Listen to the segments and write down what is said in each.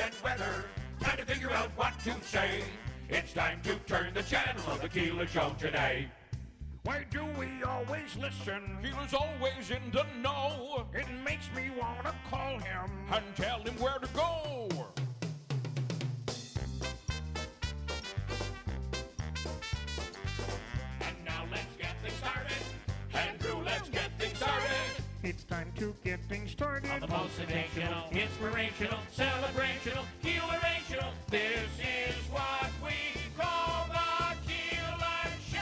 and weather. Time to figure out what to say. It's time to turn the channel of the Keeler Show today. Why do we always listen? Keeler's always in the know. It makes me want to call him and tell him where to go. And now let's get things started. Andrew, let's get things started. It's time to get things started. On the most sensational, inspirational, celebrational, Keelerational. This is what we call the Keeler Show.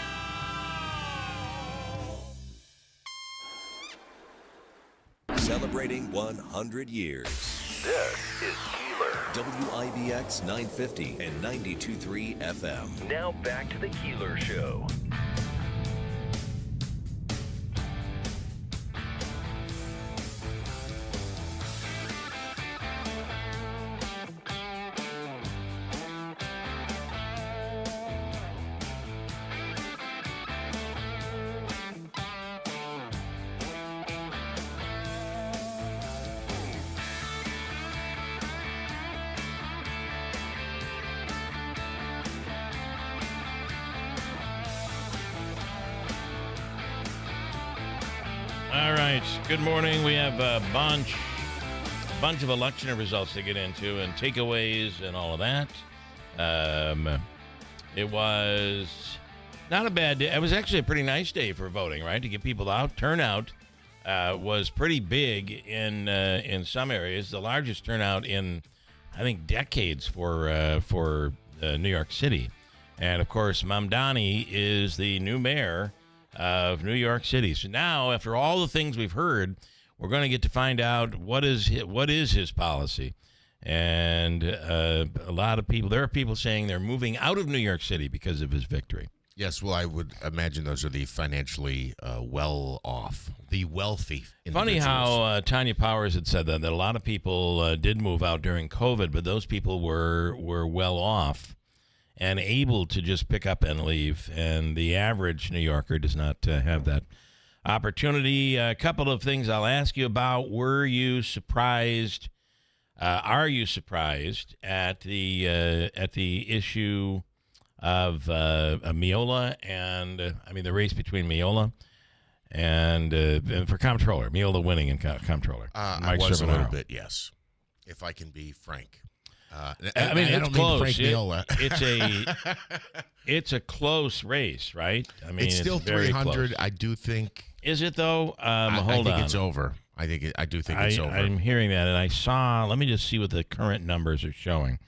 Celebrating 100 years. This is Keeler. WIBX 950 and 92.3 FM. Now back to the Keeler Show. All right. Good morning. We have a bunch of election results to get into and takeaways and all of that. It was not a bad day. It was actually a pretty nice day for voting, right? To get people out. Turnout was pretty big in some areas. The largest turnout in, I think, decades for New York City. And, of course, Mamdani is the new mayor of New York City. So now, after all the things we've heard, we're going to get to find out what is his policy. And a lot of people, there are people saying they're moving out of New York City because of his victory. Yes, well, I would imagine those are the financially well-off, the wealthy individuals. Funny how Tanya Powers had said that a lot of people did move out during COVID, but those people were well off and able to just pick up and leave. And the average New Yorker does not have that opportunity. A couple of things I'll ask you about. Were you surprised? Are you surprised at the issue of Miola and the race between Miola and for comptroller, Miola winning in comptroller? I was a little bit, yes, if I can be frank. I mean, it's close. Frank It's a close race, right? I mean, it's still very 300. close. I do think. Is it though? I Hold think on. it's over. I do think it's over. I'm hearing that, and I saw. Let me just see what the current numbers are showing,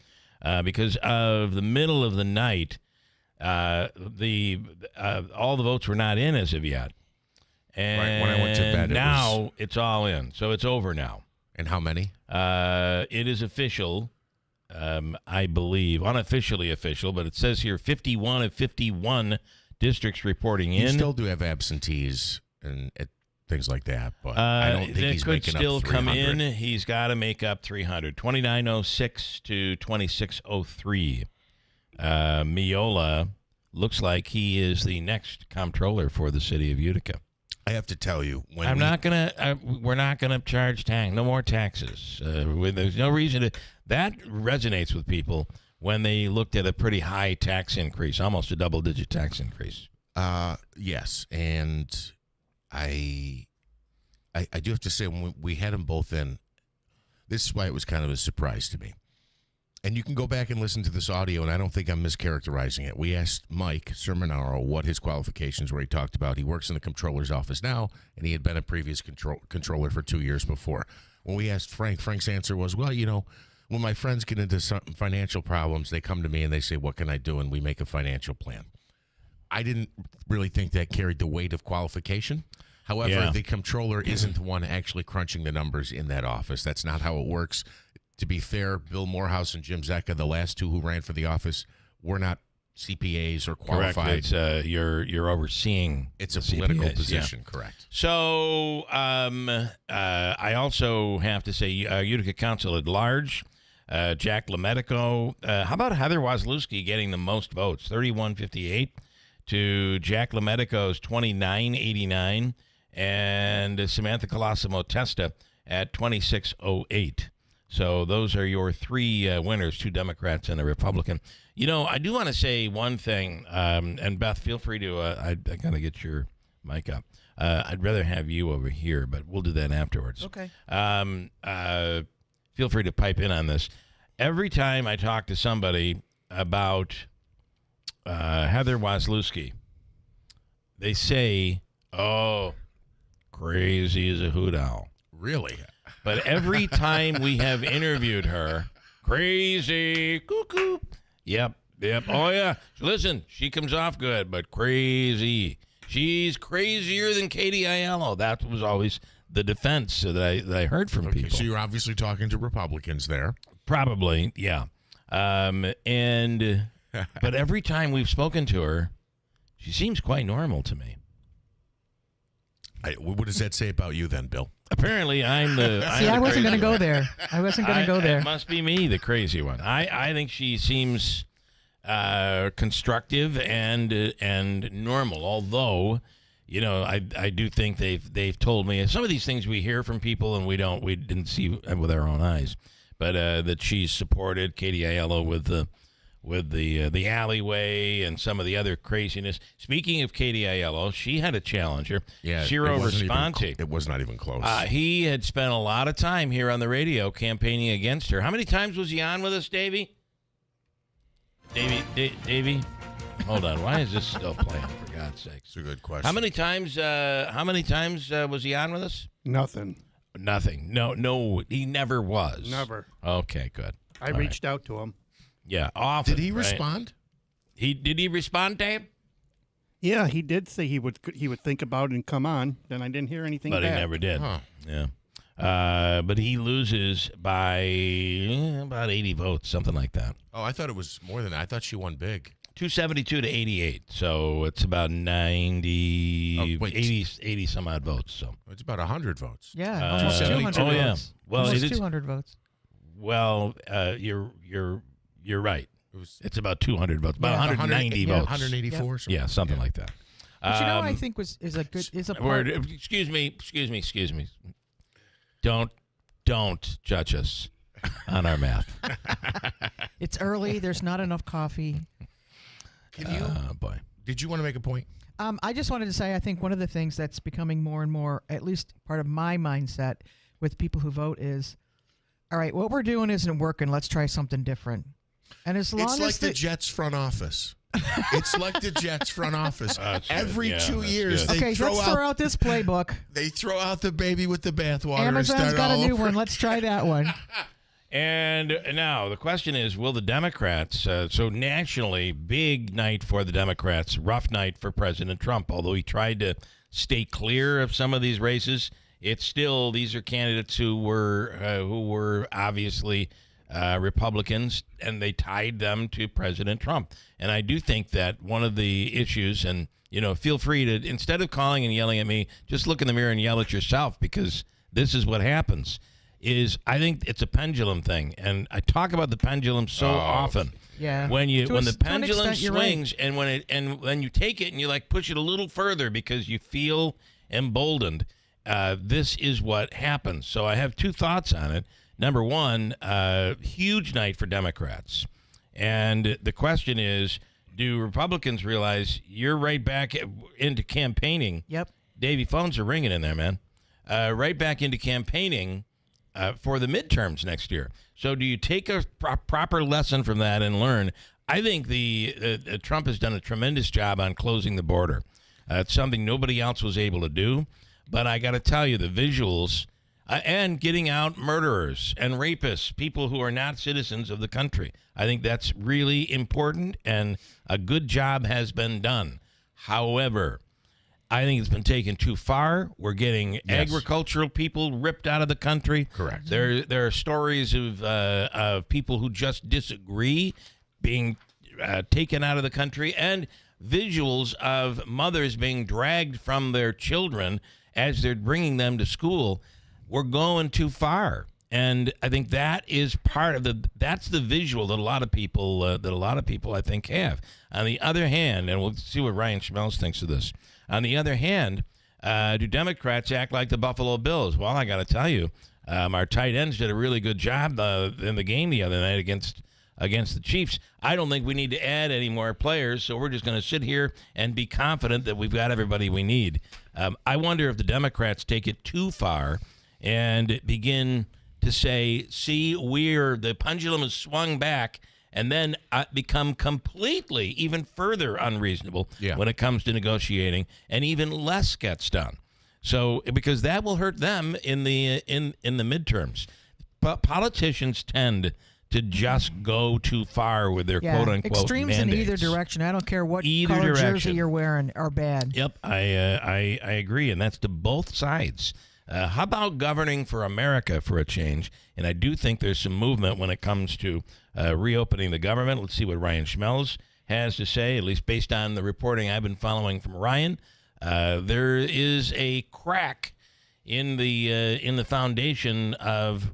because of the middle of the night, all the votes were not in as of yet, and right, when I went to bed, now it's all in. So it's over now. And how many? It is official. I believe, unofficially official, but it says here 51 of 51 districts reporting in. You still do have absentees and things like that, but I don't think he's making up 300. Could still come in. He's got to make up 300. 2906 to 2603. Miola looks like he is the next comptroller for the city of Utica. I have to tell you, we're not gonna charge tax. No more taxes. There's no reason to. That resonates with people when they looked at a pretty high tax increase, almost a double-digit tax increase. Yes, and I do have to say, when we had them both in, this is why it was kind of a surprise to me. And you can go back and listen to this audio, and I don't think I'm mischaracterizing it. We asked Mike Sermonaro what his qualifications were. He talked about he works in the comptroller's office now, and he had been a previous controller for 2 years before. When we asked Frank's answer was, well, when my friends get into some financial problems, they come to me and they say, what can I do? And we make a financial plan. I didn't really think that carried the weight of qualification. However, the comptroller isn't the one actually crunching the numbers in that office. That's not how it works. To be fair, Bill Morehouse and Jim Zecca, the last two who ran for the office, were not CPAs or qualified. Correct. It's, you're overseeing. It's a political CPAs, position, correct. So I also have to say Utica Council at large, Jack LaMedico. How about Heather Wazlewski getting the most votes, 3158 to Jack LaMedico's 2989, and Samantha Colosimo Testa at 2608. So those are your three winners, 2 Democrats and a Republican. You know, I do want to say one thing, and Beth, feel free to, I got to get your mic up. I'd rather have you over here, but we'll do that afterwards. Okay. Feel free to pipe in on this. Every time I talk to somebody about Heather Waslewski, they say, oh, crazy as a hoot owl. Really? But every time we have interviewed her, crazy, cuckoo. Yep. Oh, yeah. Listen, she comes off good, but crazy. She's crazier than Katie Aiello. That was always the defense that I heard from people. So you're obviously talking to Republicans there. Probably, yeah. But every time we've spoken to her, she seems quite normal to me. What does that say about you then, Bill? Apparently, I'm the. See, I wasn't going to go one. there. I wasn't going to go there. It must be me, the crazy one. I think she seems constructive and normal. Although, you know, I do think they've told me some of these things we hear from people and we didn't see with our own eyes, but that she's supported Katie Aiello with the alleyway and some of the other craziness. Speaking of Katie Aiello, she had a challenger, Ciro Responti. It was not even close. He had spent a lot of time here on the radio campaigning against her. How many times was he on with us, Davey? Davey? Hold on. Why is this still playing, for God's sakes? It's a good question. How many times was he on with us? Nothing. Nothing. No, he never was. Never. Okay, good. I reached out to him. Yeah, often. Did he right? respond? Did he respond, Dave? Yeah, he did say he would think about it and come on. Then I didn't hear anything But back. he never did. Huh. Yeah. But he loses by about 80 votes, something like that. Oh, I thought it was more than that. I thought she won big. 272 to 88. So it's about 90, 80 some odd votes. So It's about 100 votes. Yeah, almost 200 oh, yeah. votes. Well, almost it is, 200 votes. well, you're right. It's about 200 votes, about 190 votes. 184. Yeah, something like that. But you know, I think is a part. Excuse me. Don't judge us on our math. It's early. There's not enough coffee. Can you? Boy. Did you want to make a point? I just wanted to say I think one of the things that's becoming more and more, at least part of my mindset with people who vote is, all right, what we're doing isn't working. Let's try something different. And as long It's as like the Jets front office. It's like the Jets front office. Every 2 years, good. they okay, throw let's throw out this playbook. They throw out the baby with the bathwater. Amazon's got a new one. Let's try that one. And now the question is, will the Democrats, so nationally, big night for the Democrats, rough night for President Trump, although he tried to stay clear of some of these races, it's still, these are candidates who were obviously Republicans, and they tied them to President Trump. And I do think that one of the issues, and, you know, feel free to, instead of calling and yelling at me, just look in the mirror and yell at yourself, because this is what happens. Is I think it's a pendulum thing, and I talk about the pendulum so often. Yeah. When the pendulum extent, you're swings, right. and when you take it and you like push it a little further because you feel emboldened, this is what happens. So I have two thoughts on it. Number one, huge night for Democrats, and the question is, do Republicans realize you're right back into campaigning? Yep. Davey, phones are ringing in there, man. Right back into campaigning. For the midterms next year. So do you take a proper lesson from that and learn? I think the Trump has done a tremendous job on closing the border. It's something nobody else was able to do. But I got to tell you, the visuals and getting out murderers and rapists, people who are not citizens of the country. I think that's really important, and a good job has been done. However, I think it's been taken too far. We're getting agricultural people ripped out of the country. Correct. There are stories of people who just disagree being taken out of the country, and visuals of mothers being dragged from their children as they're bringing them to school. We're going too far, and I think that is part of that's the visual that a lot of people I think have. On the other hand, and we'll see what Ryan Schmelz thinks of this. On the other hand, do Democrats act like the Buffalo Bills? Well, I got to tell you, Our tight ends did a really good job in the game the other night against the Chiefs. I don't think we need to add any more players, so we're just going to sit here and be confident that we've got everybody we need. I wonder if the Democrats take it too far and begin to say, see, the pendulum has swung back, and then become completely, even further unreasonable when it comes to negotiating, and even less gets done. So, because that will hurt them in the midterms. But politicians tend to just go too far with their quote-unquote extremes mandates. in either direction. I don't care what Either color direction. jersey you're wearing are bad. Yep, I agree, and that's to both sides. How about governing for America for a change? And I do think there's some movement when it comes to reopening the government. Let's see what Ryan Schmelz has to say, at least based on the reporting I've been following from Ryan. There is a crack in the foundation of.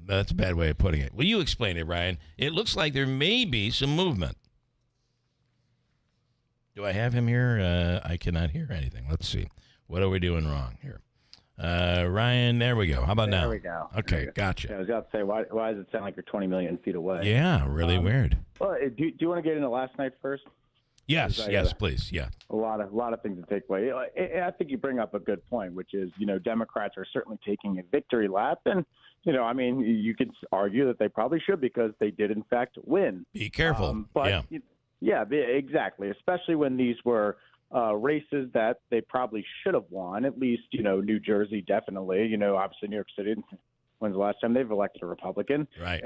That's a bad way of putting it. Will you explain it, Ryan? It looks like there may be some movement. Do I have him here? I cannot hear anything. Let's see. What are we doing wrong here? Ryan, there we go. How about now? There we go. Okay, gotcha. Yeah, I was about to say, why does it sound like you're 20 million feet away? Yeah, really weird. Well, do you want to get into last night first? Yes, please. Yeah. A lot of things to take away. I think you bring up a good point, which is, Democrats are certainly taking a victory lap. And, you could argue that they probably should because they did, in fact, win. Be careful. Yeah, exactly, especially when these were races that they probably should have won, at least, New Jersey, definitely, obviously New York City. When's the last time they've elected a Republican? Right.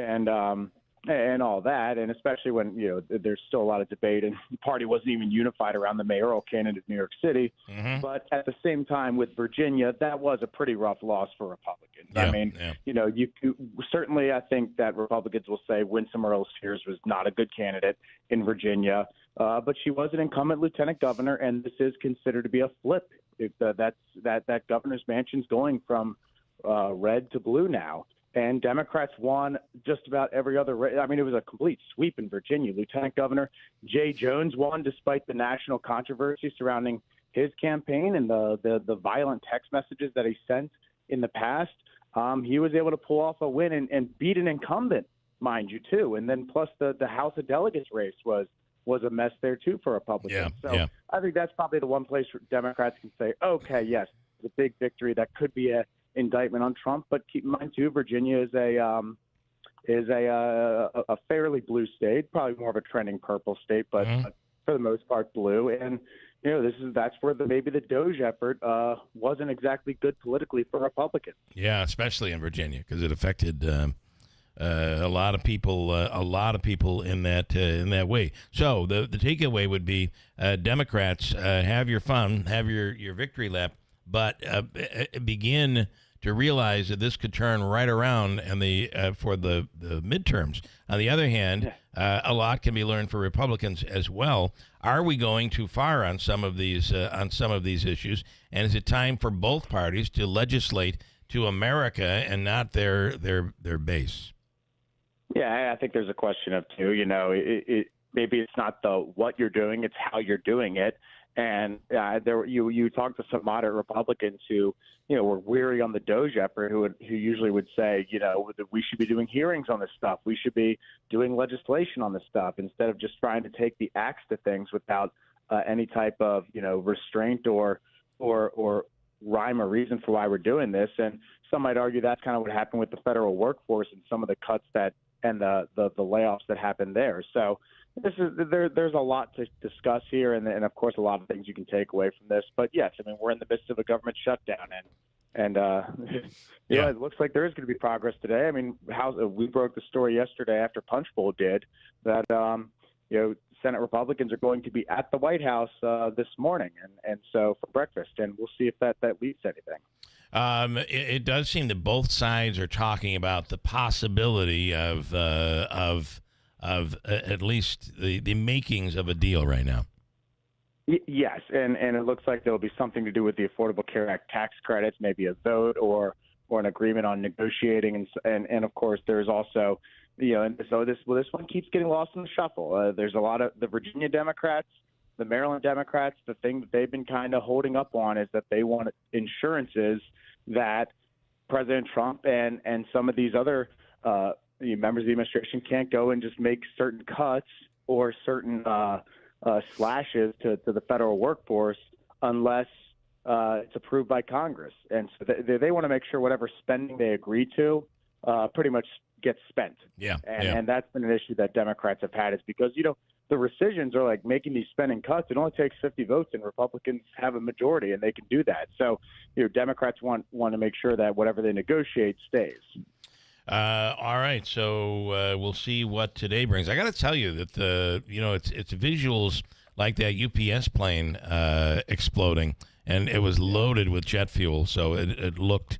And all that, and especially when, there's still a lot of debate and the party wasn't even unified around the mayoral candidate in New York City. Mm-hmm. But at the same time with Virginia, that was a pretty rough loss for Republicans. Yeah, I mean, you certainly, I think that Republicans will say Winsome Earl-Sears was not a good candidate in Virginia, but she was an incumbent lieutenant governor, and this is considered to be a flip. That governor's mansion's going from red to blue now. And Democrats won just about every other race. I mean, it was a complete sweep in Virginia. Lieutenant Governor Jay Jones won despite the national controversy surrounding his campaign and the violent text messages that he sent in the past. He was able to pull off a win and beat an incumbent, mind you, too. And then plus the House of Delegates race was a mess there, too, for Republicans. I think that's probably the one place where Democrats can say, okay, yes, it's a big victory. That could be a indictment on Trump, but keep in mind too, Virginia is a fairly blue state, probably more of a trending purple state, but for the most part blue. And that's where maybe the Doge effort wasn't exactly good politically for Republicans. Yeah, especially in Virginia because it affected a lot of people in that way. So the takeaway would be Democrats have your fun, have your victory lap, but begin to realize that this could turn right around and for the midterms. On the other hand, a lot can be learned for Republicans as well. Are we going too far on some of these issues? And is it time for both parties to legislate to America and not their base? Yeah, I think there's a question of two. Maybe it's not the what you're doing; it's how you're doing it. And you talk to some moderate Republicans who, were weary on the Doge effort, who usually would say, that we should be doing hearings on this stuff. We should be doing legislation on this stuff instead of just trying to take the axe to things without any type of, restraint or rhyme or reason for why we're doing this. And some might argue that's kind of what happened with the federal workforce and some of the cuts and the layoffs that happened there. So there's a lot to discuss here, and of course a lot of things you can take away from this. But yes, I mean we're in the midst of a government shutdown, and it looks like there is going to be progress today. I mean, we broke the story yesterday after Punch Bowl did that Senate Republicans are going to be at the White House this morning, and so for breakfast, and we'll see if that leads to anything. It does seem that both sides are talking about the possibility of at least the makings of a deal right now. Yes, and it looks like there'll be something to do with the Affordable Care Act tax credits, maybe a vote or an agreement on negotiating, and of course there's also and so this one keeps getting lost in the shuffle. There's a lot of the Virginia Democrats, the Maryland Democrats. The thing that they've been kind of holding up on is that they want insurances that President Trump and some of these other members of the administration can't go and just make certain cuts or certain slashes to the federal workforce unless it's approved by Congress. And so they want to make sure whatever spending they agree to pretty much gets spent. And that's been an issue that Democrats have had, is because, the rescissions are like making these spending cuts. It only takes 50 votes, and Republicans have a majority, and they can do that. So, Democrats want to make sure that whatever they negotiate stays. All right, so we'll see what today brings. I got to tell you that it's visuals like that UPS plane exploding, and it was loaded with jet fuel, so it looked.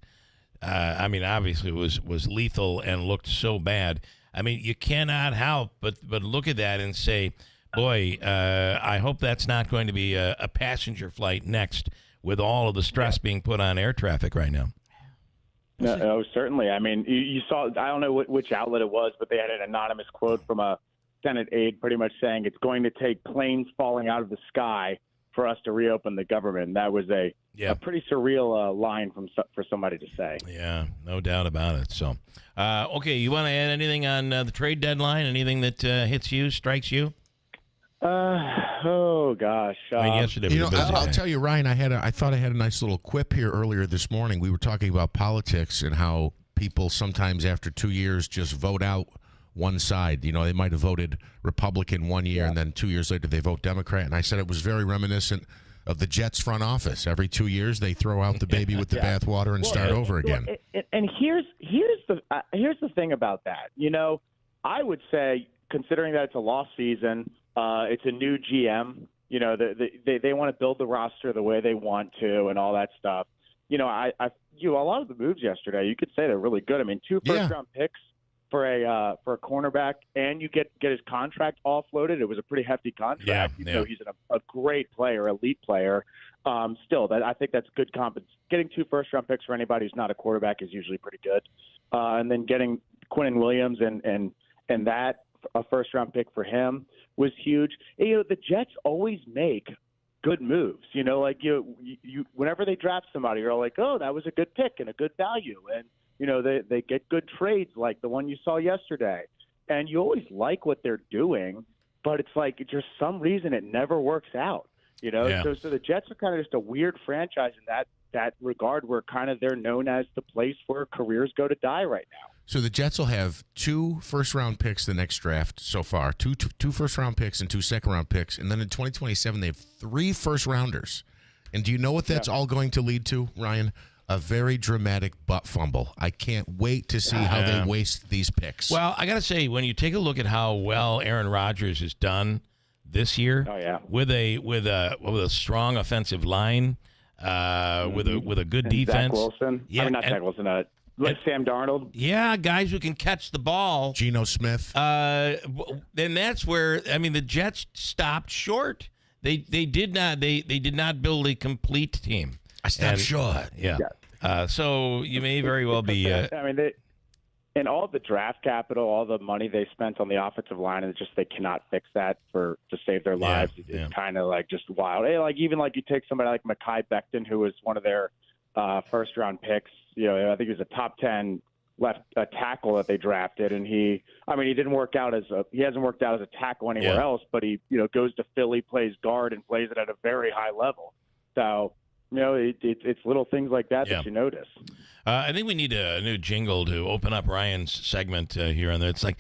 Obviously, it was lethal and looked so bad. I mean, you cannot help but look at that and say, boy, I hope that's not going to be a passenger flight next, with all of the stress being put on air traffic right now. No, certainly. I mean, you saw, I don't know which outlet it was, but they had an anonymous quote from a Senate aide pretty much saying it's going to take planes falling out of the sky for us to reopen the government. And that was a pretty surreal line for somebody to say. Yeah, no doubt about it. So, okay, you want to add anything on the trade deadline? Anything that hits you, strikes you? Oh gosh. Yesterday was a busy I'll day. tell you, Ryan. I thought I had a nice little quip here earlier this morning. We were talking about politics and how people sometimes after 2 years just vote out one side. They might have voted Republican 1 year, and then 2 years later they vote Democrat. And I said it was very reminiscent of the Jets front office. Every 2 years they throw out the baby with the bathwater and start over again. And here's the thing about that. I would say, considering that it's a lost season, it's a new GM. They want to build the roster the way they want to, and all that stuff. A lot of the moves yesterday, you could say they're really good. I mean, 2 first-round picks for a cornerback, and you get his contract offloaded. It was a pretty hefty contract. He's a great player, elite player. Still, I think that's good compensation. Getting 2 first-round picks for anybody who's not a quarterback is usually pretty good. And then getting Quinnen Williams and that a first-round pick for him was huge. The Jets always make good moves. Whenever they draft somebody, you're like, oh, that was a good pick and a good value. And they get good trades like the one you saw yesterday. And you always like what they're doing, but it's like just some reason it never works out. So the Jets are kind of just a weird franchise in that regard, where kind of they're known as the place where careers go to die right now. So the Jets will have 2 first-round picks the next draft so far, two first-round picks and 2 second-round picks. And then in 2027, they have 3 first-rounders. And do you know what that's all going to lead to, Ryan? A very dramatic butt fumble. I can't wait to see how they waste these picks. Well, I got to say, when you take a look at how well Aaron Rodgers has done this year, with a strong offensive line, with a good defense, Zach Wilson, not Zach Wilson. Sam Darnold. Yeah, guys who can catch the ball. Geno Smith. Then that's where the Jets stopped short. They did not build a complete team. I stopped short. Yeah. So you may very well be. And all the draft capital, all the money they spent on the offensive line, and they cannot fix that to save their lives. It's kind of like just wild. Even you take somebody like Mekhi Becton, who was one of their first round picks. I think he was a top 10 left tackle that they drafted, and he hasn't worked out as a tackle anywhere else, but he goes to Philly, plays guard, and plays it at a very high level. So it's little things like that you notice. I think we need a new jingle to open up Ryan's segment here and there. It's like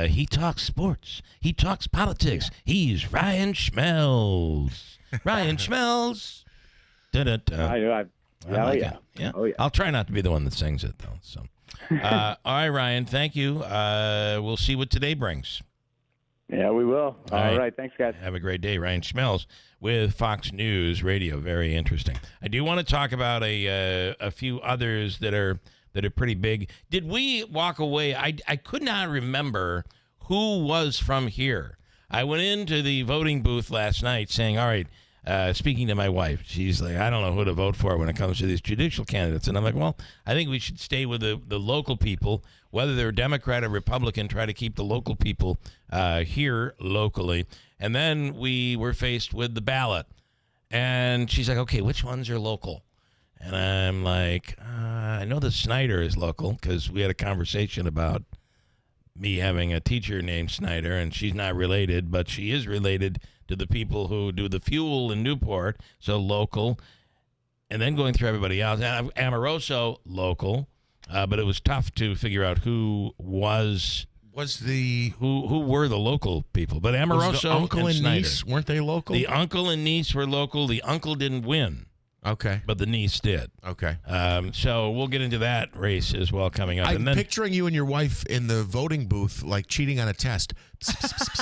he talks sports, he talks politics. He's Ryan Schmelz. Ryan Schmelz. Yeah. Oh, yeah. I'll try not to be the one that sings it, though. So, all right, Ryan, thank you. We'll see what today brings. Yeah, we will. All right. Thanks, guys. Have a great day. Ryan Schmelz with Fox News Radio. Very interesting. I do want to talk about a few others that are pretty big. Did we walk away? I could not remember who was from here. I went into the voting booth last night saying, all right, speaking to my wife, she's like, I don't know who to vote for when it comes to these judicial candidates. And I'm like, well, I think we should stay with the local people, whether they're Democrat or Republican, try to keep the local people here locally. And then we were faced with the ballot. And she's like, okay, which ones are local? And I'm like, I know that Snyder is local because we had a conversation about me having a teacher named Snyder, and she's not related, but she is related to the people who do the fuel in Newport, so local. And then going through everybody else, Amoroso, local, but it was tough to figure out who were the local people. But Amoroso, the uncle and Snyder. niece, weren't they local? The uncle and niece were local. The uncle didn't win. Okay. But the niece did. Okay. So we'll get into that race as well coming up. I'm picturing you and your wife in the voting booth, like cheating on a test.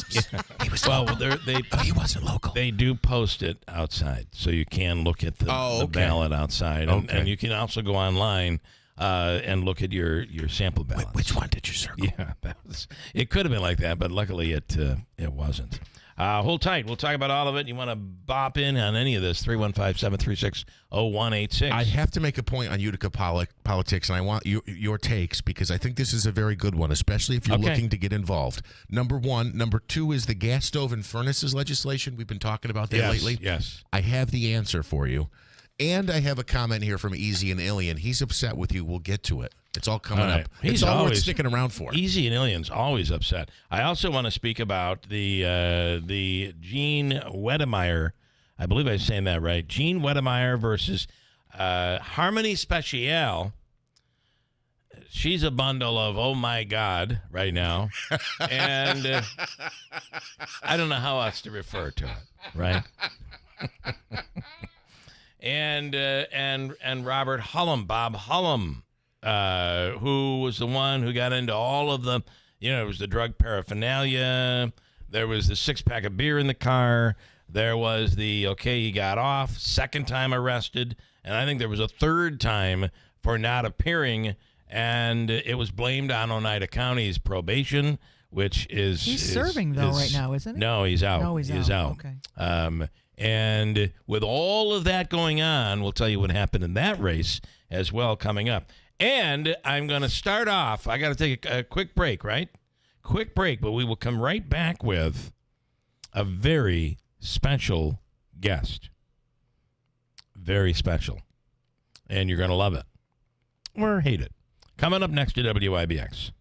He was local. He wasn't local. They do post it outside, so you can look at the ballot outside. And you can also go online and look at your sample ballot. Which one did you circle? Yeah, it could have been like that, but luckily it wasn't. Hold tight. We'll talk about all of it. You want to bop in on any of this, 315-736-0186. I have to make a point on Utica politics, and I want your takes because I think this is a very good one, especially if you're looking to get involved. Number one. Number two is the gas stove and furnaces legislation. We've been talking about that lately. Yes. I have the answer for you. And I have a comment here from Easy and Alien. He's upset with you. We'll get to it. It's all coming up. It's all worth sticking around for. Easy and Alien's always upset. I also want to speak about the Gene Wedemeyer. I believe I'm saying that right. Gene Wedemeyer versus Harmony Speciale. She's a bundle of oh my God right now, and I don't know how else to refer to it. Right. And Robert Hullum, Bob Hullum, who was the one who got into all of the, it was the drug paraphernalia. There was the 6-pack of beer in the car. There was the, he got off, second time arrested. And I think there was a third time for not appearing. And it was blamed on Oneida County's probation, which is... He's serving, though, right now, isn't he? No, he's out. No, he's out. Okay. And with all of that going on, we'll tell you what happened in that race as well coming up. And I'm going to start off. I got to take a quick break, right? Quick break, but we will come right back with a very special guest. Very special. And you're going to love it or hate it. Coming up next to WIBX.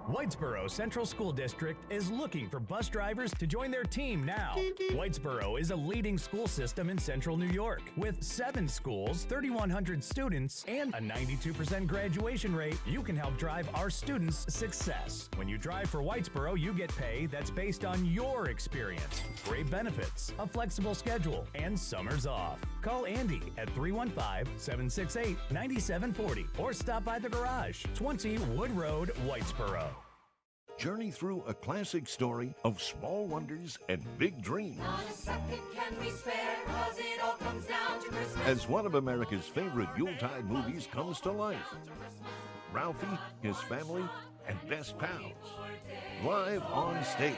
Whitesboro Central School District is looking for bus drivers to join their team now. Whitesboro is a leading school system in central New York with 7 schools, 3,100 students, and a 92% graduation rate. You can help drive our students' success. When you drive for Whitesboro, you get pay that's based on your experience, great benefits, a flexible schedule, and summers off. Call Andy at 315-768-9740 or stop by the garage, 20 Wood Road, Whitesboro. Journey through a classic story of small wonders and big dreams. Not a second can we spare, 'cause it all comes down to Christmas. As one of America's favorite Yuletide movies comes to life. Ralphie, his family, and best pals. Live on stage.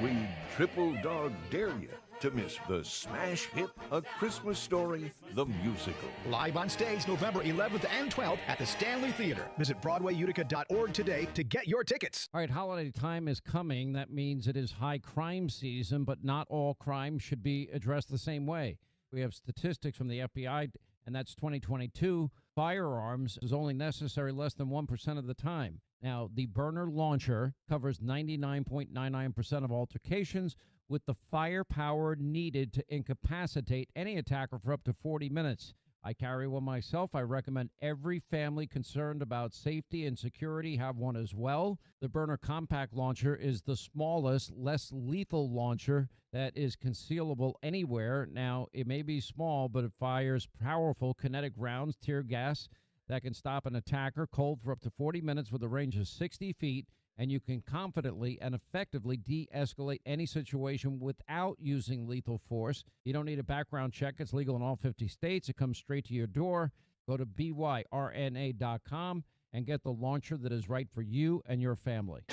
We triple dog dare you to miss the smash hit A Christmas Story, the musical. Live on stage November 11th and 12th at the Stanley Theater. Visit BroadwayUtica.org today to get your tickets. All right, holiday time is coming. That means it is high crime season, but not all crime should be addressed the same way. We have statistics from the FBI, and that's 2022. Firearms is only necessary less than 1% of the time. Now, the burner launcher covers 99.99% of altercations, with the firepower needed to incapacitate any attacker for up to 40 minutes. I carry one myself. I recommend every family concerned about safety and security have one as well. The Burner Compact Launcher is the smallest, less lethal launcher that is concealable anywhere. Now, it may be small, but it fires powerful kinetic rounds, tear gas, that can stop an attacker cold for up to 40 minutes with a range of 60 feet. And you can confidently and effectively de-escalate any situation without using lethal force. You don't need a background check. It's legal in all 50 states. It comes straight to your door. Go to byrna.com and get the launcher that is right for you and your family.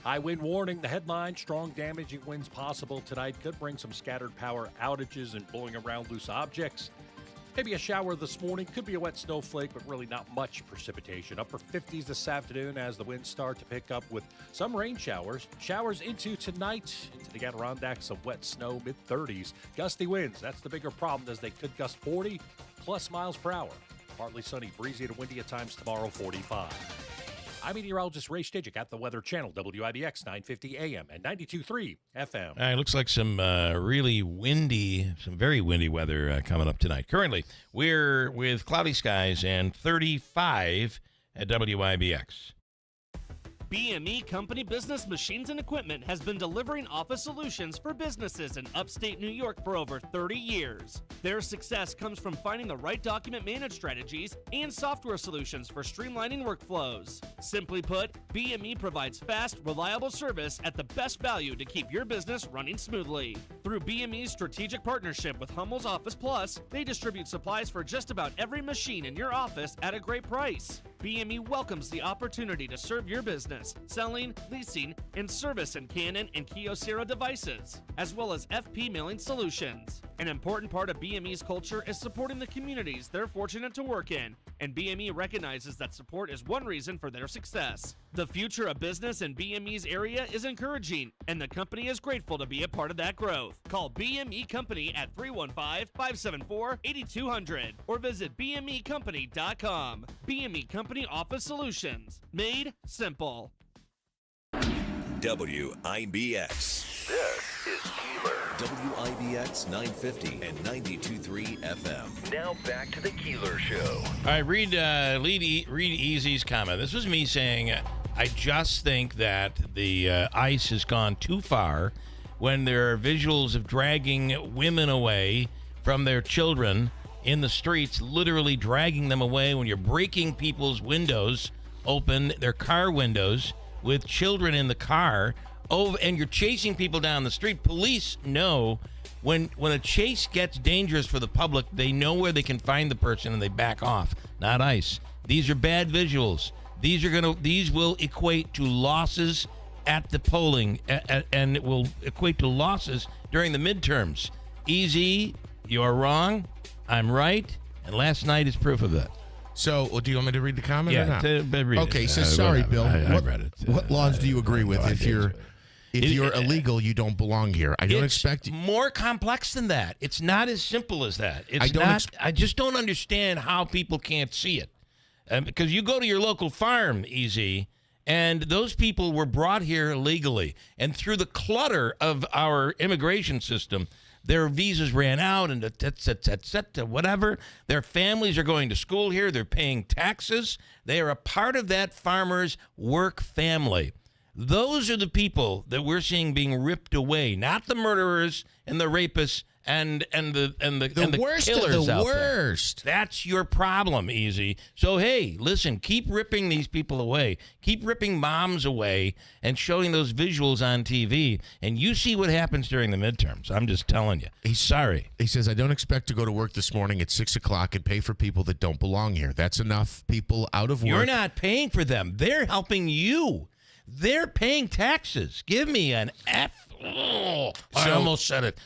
High wind warning. The headline, strong damaging winds possible tonight. Could bring some scattered power outages and blowing around loose objects. Maybe a shower this morning. Could be a wet snowflake, but really not much precipitation. Upper 50s this afternoon as the winds start to pick up with some rain showers. Showers into tonight, into the Adirondacks, some wet snow, mid-30s. Gusty winds, that's the bigger problem as they could gust 40+ miles per hour. Partly sunny, breezy to windy at times tomorrow, 45. I'm meteorologist Ray Stidgick at the Weather Channel, WIBX 950 AM and 92.3 FM. It looks like some very windy weather coming up tonight. Currently, we're with cloudy skies and 35 at WIBX. BME Company Business Machines and Equipment has been delivering office solutions for businesses in upstate New York for over 30 years. Their success comes from finding the right document management strategies and software solutions for streamlining workflows. Simply put, BME provides fast, reliable service at the best value to keep your business running smoothly. Through BME's strategic partnership with Hummel's Office Plus, they distribute supplies for just about every machine in your office at a great price. BME welcomes the opportunity to serve your business, selling, leasing, and service in Canon and Kyocera devices, as well as FP mailing solutions. An important part of BME's culture is supporting the communities they're fortunate to work in, and BME recognizes that support is one reason for their success. The future of business in BME's area is encouraging, and the company is grateful to be a part of that growth. Call BME Company at 315-574-8200 or visit BMEcompany.com. BME Company Office Solutions. Made simple. WIBX. This is Keeler. WIBX 950 and 92.3 FM. Now back to the Keeler Show. All right, read Easy's comment. This was me saying, I just think that the ICE has gone too far when there are visuals of dragging women away from their children in the streets, literally dragging them away when you're breaking people's windows open, their car windows, with children in the car, and you're chasing people down the street. Police know when a chase gets dangerous for the public, they know where they can find the person and they back off. Not ICE. These are bad visuals. These will equate to losses at the polling, and it will equate to losses during the midterms. Easy, you're wrong. I'm right, and last night is proof of that. So, do you want me to read the comment or not? Read okay, it. so sorry, Bill. I read it. What laws do you agree with? If you're illegal, you don't belong here. I don't expect you. More complex than that. It's not as simple as that. I just don't understand how people can't see it. Because you go to your local farm, Easy, and those people were brought here legally. And through the clutter of our immigration system, their visas ran out and whatever. Their families are going to school here. They're paying taxes. They are a part of that farmer's work family. Those are the people that we're seeing being ripped away, not the murderers and the rapists and the worst killers of the out worst. There. That's your problem, Easy. So, hey, listen, keep ripping these people away. Keep ripping moms away and showing those visuals on TV. And you see what happens during the midterms. I'm just telling you. He's sorry. He says, I don't expect to go to work this morning at 6 o'clock and pay for people that don't belong here. That's enough people out of work. You're not paying for them. They're helping you. They're paying taxes. Give me an F. Oh, I almost said it.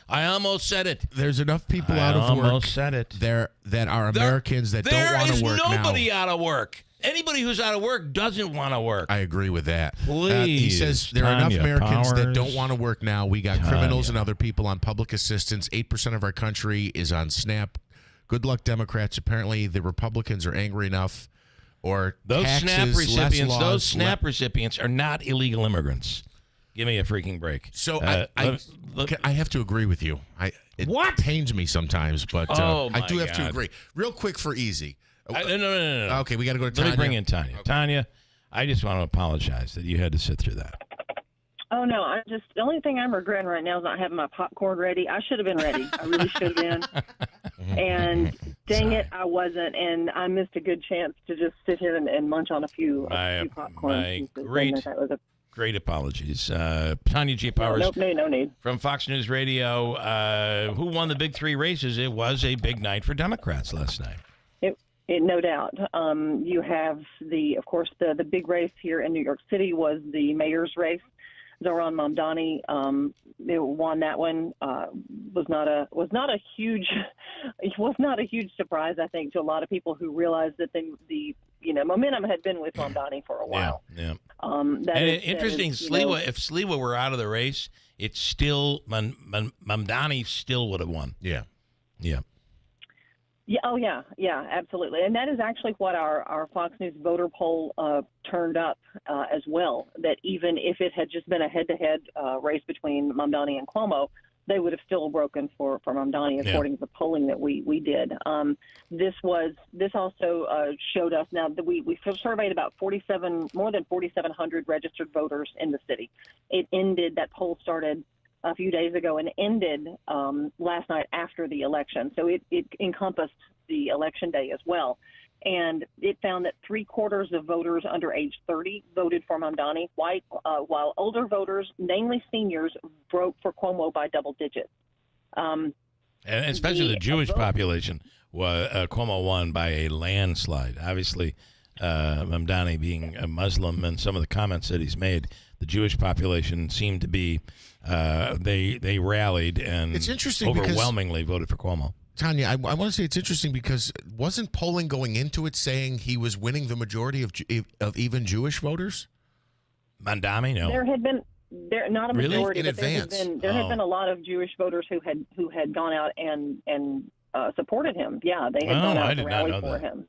There's enough people out of work. I almost said it. That are Americans that don't want to work now. There is nobody out of work. Anybody who's out of work doesn't want to work. I agree with that. Please. He says there are enough Americans that don't want to work now. We got criminals and other people on public assistance. 8% of our country is on SNAP. Good luck, Democrats. Apparently, the Republicans are angry enough. Or those taxes, SNAP recipients are not illegal immigrants. Give me a freaking break. So I have to agree with you. It pains me sometimes, but I do have to agree. Real quick for Easy. No. Okay, we got to go to Tanya. Let me bring in Tanya. Okay. Tanya, I just want to apologize that you had to sit through that. Oh, no, the only thing I'm regretting right now is not having my popcorn ready. I should have been ready. I really should have been. And dang it, I wasn't. And I missed a good chance to just sit here and munch on a few popcorn pieces. Great apologies. Tanya G. Powers. No need. From Fox News Radio, who won the big three races. It was a big night for Democrats last night. No doubt. You have, of course, the big race here in New York City was the mayor's race. Zohran Mamdani won that one. Was not a huge surprise, I think, to a lot of people who realized that the momentum had been with Mamdani for a while. Yeah. Interesting, if Sliwa were out of the race, it's still Mamdani still would have won. Yeah. Yeah. Oh, yeah. Yeah, absolutely. And that is actually what our Fox News voter poll turned up as well, that even if it had just been a head-to-head race between Mamdani and Cuomo, they would have still broken for Mamdani, according to the polling that we did. This also showed us now that we surveyed about more than 4,700 registered voters in the city. That poll started a few days ago and ended last night after the election. So it encompassed the election day as well. And it found that 3/4 of voters under age 30 voted for Mamdani, while older voters, namely seniors, broke for Cuomo by double digits. And especially the Jewish population, Cuomo won by a landslide. Obviously, Mamdani being a Muslim and some of the comments that he's made, the Jewish population seemed to be they rallied and it's interesting overwhelmingly voted for Cuomo. Tanya, I want to say it's interesting because wasn't polling going into it saying he was winning the majority of even Jewish voters? Mamdani, no. There had been not a majority, in but advance. There had been a lot of Jewish voters who had gone out and supported him. Yeah, they had gone out to rally for him.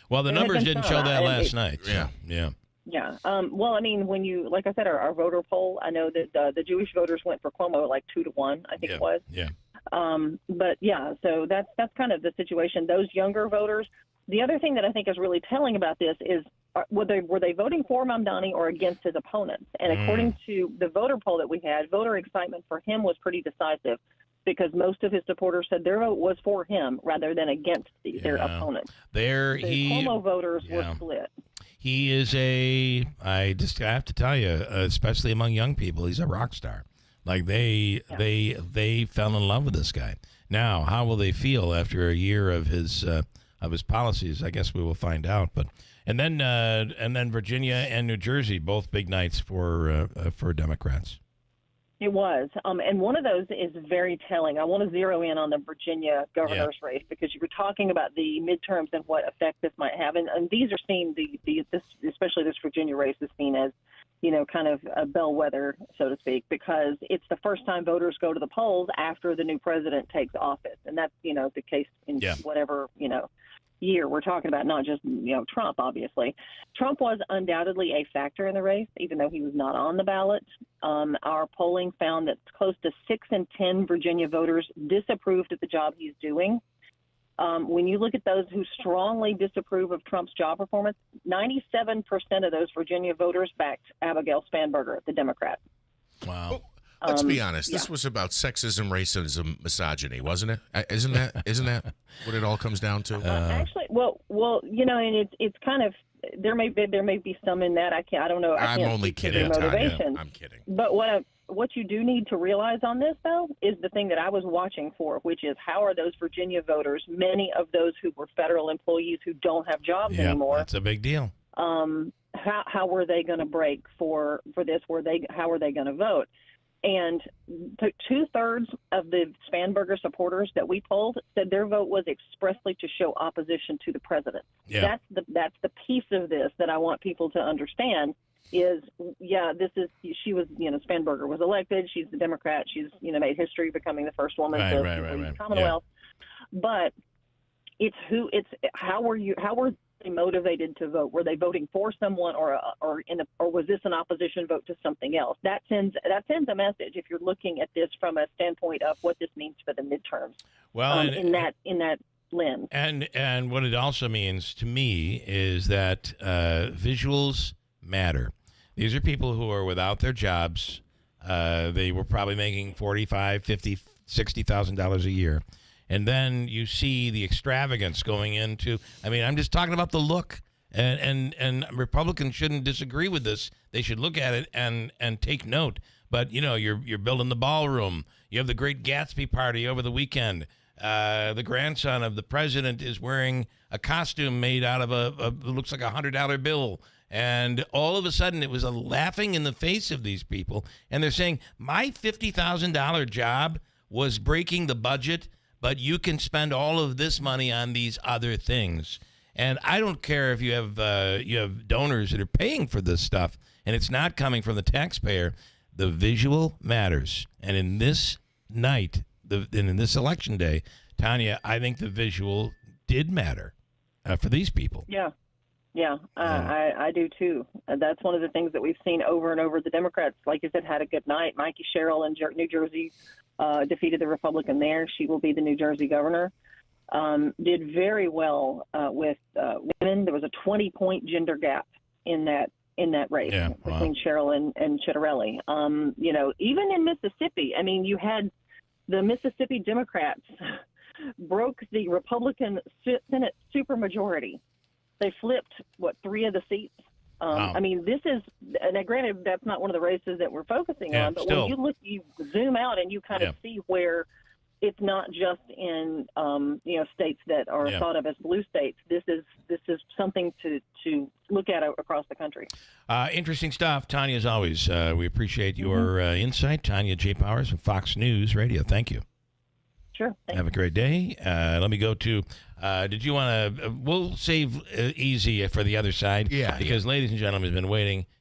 Well, the numbers didn't show that last night. So, yeah. Yeah. Well, I mean, when you, like I said, our voter poll, I know that the Jewish voters went for Cuomo like 2-1, I think it was. Yeah. But yeah, so that's kind of the situation. Those younger voters. The other thing that I think is really telling about this is were they voting for Mamdani or against his opponents? And according to the voter poll that we had, voter excitement for him was pretty decisive because most of his supporters said their vote was for him rather than against their opponents. Cuomo voters were split. He is I have to tell you, especially among young people, he's a rock star. Like they fell in love with this guy. Now, how will they feel after a year of his policies? I guess we will find out. But and then Virginia and New Jersey, both big nights for Democrats. It was, and one of those is very telling. I want to zero in on the Virginia governor's race because you were talking about the midterms and what effect this might have, and these are seen especially this Virginia race is seen as, kind of a bellwether, so to speak, because it's the first time voters go to the polls after the new president takes office, and that's the case in whatever year we're talking about, not just Trump. Obviously, Trump was undoubtedly a factor in the race, even though he was not on the ballot. Our polling found that close to 6 in 10 Virginia voters disapproved of the job he's doing. When you look at those who strongly disapprove of Trump's job performance, 97% of those Virginia voters backed Abigail Spanberger, the Democrat. Wow. Let's be honest. This was about sexism, racism, misogyny, wasn't it? Isn't that what it all comes down to? Actually, well, and it's kind of there may be some in that. I don't know. I'm only kidding, Tanya. I'm kidding. But what you do need to realize on this, though, is the thing that I was watching for, which is how are those Virginia voters, many of those who were federal employees who don't have jobs anymore. That's a big deal. How were they going to break for this? How are they going to vote? And 2/3 of the Spanberger supporters that we polled said their vote was expressly to show opposition to the president. Yeah. That's the piece of this that I want people to understand is, she was, Spanberger was elected. She's a Democrat. She's, made history becoming the first woman to lead the Commonwealth. Yeah. But how were they motivated to vote? Were they voting for someone or was this an opposition vote to something else? That sends a message if you're looking at this from a standpoint of what this means for the midterms. Well, in that lens. And what it also means to me is that visuals matter. These are people who are without their jobs. They were probably making $45,000, $50,000, $60,000 a year. And then you see the extravagance going into, I'm just talking about the look. And Republicans shouldn't disagree with this. They should look at it and take note. But, you're building the ballroom. You have the Great Gatsby party over the weekend. The grandson of the president is wearing a costume made out of looks like $100 bill. And all of a sudden, it was a laughing in the face of these people. And they're saying, my $50,000 job was breaking the budget, but you can spend all of this money on these other things. And I don't care if you have donors that are paying for this stuff, and it's not coming from the taxpayer. The visual matters. And in this night, in this election day, Tanya, I think the visual did matter for these people. Yeah. I do too. That's one of the things that we've seen over and over. The Democrats, like you said, had a good night. Mikey Sherrill in New Jersey defeated the Republican there. She will be the New Jersey governor. Did very well with women. There was a 20-point gender gap in that race between Sherrill and Chitterelli. Even in Mississippi, I mean, you had the Mississippi Democrats broke the Republican Senate supermajority. They flipped, 3 of the seats? Wow. I mean, this is, and granted, that's not one of the races that we're focusing on, but when you zoom out and you kind of see where it's not just in, states that are thought of as blue states. This is something to look at across the country. Interesting stuff, Tanya, as always. We appreciate your insight. Tanya J. Powers from Fox News Radio. Thank you. Sure. Have a great day. Let me go to, did you want to, we'll save easy for the other side. Yeah. Because, ladies and gentlemen,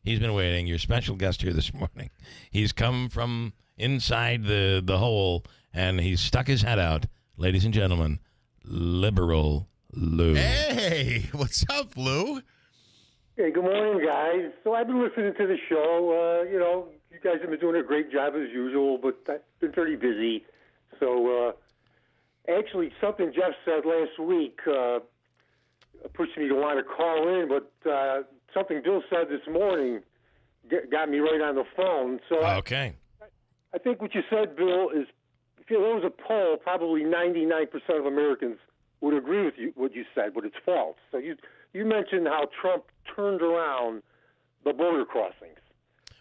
he's been waiting. Your special guest here this morning. He's come from inside the hole, and he's stuck his head out. Ladies and gentlemen, Liberal Lou. Hey, what's up, Lou? Hey, good morning, guys. So I've been listening to the show. You guys have been doing a great job as usual, but I've been pretty busy. So actually, something Jeff said last week pushed me to want to call in, but something Bill said this morning got me right on the phone. So okay. I think what you said, Bill, is if there was a poll, probably 99% of Americans would agree with you what you said, but it's false. So you mentioned how Trump turned around the border crossings.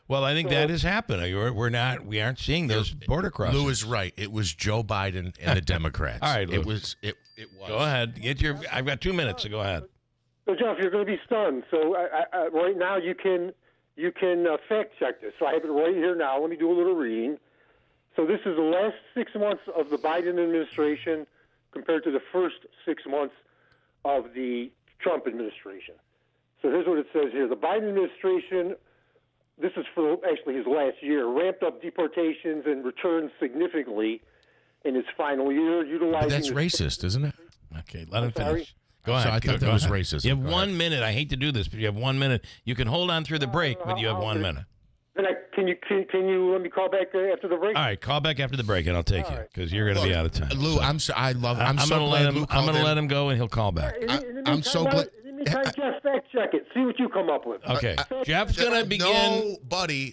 Well, I think that has happened. We aren't seeing those border crossings. Lou is right. It was Joe Biden and the Democrats. All right, Lou. It was. Go ahead. I've got 2 minutes, so go ahead. So, Jeff, you're going to be stunned. So, right now, you can fact check this. So, I have it right here now. Let me do a little reading. So, this is the last 6 months of the Biden administration compared to the first 6 months of the Trump administration. So, here's what it says here. The Biden administration, this is for actually his last year, ramped up deportations and returns significantly in his final year, utilizing... But that's racist, isn't it? Okay, let him finish. Go ahead. So I thought that was racist. You have 1 minute. I hate to do this, but you have 1 minute. You can hold on through the break, but you have 1 minute. Then can you let me call back after the break? All right, call back after the break, and I'll take you because you're going to be out of time. Lou, I'm so glad Lou called I'm going to in. let him go, and he'll call back. I'm so glad. Just fact check it. See what you come up with. Okay. Jeff's going to begin.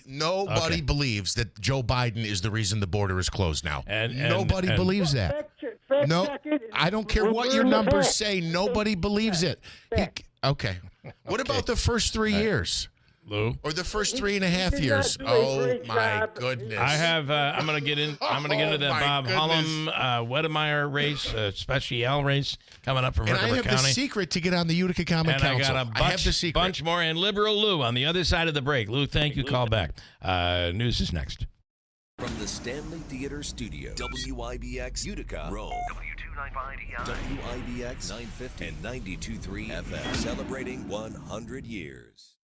Nobody believes that Joe Biden is the reason the border is closed now. Nobody believes that. No, I don't care what your numbers say. Nobody believes it. Okay. What about the first 3 years? Lou? Or the first 3.5 years? Oh my goodness! I have. I'm gonna get in. I'm gonna get into that Bob Hullum, Wedemeyer race, special race coming up from and Herkimer I have County. the secret to get on the Utica Common Council. I got a bunch more. And Liberal Lou on the other side of the break. Lou, thank you. Call back. News is next. From the Stanley Theater Studio, WIBX Utica, Rome. WIBX 950 and 92.3 FM, celebrating 100 years.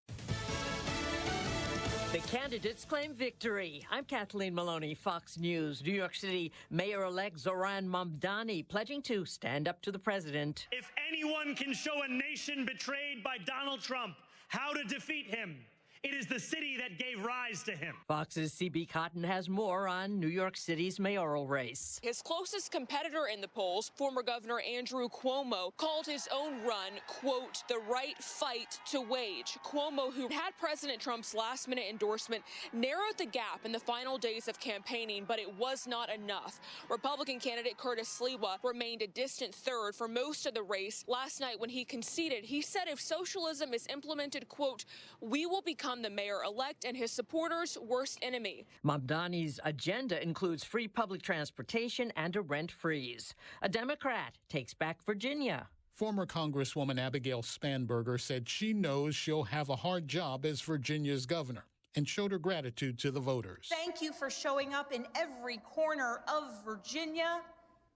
The candidates claim victory. I'm Kathleen Maloney, Fox News. New York City Mayor-elect Zoran Mamdani pledging to stand up to the president. If anyone can show a nation betrayed by Donald Trump how to defeat him, it is the city that gave rise to him. Fox's C.B. Cotton has more on New York City's mayoral race. His closest competitor in the polls, former Governor Andrew Cuomo, called his own run, quote, the right fight to wage. Cuomo, who had President Trump's last-minute endorsement, narrowed the gap in the final days of campaigning, but it was not enough. Republican candidate Curtis Sliwa remained a distant third for most of the race. Last night when he conceded, he said if socialism is implemented, quote, we will become the mayor-elect and his supporters' worst enemy. Mamdani's agenda includes free public transportation and a rent freeze. A Democrat takes back Virginia. Former Congresswoman Abigail Spanberger said she knows she'll have a hard job as Virginia's governor and showed her gratitude to the voters. Thank you for showing up in every corner of Virginia.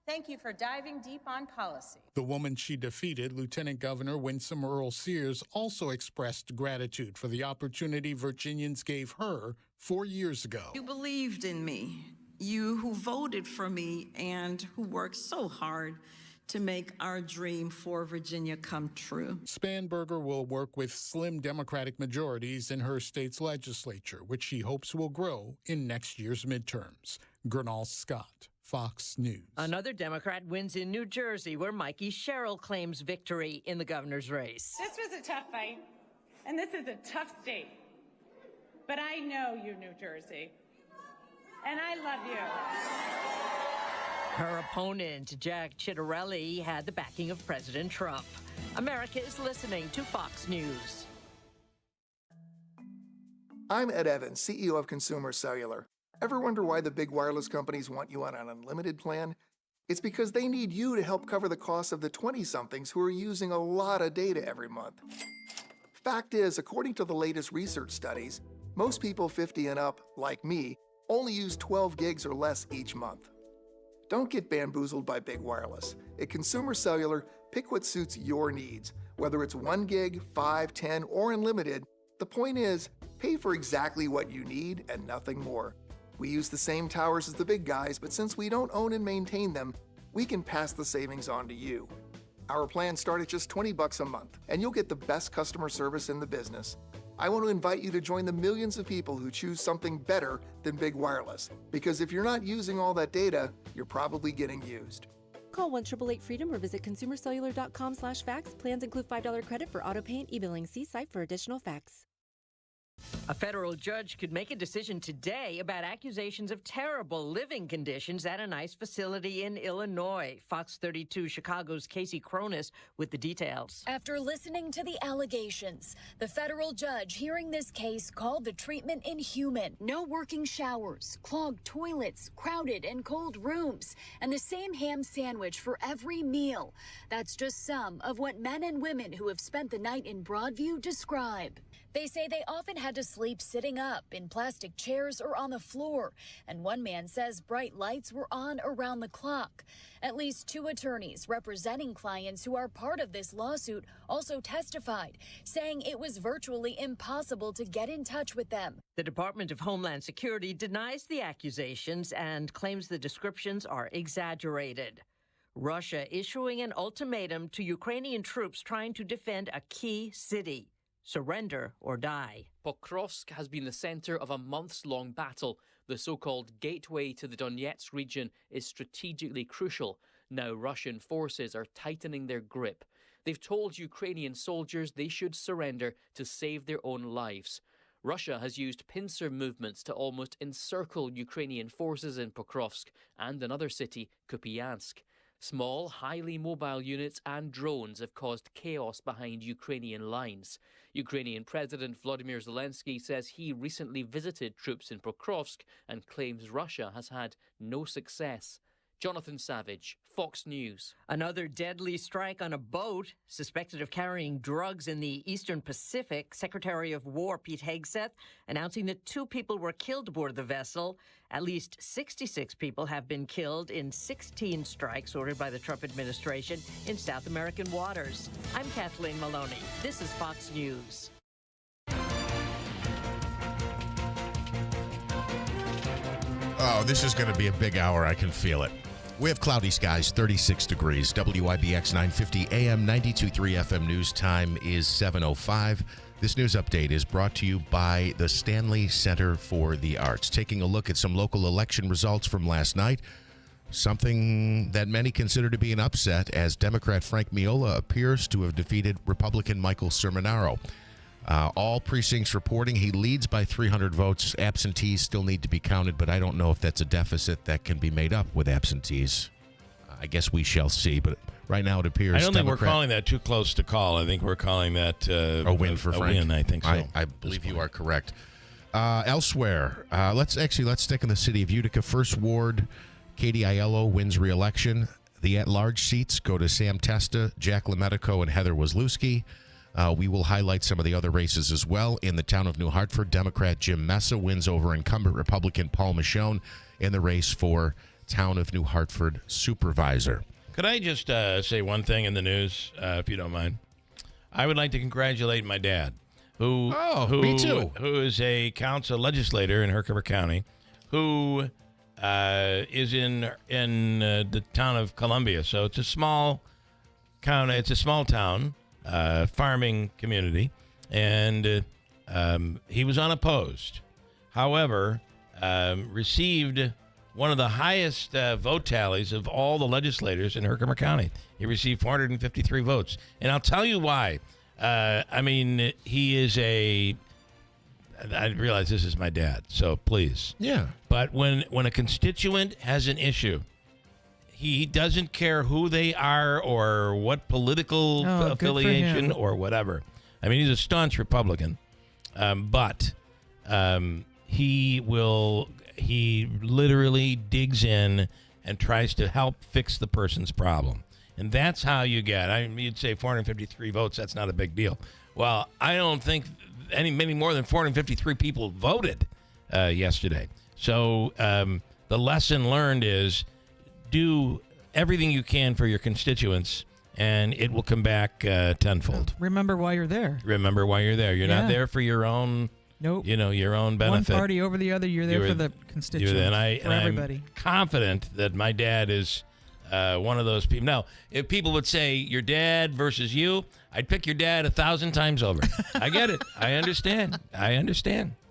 Thank you for diving deep on policy. The woman she defeated, Lieutenant Governor Winsome Earl Sears, also expressed gratitude for the opportunity Virginians gave her 4 years ago. You believed in me, you who voted for me and who worked so hard to make our dream for Virginia come true. Spanberger will work with slim Democratic majorities in her state's legislature, which she hopes will grow in next year's midterms. Gernal Scott, Fox News. Another Democrat wins in New Jersey, where Mikey Sherrill claims victory in the governor's race. This was a tough fight, and this is a tough state. But I know you, New Jersey, and I love you. Her opponent, Jack Ciattarelli, had the backing of President Trump. America is listening to Fox News. I'm Ed Evans, CEO of Consumer Cellular. Ever wonder why the big wireless companies want you on an unlimited plan? It's because they need you to help cover the cost of the 20-somethings who are using a lot of data every month. Fact is, according to the latest research studies, most people 50 and up, like me, only use 12 gigs or less each month. Don't get bamboozled by big wireless. At Consumer Cellular, pick what suits your needs. Whether it's 1 gig, 5, 10, or unlimited, the point is, pay for exactly what you need and nothing more. We use the same towers as the big guys, but since we don't own and maintain them, we can pass the savings on to you. Our plans start at just $20 a month, and you'll get the best customer service in the business. I want to invite you to join the millions of people who choose something better than big wireless. Because if you're not using all that data, you're probably getting used. Call 1-888-FREEDOM or visit consumercellular.com/facts. Plans include $5 credit for auto pay and e-billing. See site for additional facts. A federal judge could make a decision today about accusations of terrible living conditions at an ICE facility in Illinois. Fox 32 Chicago's Casey Cronus with the details. After listening to the allegations, the federal judge hearing this case called the treatment inhuman. No working showers, clogged toilets, crowded and cold rooms, and the same ham sandwich for every meal. That's just some of what men and women who have spent the night in Broadview describe. They say they often had to sleep sitting up in plastic chairs or on the floor, and one man says bright lights were on around the clock. At least 2 attorneys representing clients who are part of this lawsuit also testified, saying it was virtually impossible to get in touch with them. The Department of Homeland Security denies the accusations and claims the descriptions are exaggerated. Russia issuing an ultimatum to Ukrainian troops trying to defend a key city. Surrender or die. Pokrovsk has been the center of a months-long battle. The so-called gateway to the Donetsk region is strategically crucial. Now Russian forces are tightening their grip. They've told Ukrainian soldiers they should surrender to save their own lives. Russia has used pincer movements to almost encircle Ukrainian forces in Pokrovsk and another city, Kupiansk. Small, highly mobile units and drones have caused chaos behind Ukrainian lines. Ukrainian President Volodymyr Zelensky says he recently visited troops in Pokrovsk and claims Russia has had no success. Jonathan Savage, Fox News. Another deadly strike on a boat suspected of carrying drugs in the Eastern Pacific. Secretary of War Pete Hegseth announcing that 2 people were killed aboard the vessel. At least 66 people have been killed in 16 strikes ordered by the Trump administration in South American waters. I'm Kathleen Maloney. This is Fox News. Oh, this is going to be a big hour. I can feel it. We have cloudy skies, 36 degrees. WIBX 950 AM, 92.3 FM news. Time is 7:05. This news update is brought to you by the Stanley Center for the Arts. Taking a look at some local election results from last night. Something that many consider to be an upset, as Democrat Frank Miola appears to have defeated Republican Michael Sermonaro. All precincts reporting he leads by 300 votes. Absentees still need to be counted, but I don't know if that's a deficit that can be made up with absentees. I guess we shall see, but right now it appears I don't think Democrat, we're calling that too close to call. I think we're calling that a win for Frank. Win, I think so. I believe you are correct. Elsewhere, let's stick in the city of Utica. First Ward, Katie Aiello wins re-election. The at-large seats go to Sam Testa, Jack LaMedico, and Heather Wazlewski. We will highlight some of the other races as well. In the town of New Hartford, Democrat Jim Messa wins over incumbent Republican Paul Michonne in the race for town of New Hartford supervisor. Could I just say one thing in the news, if you don't mind? I would like to congratulate my dad, who me too. Who is a council legislator in Herkimer County, who is in the town of Columbia. So it's a small county. It's a small town, farming community, and he was unopposed. However, received one of the highest vote tallies of all the legislators in Herkimer County. He received 453 votes. And I'll tell you why. I mean, he is I realize this is my dad, so please. Yeah. But when a constituent has an issue, he doesn't care who they are or what political affiliation or whatever. I mean, he's a staunch Republican, but he literally digs in and tries to help fix the person's problem. And that's how you get, you'd say 453 votes, that's not a big deal. Well, I don't think many more than 453 people voted yesterday. So the lesson learned is do everything you can for your constituents, and it will come back tenfold. Remember why you're there. Remember why you're there. You're not there for your own... Nope. Your own benefit. One party over the other. You're there for the constituents, for everybody. I'm confident that my dad is one of those people. Now, if people would say your dad versus you, I'd pick your dad 1,000 times over. I get it. I understand.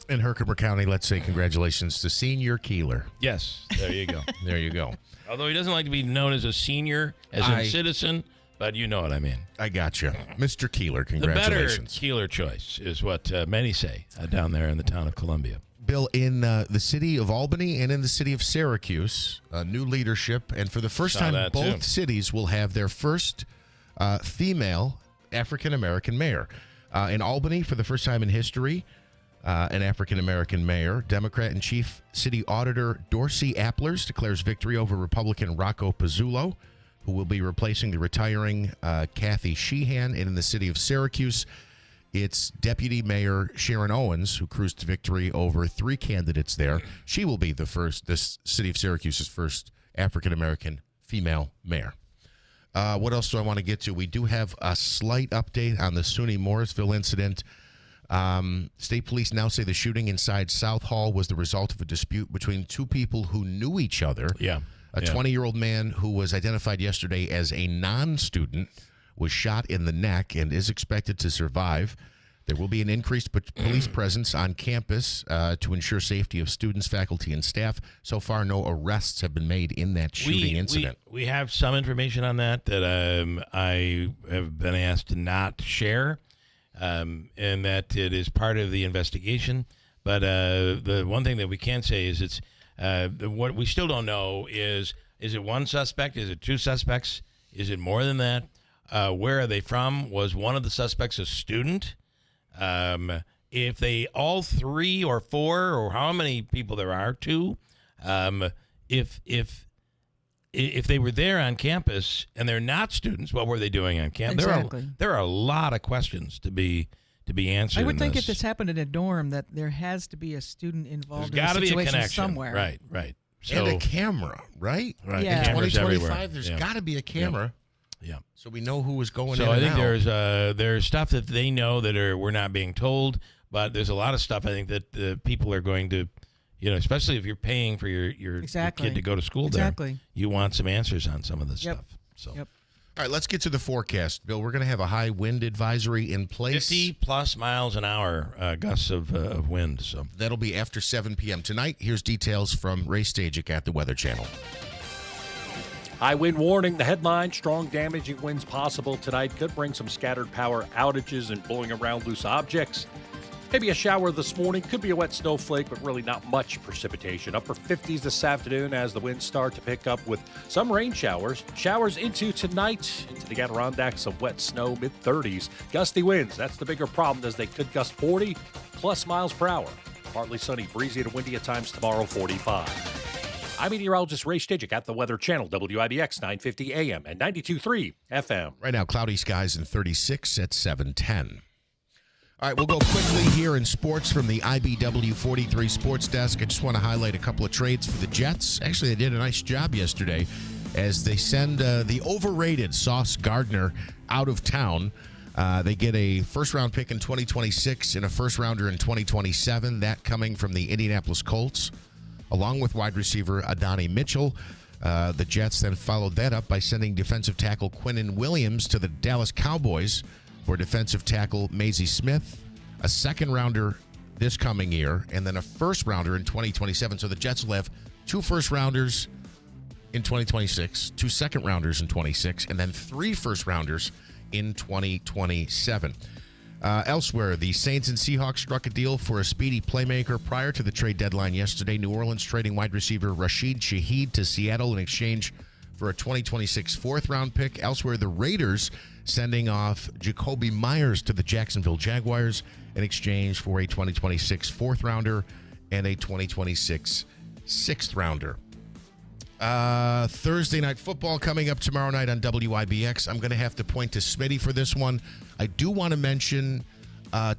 In Herkimer County, let's say congratulations to Senior Keeler. Yes. There you go. There you go. Although he doesn't like to be known as a senior, as a citizen, but you know what I mean. I gotcha. Mr. Keeler, congratulations. The better Keeler choice is what many say down there in the town of Columbia. Bill, in the city of Albany and in the city of Syracuse, new leadership, and for the first time, both cities will have their first female African-American mayor. In Albany, for the first time in history, an African-American mayor. Democrat and Chief City Auditor Dorsey Applers declares victory over Republican Rocco Pizzullo, who will be replacing the retiring Kathy Sheehan. And in the city of Syracuse, it's Deputy Mayor Sharon Owens, who cruised to victory over 3 candidates there. She will be this city of Syracuse's first African-American female mayor. What else do I want to get to? We do have a slight update on the SUNY Morrisville incident. State police now say the shooting inside South Hall was the result of a dispute between 2 people who knew each other. Yeah. A 20-year-old man who was identified yesterday as a non-student was shot in the neck and is expected to survive. There will be an increased police presence on campus to ensure safety of students, faculty, and staff. So far, no arrests have been made in that shooting incident. We have some information on that I have been asked to not share, and that it is part of the investigation. But the one thing that we can say is it's what we still don't know is it 1 suspect? Is it 2 suspects? Is it more than that? Where are they from? Was one of the suspects a student? If they all 3 or 4 or how many people there are, 2, if they were there on campus and they're not students, what were they doing on campus? Exactly. There are a lot of questions to be answered. I would think if this happened in a dorm that there has to be a student involved There's in the situation be a connection somewhere. Right. So, and a camera, right? Right. Yeah. In Cameras 2025, everywhere. there's got to be a camera. Yeah. So we know who was going in So I think out. there's stuff that they know that we're not being told, but there's a lot of stuff I think that people are going to, especially if you're paying for your kid to go to school there, you want some answers on some of this stuff. So. All right, let's get to the forecast, Bill. We're going to have a high wind advisory in place. 50+ miles an hour gusts of wind. So that'll be after 7 p.m. tonight. Here's details from Ray Stajic at the Weather Channel. High wind warning. The headline, strong damaging winds possible tonight. Could bring some scattered power outages and blowing around loose objects. Maybe a shower this morning. Could be a wet snowflake, but really not much precipitation. Upper 50s this afternoon as the winds start to pick up with some rain showers. Showers into tonight, into the Adirondacks, some wet snow, mid-30s. Gusty winds, that's the bigger problem as they could gust 40+ miles per hour. Partly sunny, breezy to windy at times tomorrow, 45. I'm meteorologist Ray Stidgick at the Weather Channel, WIBX 950 AM and 92.3 FM. Right now, cloudy skies and 36 at 7:10. All right, we'll go quickly here in sports from the IBW 43 Sports Desk. I just want to highlight a couple of trades for the Jets. Actually, they did a nice job yesterday as they send the overrated Sauce Gardner out of town. They get a first-round pick in 2026 and a first-rounder in 2027, that coming from the Indianapolis Colts, along with wide receiver Adonai Mitchell. The Jets then followed that up by sending defensive tackle Quinnen Williams to the Dallas Cowboys for defensive tackle Maisie Smith, a second-rounder this coming year, and then a first-rounder in 2027. So the Jets will have 2 first-rounders in 2026, 2 second-rounders in 26, and then 3 first-rounders in 2027. Elsewhere, the Saints and Seahawks struck a deal for a speedy playmaker prior to the trade deadline yesterday. New Orleans trading wide receiver Rashid Shaheed to Seattle in exchange for a 2026 fourth-round pick. Elsewhere, the Raiders sending off Jacoby Myers to the Jacksonville Jaguars in exchange for a 2026 fourth-rounder and a 2026 sixth-rounder. Thursday night football coming up tomorrow night on WIBX. I'm going to have to point to Smitty for this one. I do want to mention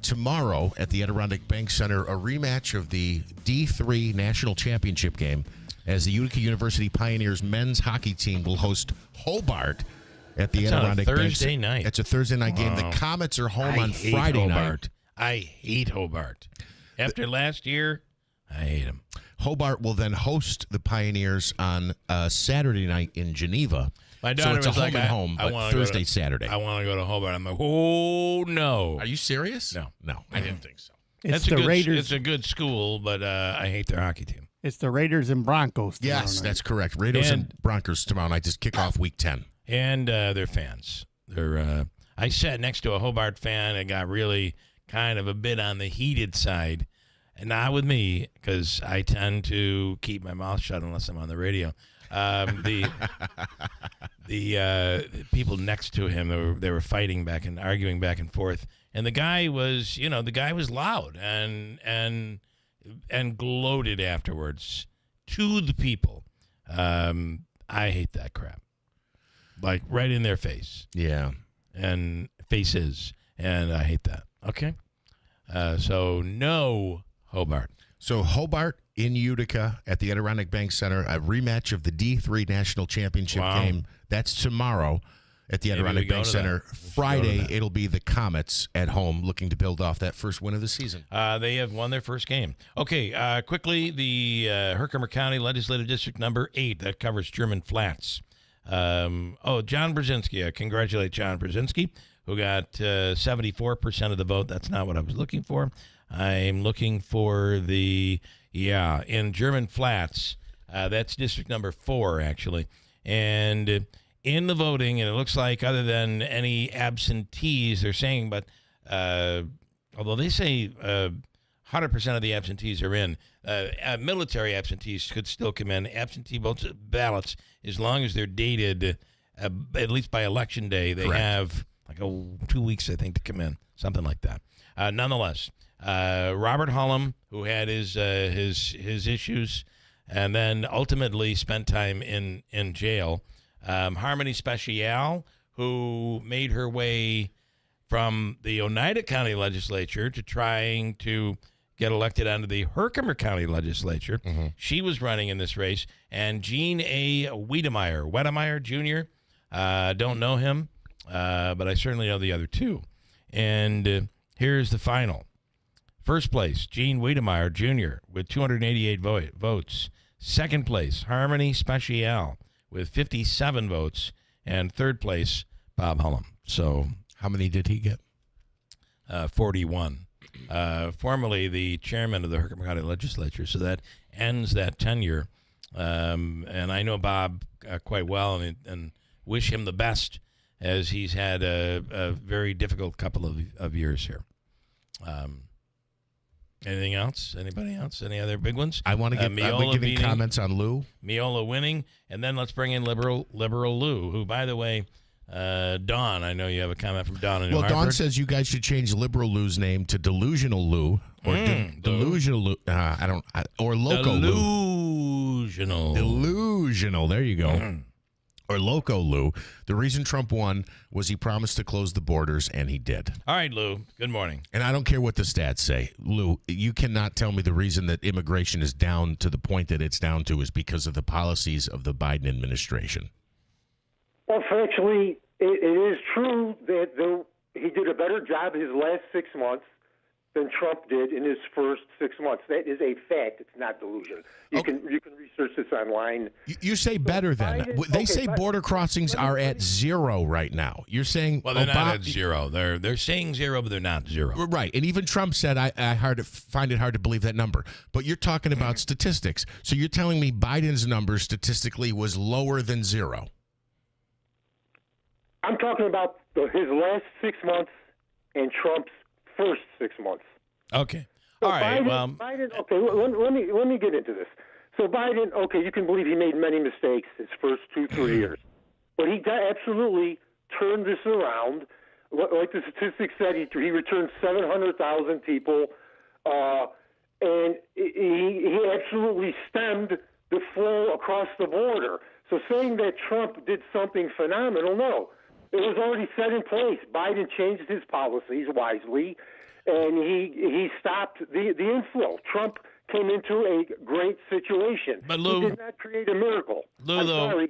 tomorrow at the Adirondack Bank Center a rematch of the D3 National Championship game as the Utica University Pioneers men's hockey team will host Hobart at the Adirondack Bank Center. Thursday night. It's a Thursday night game. The Comets are home on Friday night. I hate Hobart. After last year, I hate them. Hobart will then host the Pioneers on Saturday night in Geneva. My daughter so it's was a like, home and home, but Thursday, Saturday. I want to go to Hobart. I'm like, oh, no. Are you serious? No. I didn't think so. It's the Raiders. It's a good school, but I hate their hockey team. It's the Raiders and Broncos tomorrow Yes, night. that's correct. Raiders and Broncos tomorrow night just kick off Week 10. And they're fans. I sat next to a Hobart fan and got really kind of a bit on the heated side. And not with me, because I tend to keep my mouth shut unless I'm on the radio. The people next to him, they were fighting back and arguing back and forth. And the guy was loud and gloated afterwards to the people. I hate that crap. Like right in their face. Yeah. And faces. And I hate that. Okay. So no Hobart. So Hobart in Utica at the Adirondack Bank Center, a rematch of the D3 National Championship game. That's tomorrow at the Adirondack Bank Center. Friday, it'll be the Comets at home looking to build off that first win of the season. They have won their first game. Okay, quickly, the Herkimer County Legislative District number 8, that covers German Flats. John Brzezinski. I congratulate John Brzezinski, who got 74% of the vote. That's not what I was looking for. I'm looking for in German Flats. That's district number 4, actually. And in the voting, and it looks like other than any absentees, they're saying, but although they say 100% of the absentees are in, military absentees could still come in. Absentee ballots, as long as they're dated, at least by Election Day, they have like 2 weeks, I think, to come in, something like that. Nonetheless, Robert Hullum, who had his issues, and then ultimately spent time in jail. Harmony Speciale, who made her way from the Oneida County Legislature to trying to get elected onto the Herkimer County Legislature. Mm-hmm. She was running in this race. And Gene A. Wedemeyer Jr., don't know him, but I certainly know the other two. And here's the final. First place, Gene Wedemeyer Jr. with 288 votes. Second place, Harmony Speciale with 57 votes. And third place, Bob Hullum. So how many did he get? 41. Formerly the chairman of the Herkimer County Legislature. So that ends that tenure. And I know Bob quite well and wish him the best as he's had a very difficult couple of years here. Anything else? Anybody else? Any other big ones? I want to get giving comments on Lou. Miola winning, and then let's bring in liberal Lou, who, by the way, Dawn. I know you have a comment from Dawn in New Hartford. Dawn says you guys should change liberal Lou's name to delusional Lou or delusional Lou. Or Loco Lou. Delusional. There you go. Or Loco Lou. The reason Trump won was he promised to close the borders, and he did. All right, Lou. Good morning. And I don't care what the stats say. Lou, you cannot tell me the reason that immigration is down to the point that it's down to is because of the policies of the Biden administration. Well, actually, it is true that he did a better job his last 6 months than Trump did in his first 6 months. That is a fact. It's not delusion. You can research this online. You say better than. They say border crossings are at 0 right now. You're saying... Well, they're not at 0. They're saying 0, but they're not 0. Right. And even Trump said, I find it hard to believe that number. But you're talking about statistics. So you're telling me Biden's number statistically was lower than 0. I'm talking about his last 6 months and Trump's first 6 months. Okay. So All right. Biden. Okay. Let me get into this. So Biden. Okay, you can believe he made many mistakes his first 2-3 years, but he absolutely turned this around. Like the statistics said, he returned 700,000 people, and he absolutely stemmed the flow across the border. So saying that Trump did something phenomenal, no. It was already set in place. Biden changed his policies wisely, and he stopped the inflow. Trump came into a great situation. But Lou, he did not create a miracle. Lou, sorry.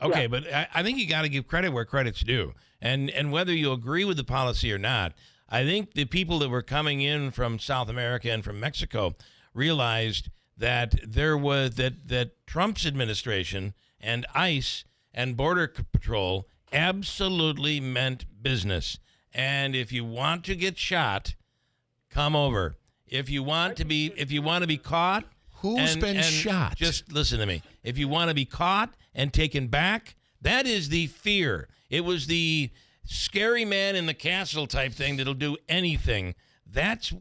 Okay, Yeah. but I think you got to give credit where credit's due. And whether you agree with the policy or not, I think the people that were coming in from South America and from Mexico realized that there was that Trump's administration and ICE and Border Patrol absolutely meant business. And if you want to get shot, come over. If you want to be caught, who's been shot? Just listen to me. If you want to be caught and taken back, that is the fear. It was the scary man in the castle type thing that'll do anything. That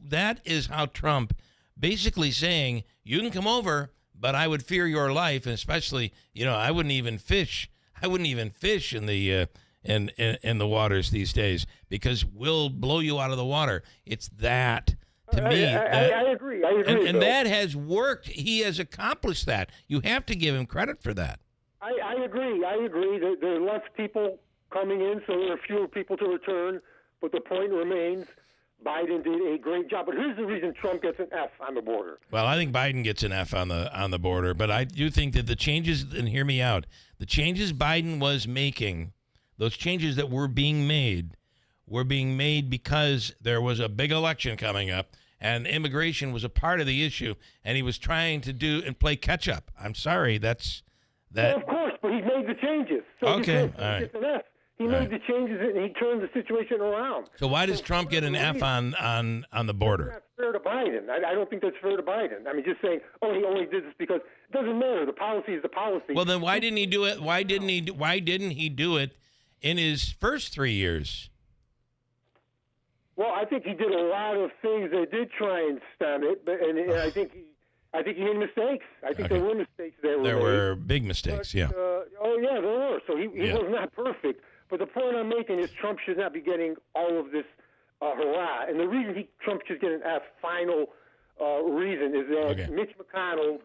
is how Trump basically saying, you can come over, but I would fear your life, and especially, I wouldn't even fish. I wouldn't even fish in the in the waters these days because we'll blow you out of the water. It's that. To me, I agree. And that has worked. He has accomplished that. You have to give him credit for that. I agree. There are less people coming in, so there are fewer people to return. But the point remains, Biden did a great job. But here's the reason Trump gets an F on the border. Well, I think Biden gets an F on the border, but I do think that the changes, and hear me out, the changes Biden was making, those changes that were being made because there was a big election coming up, and immigration was a part of the issue, and he was trying to do and play catch up. I'm sorry, that's that. Well, of course, but he made the changes. So okay, all he right. gets an F. He made the changes and he turned the situation around. So why does Trump get an F on the border? That's not fair to Biden. I don't think that's fair to Biden. I mean, just saying, he only did this because it doesn't matter. The policy is the policy. Well, then why didn't he do it? Why didn't he do it in his first 3 years? Well, I think he did a lot of things that did try and stem it, and I think he made mistakes. I think there were mistakes that were made. There were big mistakes, yeah. There were. So he was not perfect. But the point I'm making is Trump should not be getting all of this hurrah. And the reason Trump should get an F, final reason, is that Mitch McConnell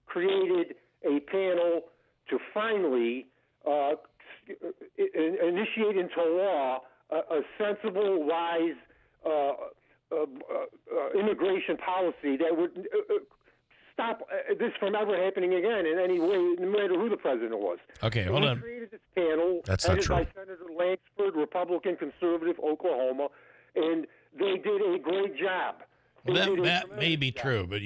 created a panel to finally initiate into law a sensible, wise immigration policy that would stop this from ever happening again in any way, no matter who the president was. Okay, hold on. He created this panel, That's not headed true. by Senator Langsford, Republican, conservative, Oklahoma, and they did a great job. Well, that may be true, but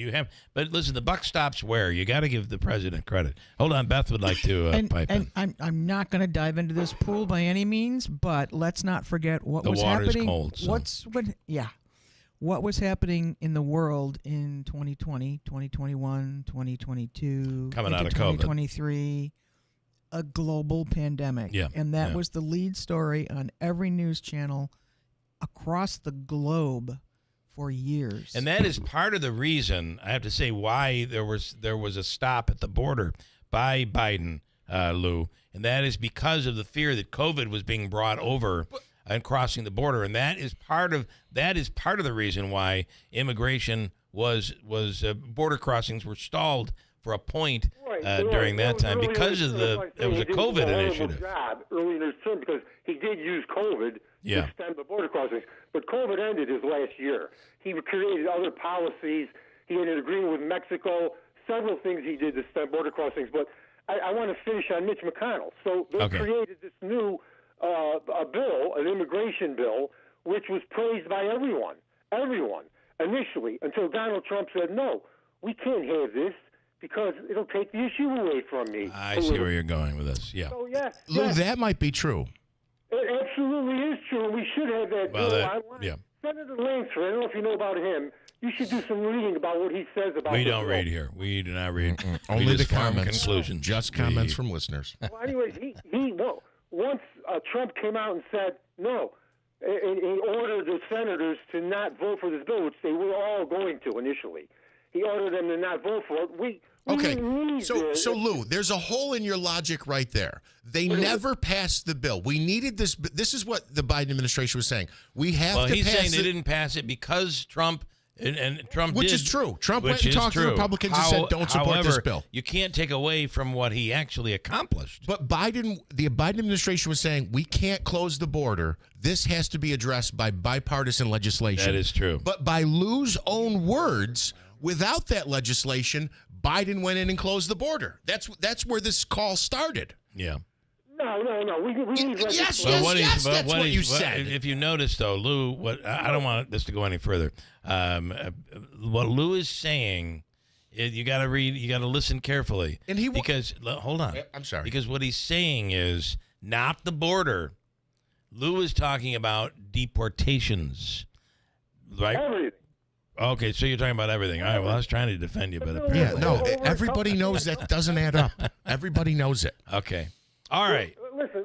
listen, the buck stops where? You got to give the president credit. Hold on, Beth would like to pipe in. And I'm not going to dive into this pool by any means, but let's not forget what The was water's happening. cold, so. What was happening in the world in 2020, 2021, 2022, coming out of 2023, a global pandemic. Yeah, and that was the lead story on every news channel across the globe for years. And that is part of the reason, I have to say, why there was a stop at the border by Biden, Lou, and that is because of the fear that COVID was being brought over and crossing the border, and that is part of the reason why immigration was border crossings were stalled for a point during that time because of it was a COVID initiative. Job early in his term because he did use COVID Yeah. to stem the border crossings, but COVID ended his last year. He created other policies. He had an agreement with Mexico. Several things he did to stem border crossings, but I want to finish on Mitch McConnell. So they created this new a bill, an immigration bill, which was praised by everyone initially, until Donald Trump said, no, we can't have this because it'll take the issue away from me. I see where you're going with this. Yeah. So, yeah, Lou, that might be true. it absolutely is true. We should have that Well, bill. Senator Langsford, I don't know if you know about him. You should do some reading about what he says about We this don't bill. read here. We do not read. We Only the just form comments. conclusions. Just comments from listeners. Well, anyways, once Trump came out and said no, and he ordered the senators to not vote for this bill, which they were all going to initially. He ordered them to not vote for it. We didn't need So Lou, there's a hole in your logic right there. They never passed the bill. We needed this. This is what the Biden administration was saying. We have Well, to he's pass saying it. they didn't pass it because Trump and Trump Which did, is true. Trump went which and is talked to true. Republicans and said, "Don't support this However, bill." You can't take away from what he actually accomplished. But the Biden administration was saying we can't close the border. This has to be addressed by bipartisan legislation. That is true. But by Lou's own words, without that legislation, Biden went in and closed the border. That's where this call started. Yeah. No. We need Yes, legislation. that's what you said. If you notice, though, Lou, I don't want this to go any further. What Lou is saying, you got to read, you got to listen carefully. And because hold on, I'm sorry. Because what he's saying is not the border. Lou is talking about deportations, right? Everything. Okay, so you're talking about everything. All right. Well, I was trying to defend you, but apparently, everybody knows that doesn't add up. Everybody knows it. Okay. All right. Listen.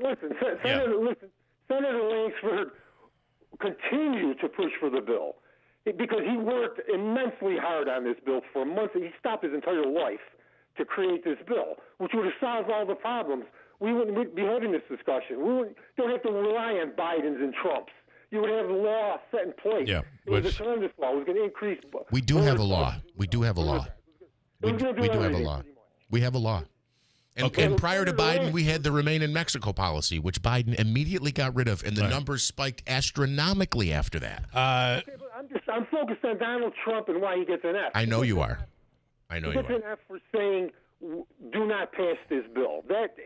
Senator Langsford continued to push for the bill because he worked immensely hard on this bill for months. He stopped his entire life to create this bill, which would have solved all the problems. We wouldn't be having this discussion. Don't have to rely on Bidens and Trumps. You would have a law set in place. Yeah, it was a tremendous law. It was going to increase. We do have a law. We do have a law. We do have a law. We have a law. And prior to Biden, we had the Remain in Mexico policy, which Biden immediately got rid of, and the numbers spiked astronomically after that. I'm focused on Donald Trump and why he gets an F. I know you are. He gets an F for saying, do not pass this bill. That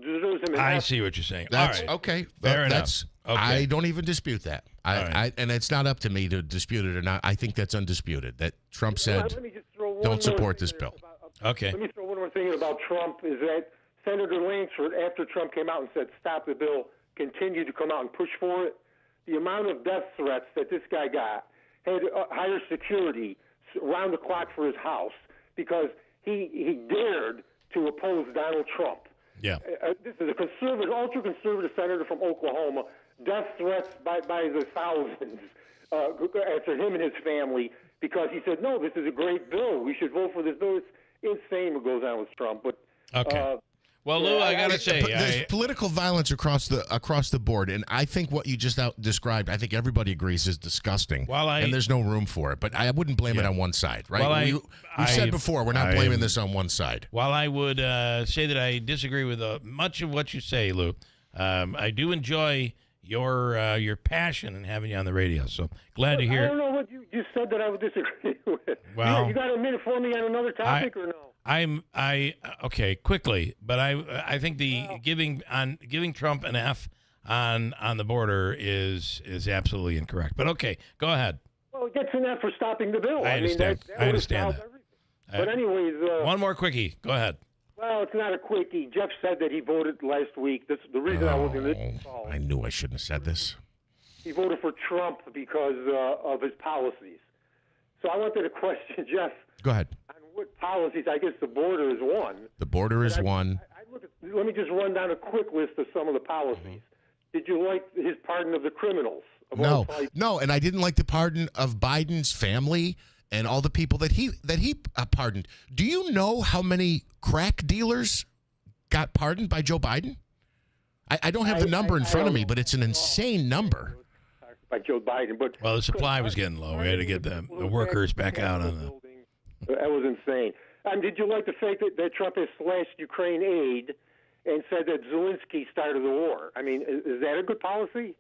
deserves him an F. I see what you're saying. That's All right. okay. Fair That's enough. Okay. I don't even dispute that. And it's not up to me to dispute it or not. I think that's undisputed. That Trump said, Let me just throw one don't more support thing this bill. Okay. Let me throw one more thing in about Trump is that Senator Langsford, after Trump came out and said stop the bill, continued to come out and push for it. The amount of death threats that this guy got, had higher security around the clock for his house because he dared to oppose Donald Trump. Yeah. This is a conservative, ultra-conservative senator from Oklahoma. Death threats by the thousands after him and his family because he said, no, this is a great bill. We should vote for this bill. It's insane what goes on with Trump. But okay. Well, Lou, I got to say, there's political violence across the board, and I think what you just described, I think everybody agrees is disgusting, and there's no room for it. But I wouldn't blame it on one side, right? Well, we've said before, we're not blaming this on one side. While I would say that I disagree with much of what you say, Lou, I do enjoy your passion in having you on the radio. So glad to hear. I don't know what you said that I would disagree with. Well, you got a minute for me on another topic or no? Okay, quickly, but I think the giving Trump an F on the border is absolutely incorrect. But okay, go ahead. Well, it gets an F for stopping the bill. I understand. I understand that. But anyways, one more quickie. Go ahead. Well, it's not a quickie. Jeff said that he voted last week. That's the reason I was in this call. I knew I shouldn't have said this. He voted for Trump because of his policies. So I wanted to question Jeff. Go ahead. On what policies? I guess the border is one. The border is one. Let me just run down a quick list of some of the policies. Mm-hmm. Did you like his pardon of the criminals? No, and I didn't like the pardon of Biden's family and all the people that he pardoned. Do you know how many crack dealers got pardoned by Joe Biden? I don't have the number in front of me, but it's an insane number. By Joe Biden, but the supply was getting low. We had to get the workers back out on the. That was insane. Did you like the fact that Trump has slashed Ukraine aid and said that Zelensky started the war? I mean, is that a good policy?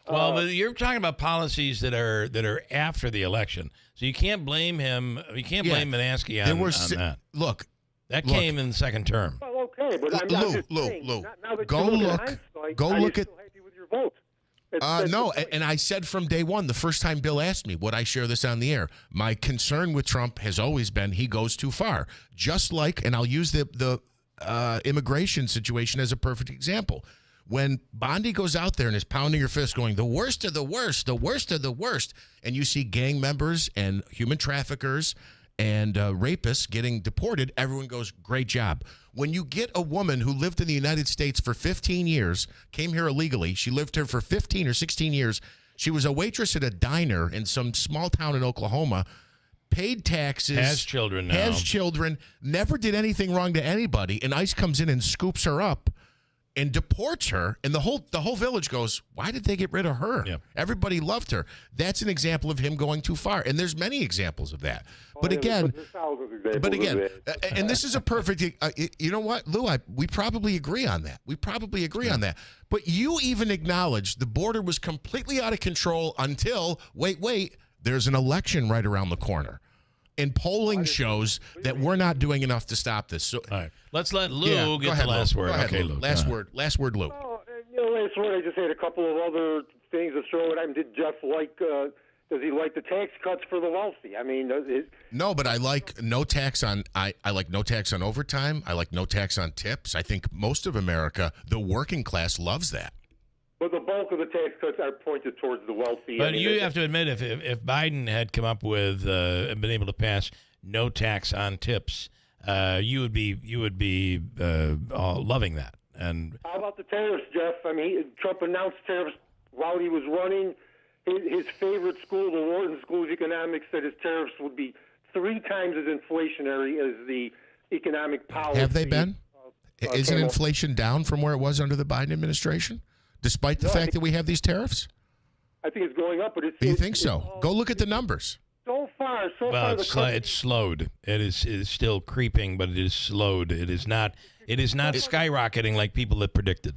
Well, but you're talking about policies that are after the election, so you can't blame him. You can't blame Manansky on that. Look, that came in the second term. Well, okay, but I'm just saying, Lou, now that go you look. at hindsight, Go are look you at. still happy with your vote? No, and I said from day one, the first time Bill asked me, would I share this on the air? My concern with Trump has always been he goes too far. Just like, and I'll use the immigration situation as a perfect example. When Bondi goes out there and is pounding her fist going, the worst of the worst, the worst of the worst, and you see gang members and human traffickers and rapists getting deported, everyone goes, great job. When you get a woman who lived in the United States for 15 years, came here illegally, she lived here for 15 or 16 years, she was a waitress at a diner in some small town in Oklahoma, paid taxes. Has children now. Has children, never did anything wrong to anybody, and ICE comes in and scoops her up and deports her, and the whole village goes, why did they get rid of her? Yeah. Everybody loved her. That's an example of him going too far, and there's many examples of that. But again, and this is a perfect, you know what, Lou, we probably agree on that. We probably agree on that. But you even acknowledge the border was completely out of control until, wait, there's an election right around the corner. And polling shows that we're not doing enough to stop this. So, all right, let's let Lou get the last word. Okay, Lou. Last word, Lou. Well, last word, I just had a couple of other things to throw at him. Did Jeff like, does he like the tax cuts for the wealthy? I mean, no, but I like no tax on, I like no tax on overtime. I like no tax on tips. I think most of America, the working class, loves that. But the bulk of the tax cuts are pointed towards the wealthy. But you have to admit, if Biden had come up with been able to pass no tax on tips, you would be loving that. And how about the tariffs, Jeff? I mean, Trump announced tariffs while he was running. His favorite school, the Wharton School of Economics, said his tariffs would be 3 times as inflationary as the economic policy. Have they been? Isn't inflation down from where it was under the Biden administration? Despite the fact that we have these tariffs? I think it's going up, but it's... You think so? Go look at the numbers. So far, it's slowed. It is still creeping, but it is slowed. It is not skyrocketing like people had predicted.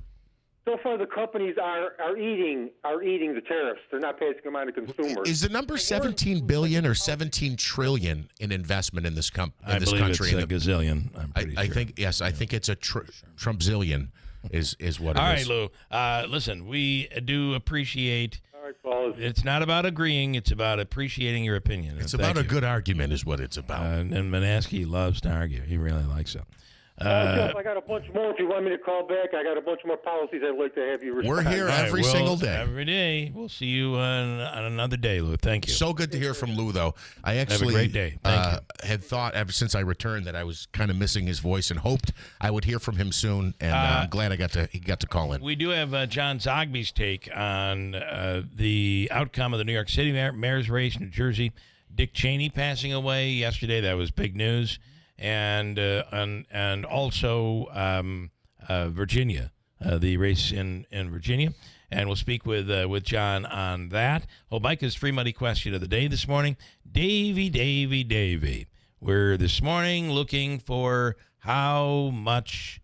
So far, the companies are eating the tariffs. They're not passing them on to consumers. Is the number 17 billion or 17 trillion in investment in this country? I believe it's a gazillion. I'm pretty I sure. think yes. I think it's a Trumpzillion. Is what all it right, is. Lou. Listen, we do appreciate. All right, Paul. It's not about agreeing; it's about appreciating your opinion. It's about a good argument, is what it's about. And Manansky loves to argue; he really likes it. Jeff, I got a bunch more. If you want me to call back, I got a bunch more policies I'd like to have you respond. We're here every single day. Every day. We'll see you on another day, Lou. Thank you. So good to hear from Lou, though. I actually have a great day. Thank you. Had thought ever since I returned that I was kind of missing his voice and hoped I would hear from him soon. And I'm glad he got to call in. We do have John Zogby's take on the outcome of the New York City mayor's race, New Jersey. Dick Cheney passing away yesterday. That was big news. And also Virginia, the race in Virginia, and we'll speak with John on that. Micah's free money question of the day this morning, Davy. We're this morning looking for how much?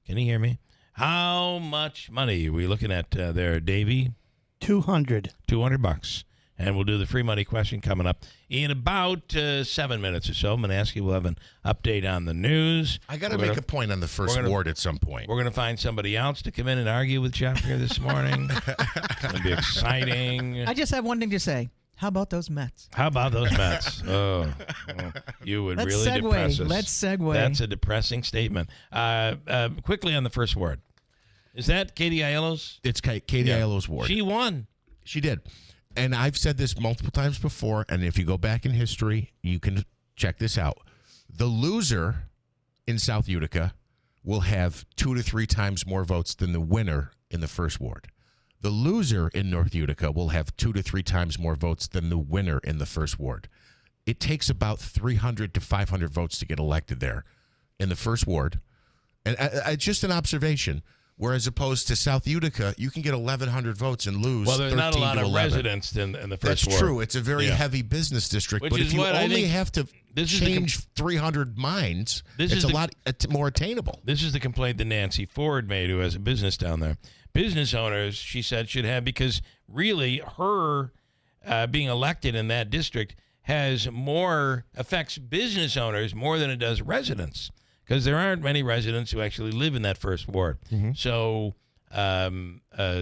Can you hear me? How much money are we looking at there, Davy? $200. And we'll do the free money question coming up in about 7 minutes or so. Manansky will have an update on the news. I got to make a point on the first ward at some point. We're going to find somebody else to come in and argue with Jeff here this morning. It's going to be exciting. I just have one thing to say. How about those Mets? Oh, you would Let's really segue. depress us. Let's segue. That's a depressing statement. Quickly on the first ward. Is that Katie Aiello's? It's Katie Aiello's ward. She won. She did. And I've said this multiple times before, and if you go back in history, you can check this out. The loser in South Utica will have 2 to 3 times more votes than the winner in the first ward. The loser in North Utica will have 2 to 3 times more votes than the winner in the first ward. It takes about 300 to 500 votes to get elected there in the first ward. And it's just an observation. Whereas opposed to South Utica, you can get 1,100 votes and lose. Well, there's 13 not a lot to of 11. residents in the first That's ward. true. It's a very heavy business district. Which but is if you what I only think- have to change 300 minds, it's a lot more attainable. This is the complaint that Nancy Ford made, who has a business down there. Business owners, she said, should have, because really her being elected in that district affects business owners more than it does residents, because there aren't many residents who actually live in that first ward. So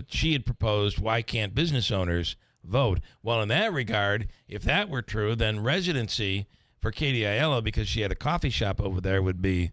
she had proposed, why can't business owners vote? Well, in that regard, if that were true, then residency for Katie Aiello, because she had a coffee shop over there, would be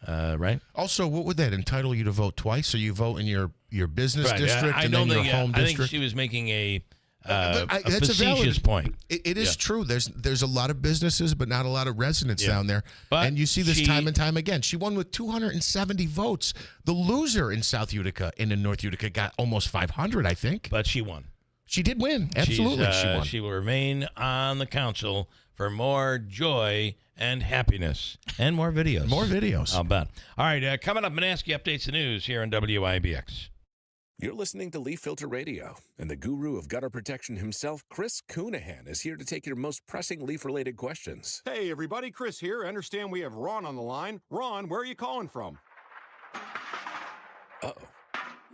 right. Also, what would that entitle you to vote twice? So you vote in your business district I and don't then your think, home I district? think she was making a that's facetious point. It is true. There's a lot of businesses, but not a lot of residents down there. But and you see this time and time again. She won with 270 votes. The loser in South Utica and in North Utica got almost 500, I think. But she won. She did win. Absolutely, she won. She will remain on the council for more joy and happiness and more videos. More videos. I'll bet. All right, coming up, Manaski updates the news here on WIBX. You're listening to Leaf Filter Radio, and the guru of gutter protection himself, Chris Coonahan, is here to take your most pressing leaf-related questions. Hey, everybody, Chris here. I understand we have Ron on the line. Ron, where are you calling from? Uh-oh.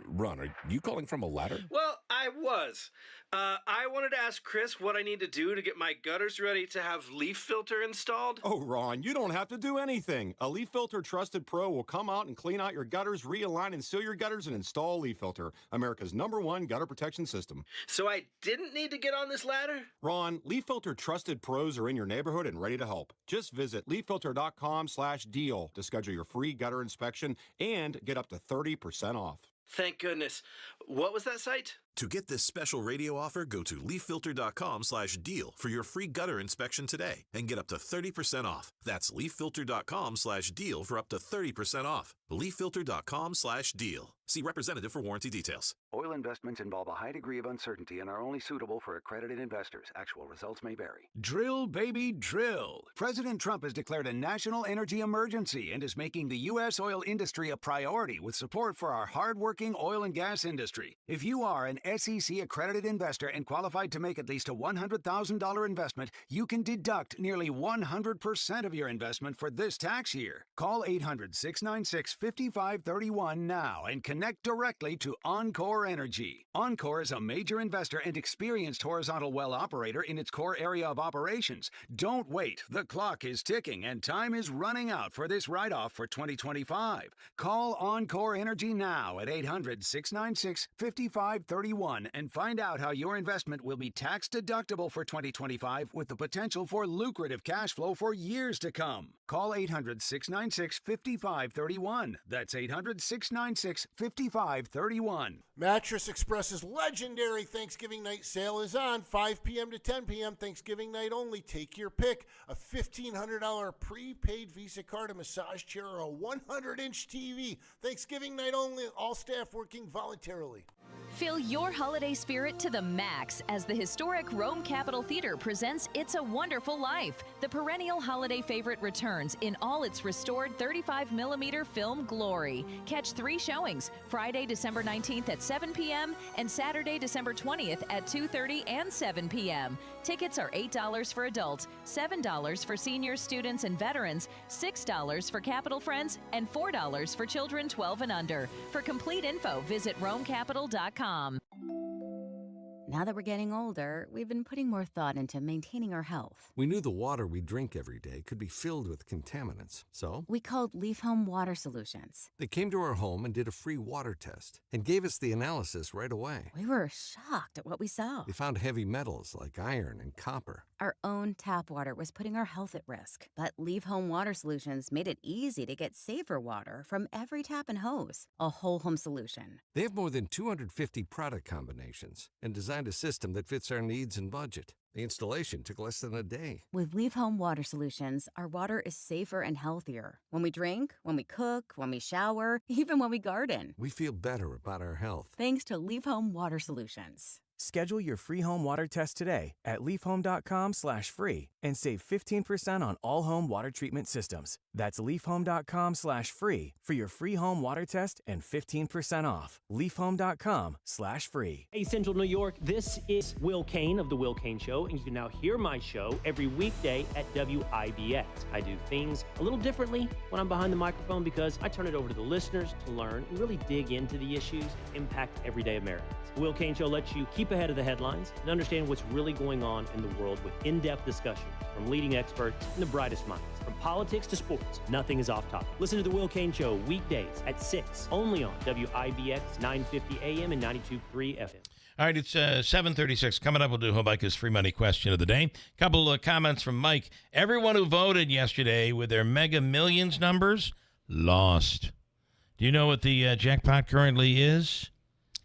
Ron, are you calling from a ladder? Well, I was. I wanted to ask Chris what I need to do to get my gutters ready to have leaf filter installed. Oh, Ron, you don't have to do anything. A Leaf Filter Trusted Pro will come out and clean out your gutters, realign and seal your gutters, and install Leaf Filter, America's #1 gutter protection system. So I didn't need to get on this ladder? Ron, Leaf Filter Trusted Pros are in your neighborhood and ready to help. Just visit leaffilter.com/deal to schedule your free gutter inspection and get up to 30% off. Thank goodness. What was that site? To get this special radio offer, go to leaffilter.com/deal for your free gutter inspection today and get up to 30% off. That's leaffilter.com/deal for up to 30% off. leaffilter.com/deal. See representative for warranty details. Oil investments involve a high degree of uncertainty and are only suitable for accredited investors. Actual results may vary. Drill, baby, drill. President Trump has declared a national energy emergency and is making the U.S. oil industry a priority with support for our hardworking oil and gas industry. If you are an SEC accredited investor and qualified to make at least a $100,000 investment, you can deduct nearly 100% of your investment for this tax year. Call 800-696-5531 now and connect directly to Encore Energy. Encore is a major investor and experienced horizontal well operator in its core area of operations. Don't wait. The clock is ticking and time is running out for this write-off for 2025. Call Encore Energy now at 800-696-5531 and find out how your investment will be tax deductible for 2025 with the potential for lucrative cash flow for years to come. Call 800-696-5531. That's 800-696-5531. Mattress Express's legendary Thanksgiving night sale is on 5 p.m. to 10 p.m. Thanksgiving night only. Take your pick. A $1,500 prepaid Visa card, a massage chair, or a 100-inch TV. Thanksgiving night only. All staff working voluntarily. Fill your holiday spirit to the max as the historic Rome Capitol Theater presents It's a Wonderful Life. The perennial holiday favorite returns in all its restored 35mm film glory. Catch 3 showings, Friday, December 19th at 7 p.m. and Saturday, December 20th at 2:30 and 7 p.m. Tickets are $8 for adults, $7 for seniors, students, and veterans, $6 for Capitol Friends, and $4 for children 12 and under. For complete info, visit RomeCapitol.com. Now that we're getting older, we've been putting more thought into maintaining our health. We knew the water we drink every day could be filled with contaminants, so we called Leaf Home Water Solutions. They came to our home and did a free water test and gave us the analysis right away. We were shocked at what we saw. They found heavy metals like iron and copper. Our own tap water was putting our health at risk, but Leaf Home Water Solutions made it easy to get safer water from every tap and hose. A whole home solution. They have more than 250 product combinations and designed a system that fits our needs and budget. The installation took less than a day. With Leaf Home Water Solutions, our water is safer and healthier. When we drink, when we cook, when we shower, even when we garden. We feel better about our health. Thanks to Leaf Home Water Solutions. Schedule your free home water test today at leafhome.com/free and save 15% on all home water treatment systems. That's leafhome.com/free for your free home water test and 15% off. leafhome.com/free. Hey, Central New York, this is Will Kane of The Will Kane Show, and you can now hear my show every weekday at WIBX. I do things a little differently when I'm behind the microphone because I turn it over to the listeners to learn and really dig into the issues that impact everyday Americans. The Will Kane Show lets you keep ahead of the headlines and understand what's really going on in the world with in-depth discussions from leading experts and the brightest minds. From politics to sports, nothing is off topic. Listen to The Will Kane Show weekdays at 6, only on WIBX 950 AM and 92.3 FM. All right, it's 7:36. Coming up, we'll do Hobica's free money question of the day. Couple of comments from Mike. Everyone who voted yesterday with their Mega Millions numbers lost. Do you know what the jackpot currently is?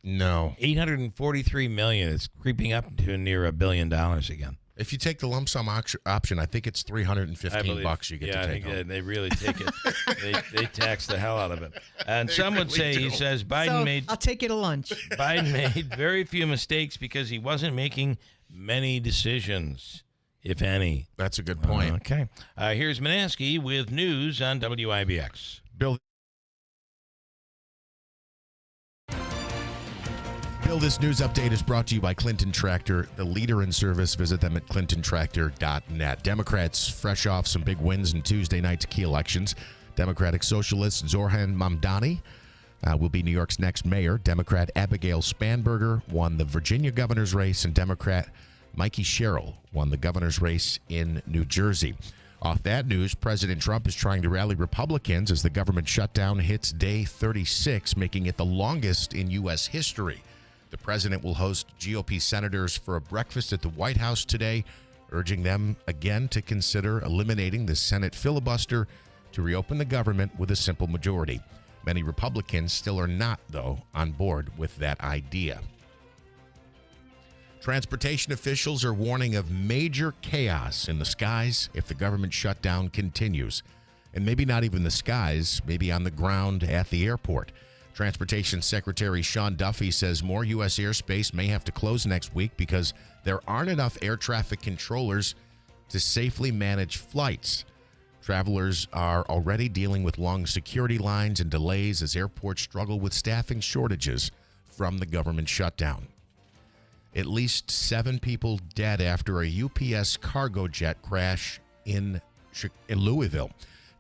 No. $843 million. It's creeping up to near $1 billion again. If you take the lump sum option, I think it's $315 you get to take home. Yeah, they really take it. they tax the hell out of it. And some would say, he says, I'll take you to lunch. Biden made very few mistakes because he wasn't making many decisions, if any. That's a good point. Okay. Here's Manaski with news on WIBX. Bill, this news update is brought to you by Clinton Tractor, the leader in service. Visit them at clintontractor.net. Democrats fresh off some big wins in Tuesday night's key elections. Democratic Socialist Zoran Mamdani will be New York's next mayor. Democrat Abigail Spanberger won the Virginia governor's race, and Democrat Mikey Sherrill won the governor's race in New Jersey. Off that news, President Trump is trying to rally Republicans as the government shutdown hits day 36, making it the longest in U.S. history. The president will host GOP senators for a breakfast at the White House today, urging them again to consider eliminating the Senate filibuster to reopen the government with a simple majority. Many Republicans still are not, though, on board with that idea. Transportation officials are warning of major chaos in the skies if the government shutdown continues. And maybe not even the skies, maybe on the ground at the airport. Transportation Secretary Sean Duffy says more U.S. airspace may have to close next week because there aren't enough air traffic controllers to safely manage flights. Travelers are already dealing with long security lines and delays as airports struggle with staffing shortages from the government shutdown. At least 7 people dead after a UPS cargo jet crash in Louisville.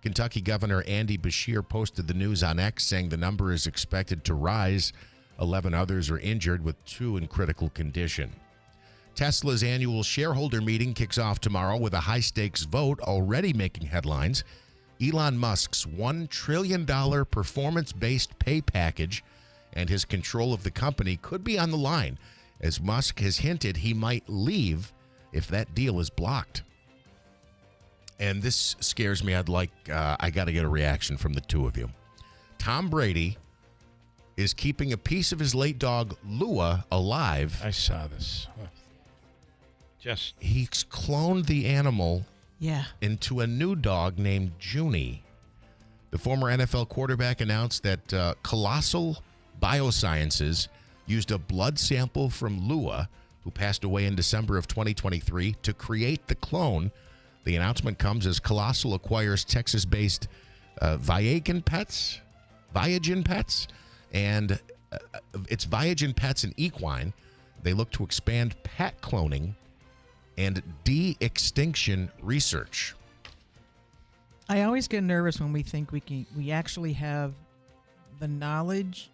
Kentucky Governor Andy Beshear posted the news on X, saying the number is expected to rise. 11 others are injured, with 2 in critical condition. Tesla's annual shareholder meeting kicks off tomorrow with a high-stakes vote already making headlines. Elon Musk's $1 trillion performance-based pay package and his control of the company could be on the line, as Musk has hinted he might leave if that deal is blocked. And this scares me. I got to get a reaction from the two of you. Tom Brady is keeping a piece of his late dog, Lua, alive. I saw this. He's cloned the animal Yeah. into a new dog named Junie. The former NFL quarterback announced that Colossal Biosciences used a blood sample from Lua, who passed away in December of 2023, to create the clone. The announcement comes as Colossal acquires Texas-based Viagen Pets, and it's Viagen Pets and Equine. They look to expand pet cloning and de-extinction research. I always get nervous when we think we actually have the knowledge,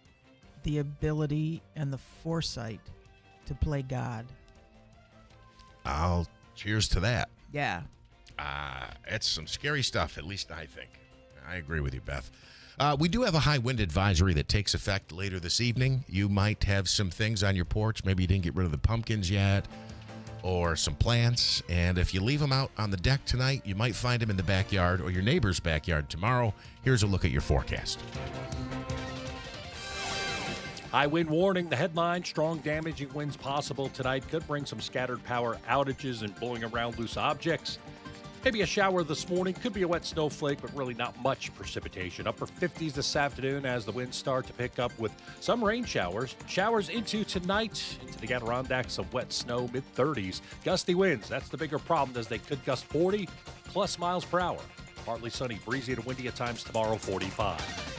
the ability, and the foresight to play God. I'll cheers to that. Yeah. It's some scary stuff, at least I think. I agree with you, Beth. We do have a high wind advisory that takes effect later this evening. You might have some things on your porch. Maybe you didn't get rid of the pumpkins yet, or some plants. And if you leave them out on the deck tonight, you might find them in the backyard or your neighbor's backyard tomorrow. Here's a look at your forecast. High wind warning. The headline, strong damaging winds possible tonight. Could bring some scattered power outages and blowing around loose objects. Maybe a shower this morning. Could be a wet snowflake, but really not much precipitation. Upper 50s this afternoon as the winds start to pick up with some rain showers. Showers into tonight, into the Adirondacks, some wet snow, mid-30s. Gusty winds, that's the bigger problem as they could gust 40+ miles per hour. Partly sunny, breezy and windy at times tomorrow, 45.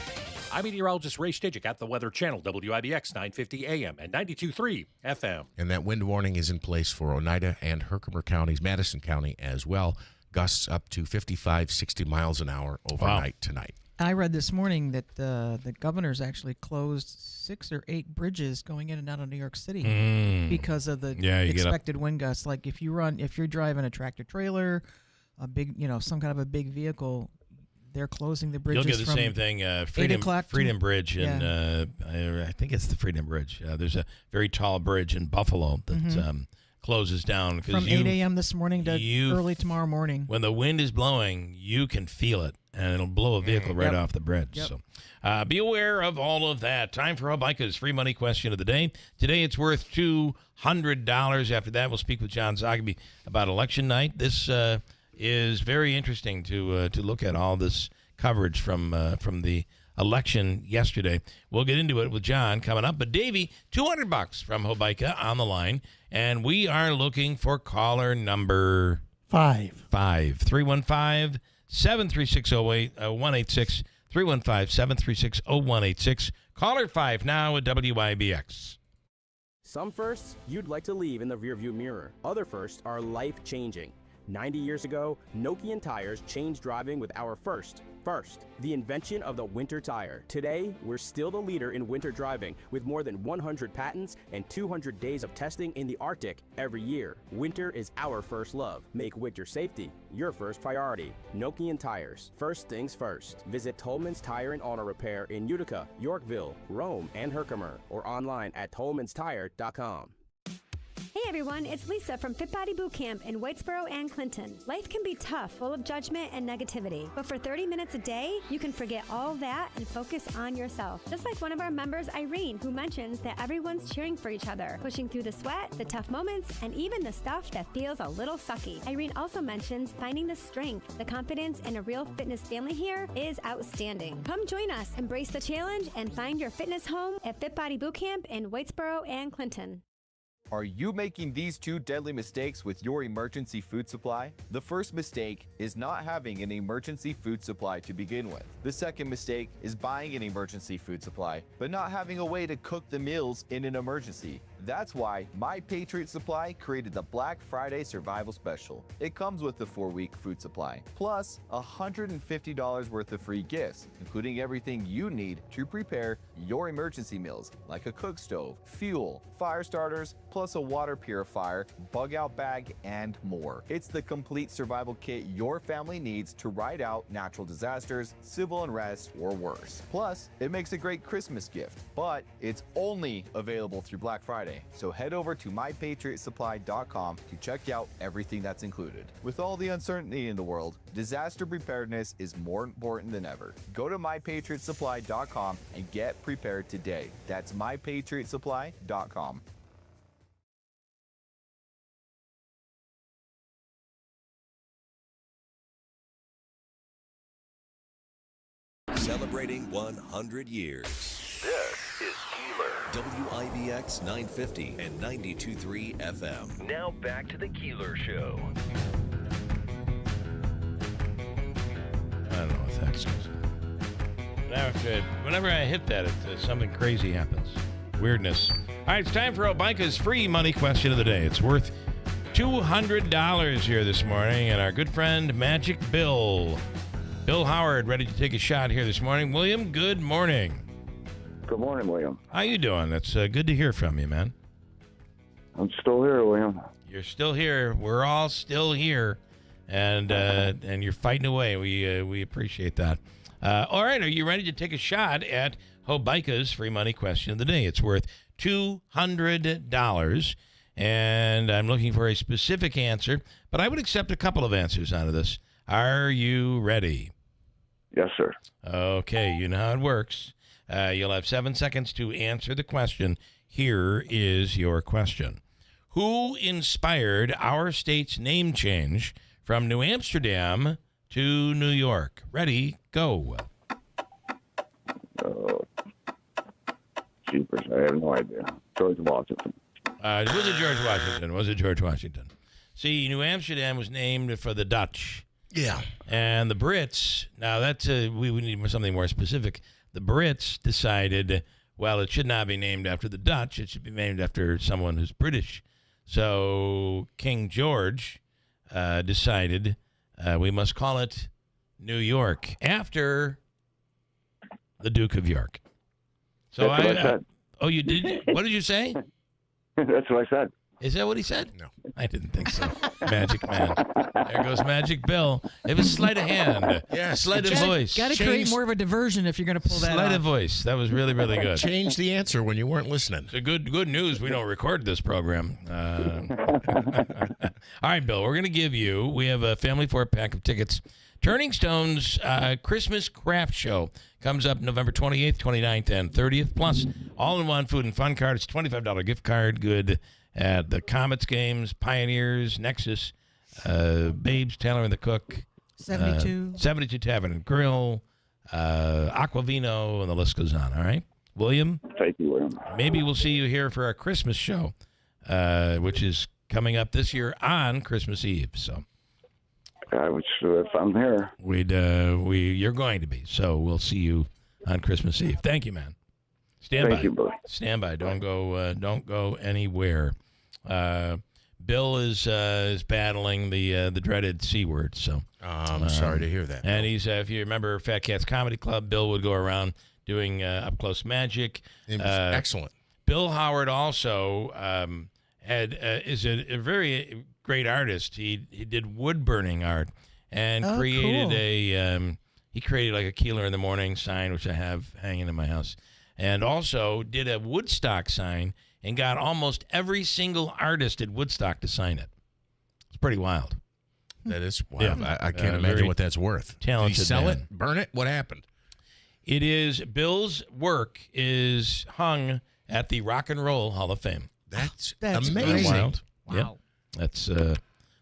I'm meteorologist Ray Stidgick at the Weather Channel, WIBX 950 AM and 92.3 FM. And that wind warning is in place for Oneida and Herkimer counties, Madison County as well. Gusts up to 55, 60 miles an hour overnight tonight. I read this morning that the governor's actually closed 6 or 8 bridges going in and out of New York City because of the expected wind gusts. Like if you're driving a tractor trailer, a big, some kind of a big vehicle, they're closing the bridges. You'll get the same thing. Freedom Bridge, and I think it's the Freedom Bridge. There's a very tall bridge in Buffalo that closes down from 8 a.m. this morning to early tomorrow morning. When the wind is blowing, you can feel it, and it'll blow a vehicle right off the bridge. Yep. So be aware of all of that. Time for Hobica's free money question of the day. Today it's worth $200. After that, we'll speak with John Zogby about election night. This is very interesting to look at all this coverage from the election yesterday. We'll get into it with John coming up. But Davey, $200 from Hobica on the line, and we are looking for caller number 5. 315-736-0186. 315-736-0186. Caller 5 now at WIBX. Some firsts you'd like to leave in the rearview mirror. Other firsts are life-changing. 90 years ago, Nokian tires changed driving with our first, the invention of the winter tire. Today, we're still the leader in winter driving with more than 100 patents and 200 days of testing in the Arctic every year. Winter is our first love. Make winter safety your first priority. Nokian tires. First things first. Visit Tolman's Tire and Auto Repair in Utica, Yorkville, Rome, and Herkimer, or online at tolmanstire.com. Hey everyone, it's Lisa from Fit Body Boot Camp in Whitesboro and Clinton. Life can be tough, full of judgment and negativity, but for 30 minutes a day, you can forget all that and focus on yourself. Just like one of our members, Irene, who mentions that everyone's cheering for each other, pushing through the sweat, the tough moments, and even the stuff that feels a little sucky. Irene also mentions finding the strength, the confidence, and a real fitness family here is outstanding. Come join us, embrace the challenge, and find your fitness home at Fit Body Boot Camp in Whitesboro and Clinton. Are you making these 2 deadly mistakes with your emergency food supply? The first mistake is not having an emergency food supply to begin with. The second mistake is buying an emergency food supply, but not having a way to cook the meals in an emergency. That's why My Patriot Supply created the Black Friday Survival Special. It comes with the 4-week food supply, plus $150 worth of free gifts, including everything you need to prepare your emergency meals, like a cook stove, fuel, fire starters, plus a water purifier, bug out bag, and more. It's the complete survival kit your family needs to ride out natural disasters, civil unrest, or worse. Plus, it makes a great Christmas gift, but it's only available through Black Friday. So head over to mypatriotsupply.com to check out everything that's included. With all the uncertainty in the world, disaster preparedness is more important than ever. Go to mypatriotsupply.com and get prepared today. That's mypatriotsupply.com. Celebrating 100 years. This is Keeler. WIBX 950 and 92.3 FM. Now back to the Keeler Show. I don't know what that says. Whenever I hit that, something crazy happens. Weirdness. All right, it's time for Hobica's free money question of the day. It's worth $200 here this morning, and our good friend Magic Bill Howard, ready to take a shot here this morning. William, good morning. Good morning, William. How you doing? That's good to hear from you, man. I'm still here, William. You're still here. We're all still here, and you're fighting away. We appreciate that. All right, are you ready to take a shot at Hobica's free money question of the day? It's worth $200, and I'm looking for a specific answer, but I would accept a couple of answers out of this. Are you ready? Yes, sir. Okay, you know how it works. You'll have 7 seconds to answer the question. Here is your question. Who inspired our state's name change from New Amsterdam to New York. Ready, go. Jeepers, I have no idea. George Washington. Was it George Washington? Was it George Washington? See, New Amsterdam was named for the Dutch. Yeah. And the Brits, now that's we would need something more specific. The Brits decided, well, it should not be named after the Dutch. It should be named after someone who's British. So King George decided we must call it New York after the Duke of York. So That's what I said. Oh, you did? What did you say? That's what I said. Is that what he said? No. I didn't think so. Magic Man. There goes Magic Bill. It was sleight of hand. Yeah, Sleight of voice. Got to create more of a diversion if you're going to pull that Sleight off. of voice. That was really, really good. Change the answer when you weren't listening. So good news. We don't record this program. All right, Bill. We're going to give you. We have a family 4-pack of tickets. Turning Stone's Christmas Craft Show comes up November 28th, 29th, and 30th. Plus, all-in-one food and fun card. It's a $25 gift card. Good at the Comets games, Pioneers, Nexus, Babes, Taylor and the Cook, 72 Tavern and Grill, Aquavino, and the list goes on. All right, William? Thank you, William. Maybe we'll see you here for our Christmas show, which is coming up this year on Christmas Eve. So, if I'm here, you're going to be. So we'll see you on Christmas Eve. Thank you, man. Thank you, buddy. Stand by. Don't go anywhere. Bill is battling the dreaded C word. So I'm sorry to hear that. And he's if you remember Fat Cats Comedy Club, Bill would go around doing up close magic. It was excellent. Bill Howard also is a very great artist. He did wood burning art and created he created like a Keeler in the Morning sign, which I have hanging in my house. And also did a Woodstock sign and got almost every single artist at Woodstock to sign it. It's pretty wild. That is wild. Yeah. I can't imagine what that's worth. Talented Did he sell man. it? Burn it? What happened? It is Bill's work is hung at the Rock and Roll Hall of Fame. That's amazing. wild. Wow. Yep.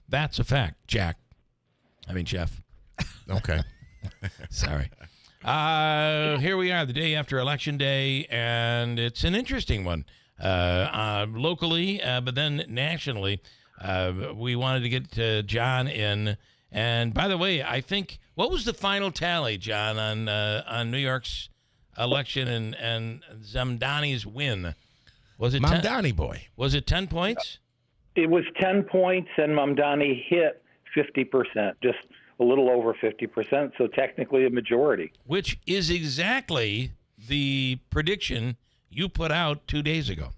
That's a fact, Jack. I mean, Jeff. Okay. Sorry. Here we are, the day after Election Day, and it's an interesting one. Locally, but then nationally, we wanted to get John in. And by the way, I think, what was the final tally, John, on New York's election and Zamdani's win? Was it Mamdani boy? Was it 10 points? It was 10 points, and Mamdani hit 50%, just a little over 50%, so technically a majority. Which is exactly the prediction you put out 2 days ago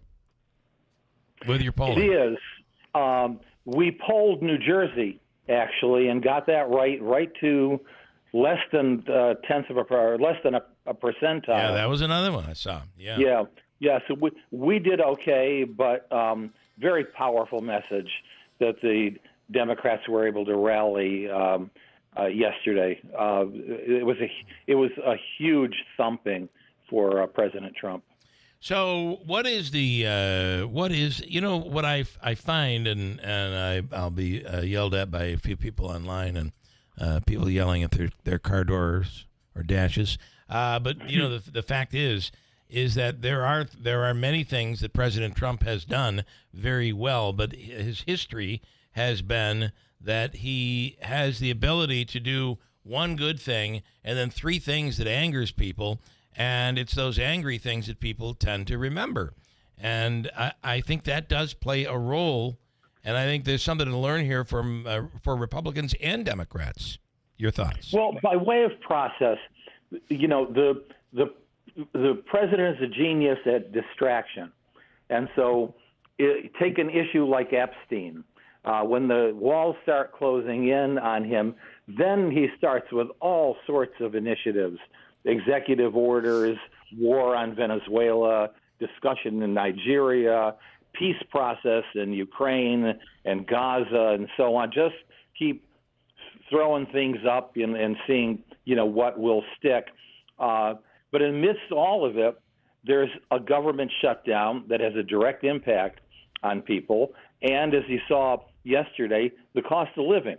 with your polling. It is. We polled New Jersey, actually, and got that right to less than less than a percentile. Yeah, that was another one I saw. Yeah. So we did okay, but very powerful message that the Democrats were able to rally yesterday. It was a huge thumping for President Trump. So what is what I find, and I'll be yelled at by a few people online and people yelling at their car doors or dashes. But the fact is that there are many things that President Trump has done very well, but his history has been that he has the ability to do one good thing and then three things that angers people, and it's those angry things that people tend to remember. And I think that does play a role, and I think there's something to learn here from for Republicans and Democrats. Your thoughts? Well, by way of process, the president is a genius at distraction, and so take an issue like Epstein. When the walls start closing in on him, then he starts with all sorts of initiatives, executive orders, war on Venezuela, discussion in Nigeria, peace process in Ukraine and Gaza and so on. Just keep throwing things up and seeing, what will stick. But amidst all of it, there's a government shutdown that has a direct impact on people. And as you saw yesterday, the cost of living.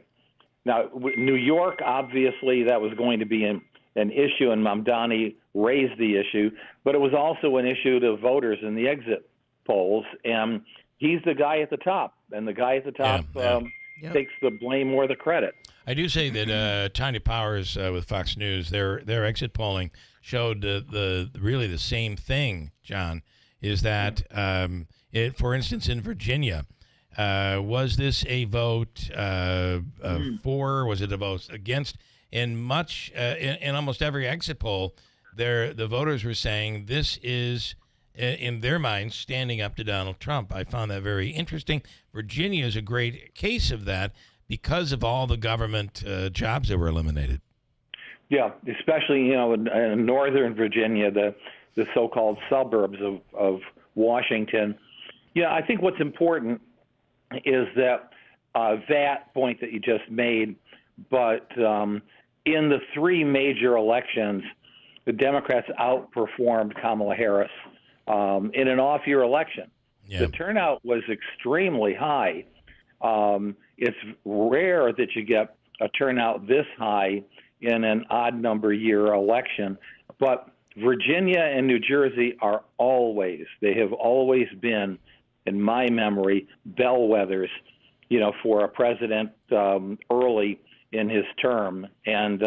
Now, New York, obviously, that was going to be an issue, and Mamdani raised the issue, but it was also an issue to voters in the exit polls, and he's the guy at the top, and the guy at the top takes the blame or the credit. I do say that Tanya Powers with Fox News, their exit polling showed really the same thing, John, is that, for instance, in Virginia, was this a vote for? Was it a vote against? In almost every exit poll, the voters were saying this is, in their minds, standing up to Donald Trump. I found that very interesting. Virginia is a great case of that because of all the government jobs that were eliminated. Yeah, especially in northern Virginia, the so-called suburbs of Washington. Yeah, I think what's important is that that point that you just made, but in the three major elections, the Democrats outperformed Kamala Harris in an off-year election. Yeah. The turnout was extremely high. It's rare that you get a turnout this high in an odd number year election, but Virginia and New Jersey they have always been, in my memory, bellwethers, for a president early in his term, and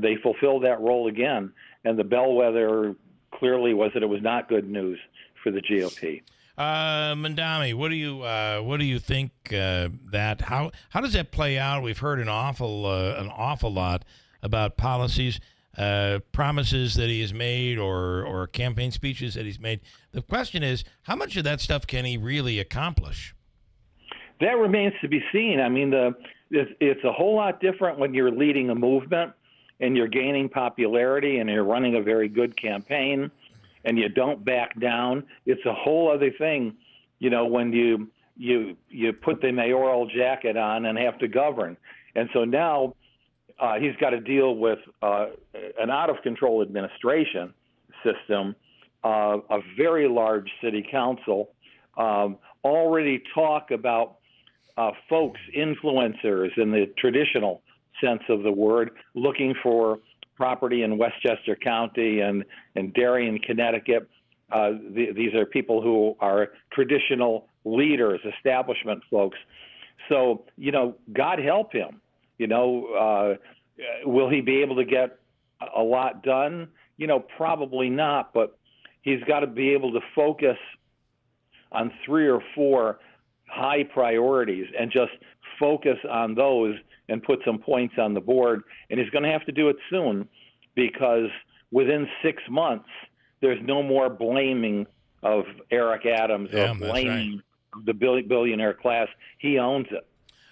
they fulfilled that role again. And the bellwether clearly was that it was not good news for the GOP. Mamdani, what do you think that how does that play out? We've heard an awful lot about policies, promises that he has made, or campaign speeches that he's made. The question is, how much of that stuff can he really accomplish? That remains to be seen. I mean, it's a whole lot different when you're leading a movement and you're gaining popularity and you're running a very good campaign and you don't back down. It's a whole other thing, when you put the mayoral jacket on and have to govern. And so now he's got to deal with an out-of-control administration system, a very large city council, already talk about folks, influencers in the traditional sense of the word, looking for property in Westchester County and Darien, Connecticut. These are people who are traditional leaders, establishment folks. So, God help him. Will he be able to get a lot done? Probably not, but he's got to be able to focus on 3 or 4 high priorities and just focus on those and put some points on the board. And he's going to have to do it soon, because within 6 months, there's no more blaming of Eric Adams or blaming the billionaire class. He owns it.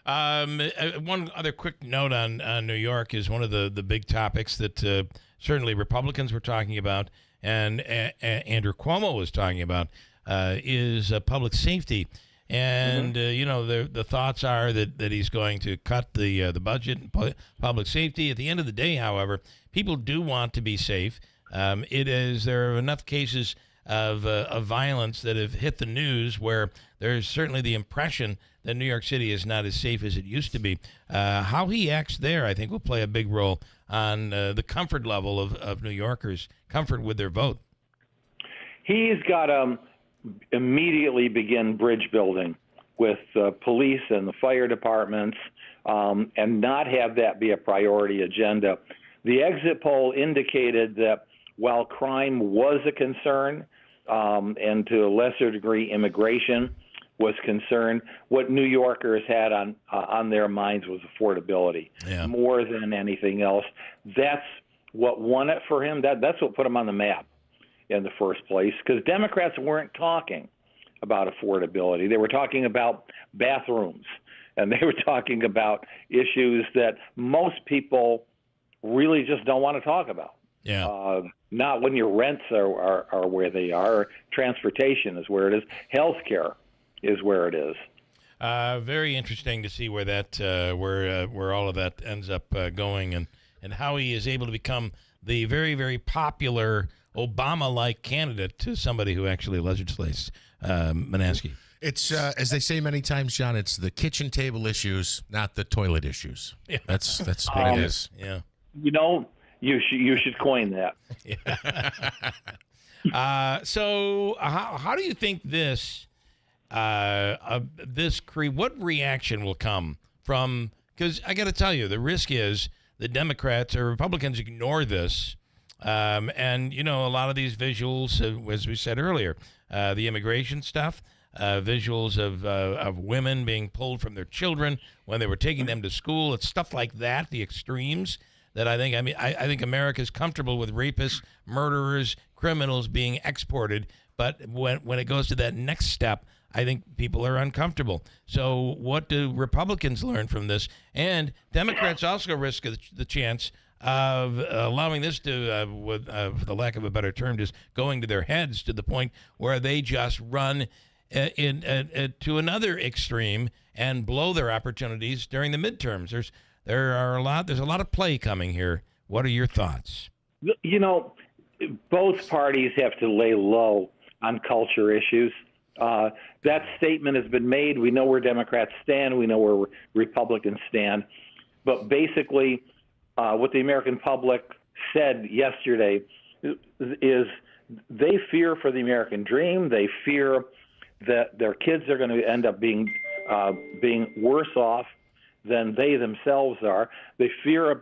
One other quick note on New York is one of the big topics that certainly Republicans were talking about and Andrew Cuomo was talking about is public safety. And, the thoughts are that he's going to cut the budget and public safety. At the end of the day, however, people do want to be safe. There are enough cases of violence that have hit the news where there's certainly the impression that New York City is not as safe as it used to be. How he acts there, I think, will play a big role on the comfort level of New Yorkers, comfort with their vote. He's got immediately begin bridge building with police and the fire departments, and not have that be a priority agenda. The exit poll indicated that while crime was a concern, and to a lesser degree immigration was concerned, what New Yorkers had on their minds was affordability more than anything else. That's what won it for him. That's what put him on the map in the first place, because Democrats weren't talking about affordability. They were talking about bathrooms, and they were talking about issues that most people really just don't want to talk about. Yeah. Not when your rents are where they are. Transportation is where it is. Healthcare is where it is. Very interesting to see where that where all of that ends up going, and how he is able to become the very, very popular Obama-like candidate to somebody who actually legislates. Manansky. It's as they say many times, John. It's the kitchen table issues, not the toilet issues. Yeah. That's what it is. Yeah. You should coin that. So how do you think this what reaction will come from? Because I got to tell you, the risk is the Democrats or Republicans ignore this, and a lot of these visuals, as we said earlier, the immigration stuff. Visuals of women being pulled from their children when they were taking them to school. It's stuff like that, the extremes that I think America's comfortable with rapists, murderers, criminals being exported. But when it goes to that next step, I think people are uncomfortable. So what do Republicans learn from this? And Democrats also risk the chance of allowing this to, for the lack of a better term, just going to their heads to the point where they just run to another extreme and blow their opportunities during the midterms. There's a lot of play coming here. What are your thoughts? Both parties have to lay low on culture issues. That statement has been made. We know where Democrats stand. We know where Republicans stand. But basically, what the American public said yesterday is they fear for the American dream. They fear that their kids are going to end up being worse off than they themselves are. They fear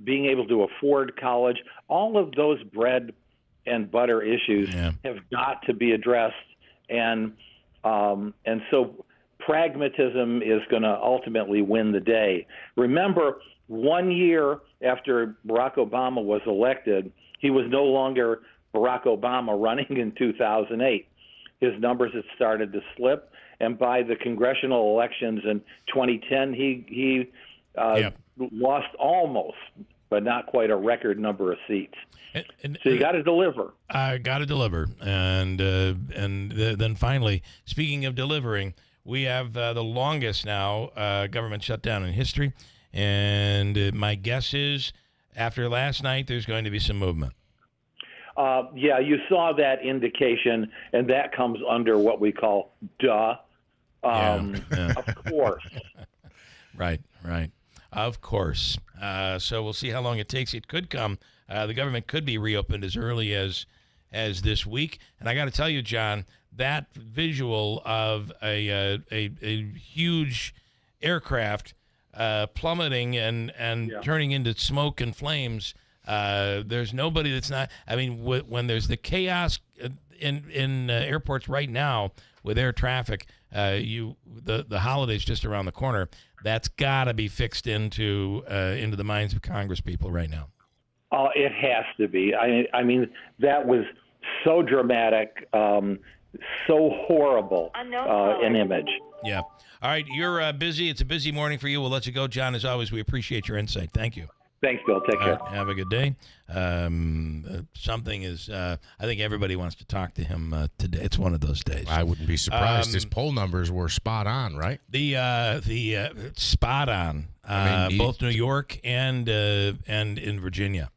being able to afford college. All of those bread and butter issues have got to be addressed, and so pragmatism is going to ultimately win the day. Remember, 1 year after Barack Obama was elected, he was no longer Barack Obama running in 2008. His numbers had started to slip, and by the congressional elections in 2010, he lost almost, but not quite, a record number of seats. So you got to deliver. Got to deliver, and then finally, speaking of delivering, we have the longest now government shutdown in history, and my guess is after last night, there's going to be some movement. You saw that indication, and that comes under what we call duh. Of course. Right. Of course. So we'll see how long it takes. It could come. The government could be reopened as early as this week. And I got to tell you, John, that visual of a huge aircraft plummeting and turning into smoke and flames. There's nobody that's not. I mean, when there's the chaos in airports right now with air traffic, the holidays just around the corner. That's got to be fixed into the minds of Congress people right now. Oh, it has to be. I mean, that was so dramatic, so horrible an image. Yeah. All right, you're busy. It's a busy morning for you. We'll let you go, John. As always, we appreciate your insight. Thank you. Thanks, Bill. Take care. Have a good day. Something is, I think everybody wants to talk to him today. It's one of those days. I wouldn't be surprised. His poll numbers were spot on, right? The spot on, both New York and in Virginia,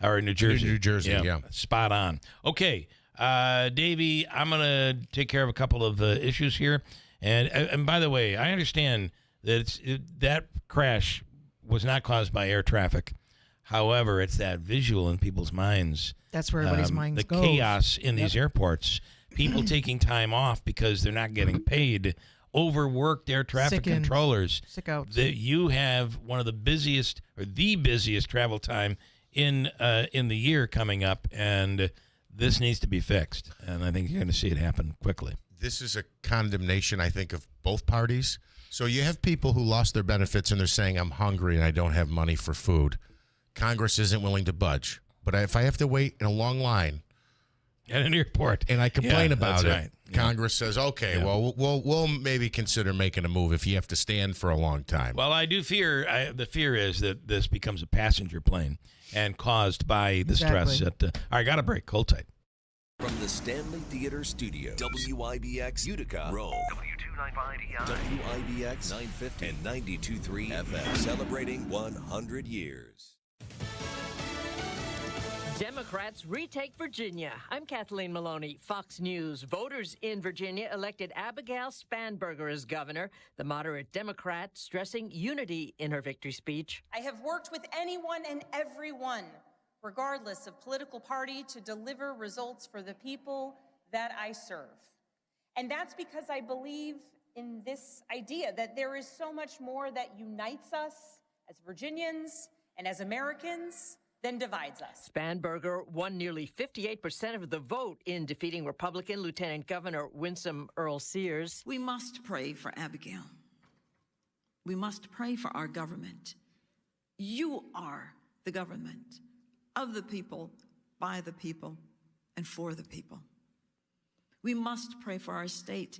or New Jersey. New Jersey, yeah. Spot on. Okay, Davey, I'm going to take care of a couple of issues here. And by the way, I understand that that crash was not caused by air traffic. However, it's that visual in people's minds. That's where everybody's minds go. The chaos in these airports, people taking time off because they're not getting paid, overworked air traffic controllers. Sick outs. That you have one of the busiest travel time in the year coming up, and this needs to be fixed. And I think you're going to see it happen quickly. This is a condemnation, I think, of both parties. So you have people who lost their benefits and they're saying, I'm hungry and I don't have money for food. Congress isn't willing to budge. But if I have to wait in a long line at an airport and I complain about it, right. Congress says, okay, well, we'll maybe consider making a move if you have to stand for a long time. Well, I do fear, the fear is that this becomes a passenger plane and caused by the stress. All right, got a break. Hold tight. From the Stanley Theater Studio, WIBX Utica, Rome, W295EI, WIBX 950 and 92.3 FM, celebrating 100 years. Democrats retake Virginia. I'm Kathleen Maloney, Fox News. Voters in Virginia elected Abigail Spanberger as governor, the moderate Democrat stressing unity in her victory speech. I have worked with anyone and everyone, regardless of political party, to deliver results for the people that I serve. And that's because I believe in this idea that there is so much more that unites us as Virginians and as Americans than divides us. Spanberger won nearly 58% of the vote in defeating Republican Lieutenant Governor Winsome Earl Sears. We must pray for Abigail. We must pray for our government. You are the government of the people, by the people, and for the people. We must pray for our state,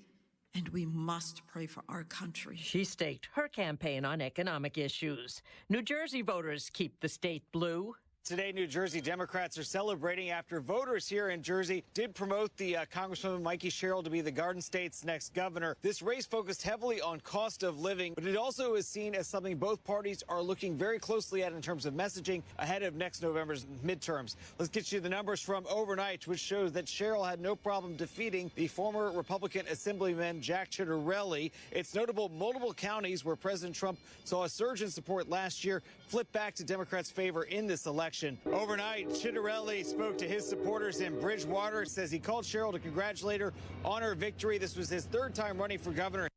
and we must pray for our country. She staked her campaign on economic issues. New Jersey voters keep the state blue. Today, New Jersey Democrats are celebrating after voters here in Jersey did promote the Congresswoman Mikey Sherrill to be the Garden State's next governor. This race focused heavily on cost of living, but it also is seen as something both parties are looking very closely at in terms of messaging ahead of next November's midterms. Let's get you the numbers from overnight, which shows that Sherrill had no problem defeating the former Republican Assemblyman Jack Ciattarelli. It's notable multiple counties where President Trump saw a surge in support last year flip back to Democrats' favor in this election. Overnight, Ciattarelli spoke to his supporters in Bridgewater, says he called Sherrill to congratulate her on her victory. This was his third time running for governor.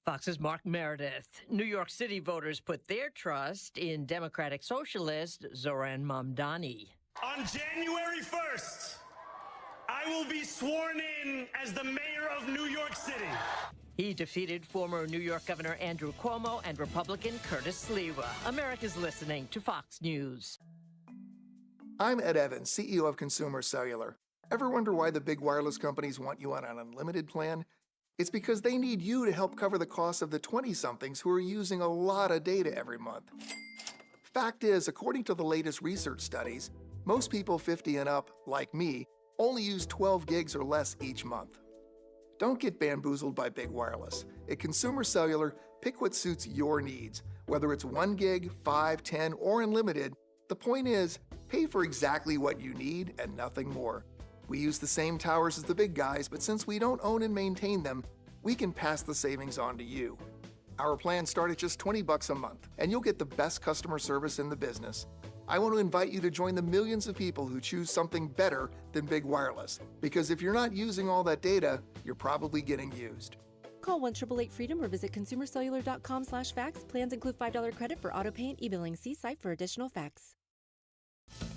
Fox's Mark Meredith. New York City voters put their trust in Democratic Socialist Zoran Mamdani. On January 1st, I will be sworn in as the mayor of New York City. He defeated former New York Governor Andrew Cuomo and Republican Curtis Sliwa. America's listening to Fox News. I'm Ed Evans, CEO of Consumer Cellular. Ever wonder why the big wireless companies want you on an unlimited plan? It's because they need you to help cover the cost of the 20-somethings who are using a lot of data every month. Fact is, according to the latest research studies, most people 50 and up, like me, only use 12 gigs or less each month. Don't get bamboozled by big wireless. At Consumer Cellular, pick what suits your needs. Whether it's 1 gig, 5, 10, or unlimited, the point is, pay for exactly what you need and nothing more. We use the same towers as the big guys, but since we don't own and maintain them, we can pass the savings on to you. Our plans start at just $20 a month, and you'll get the best customer service in the business. I want to invite you to join the millions of people who choose something better than big wireless, because if you're not using all that data, you're probably getting used. Call 1-888-FREEDOM or visit consumercellular.com/facts. Plans include $5 credit for auto pay and e-billing. See site for additional facts.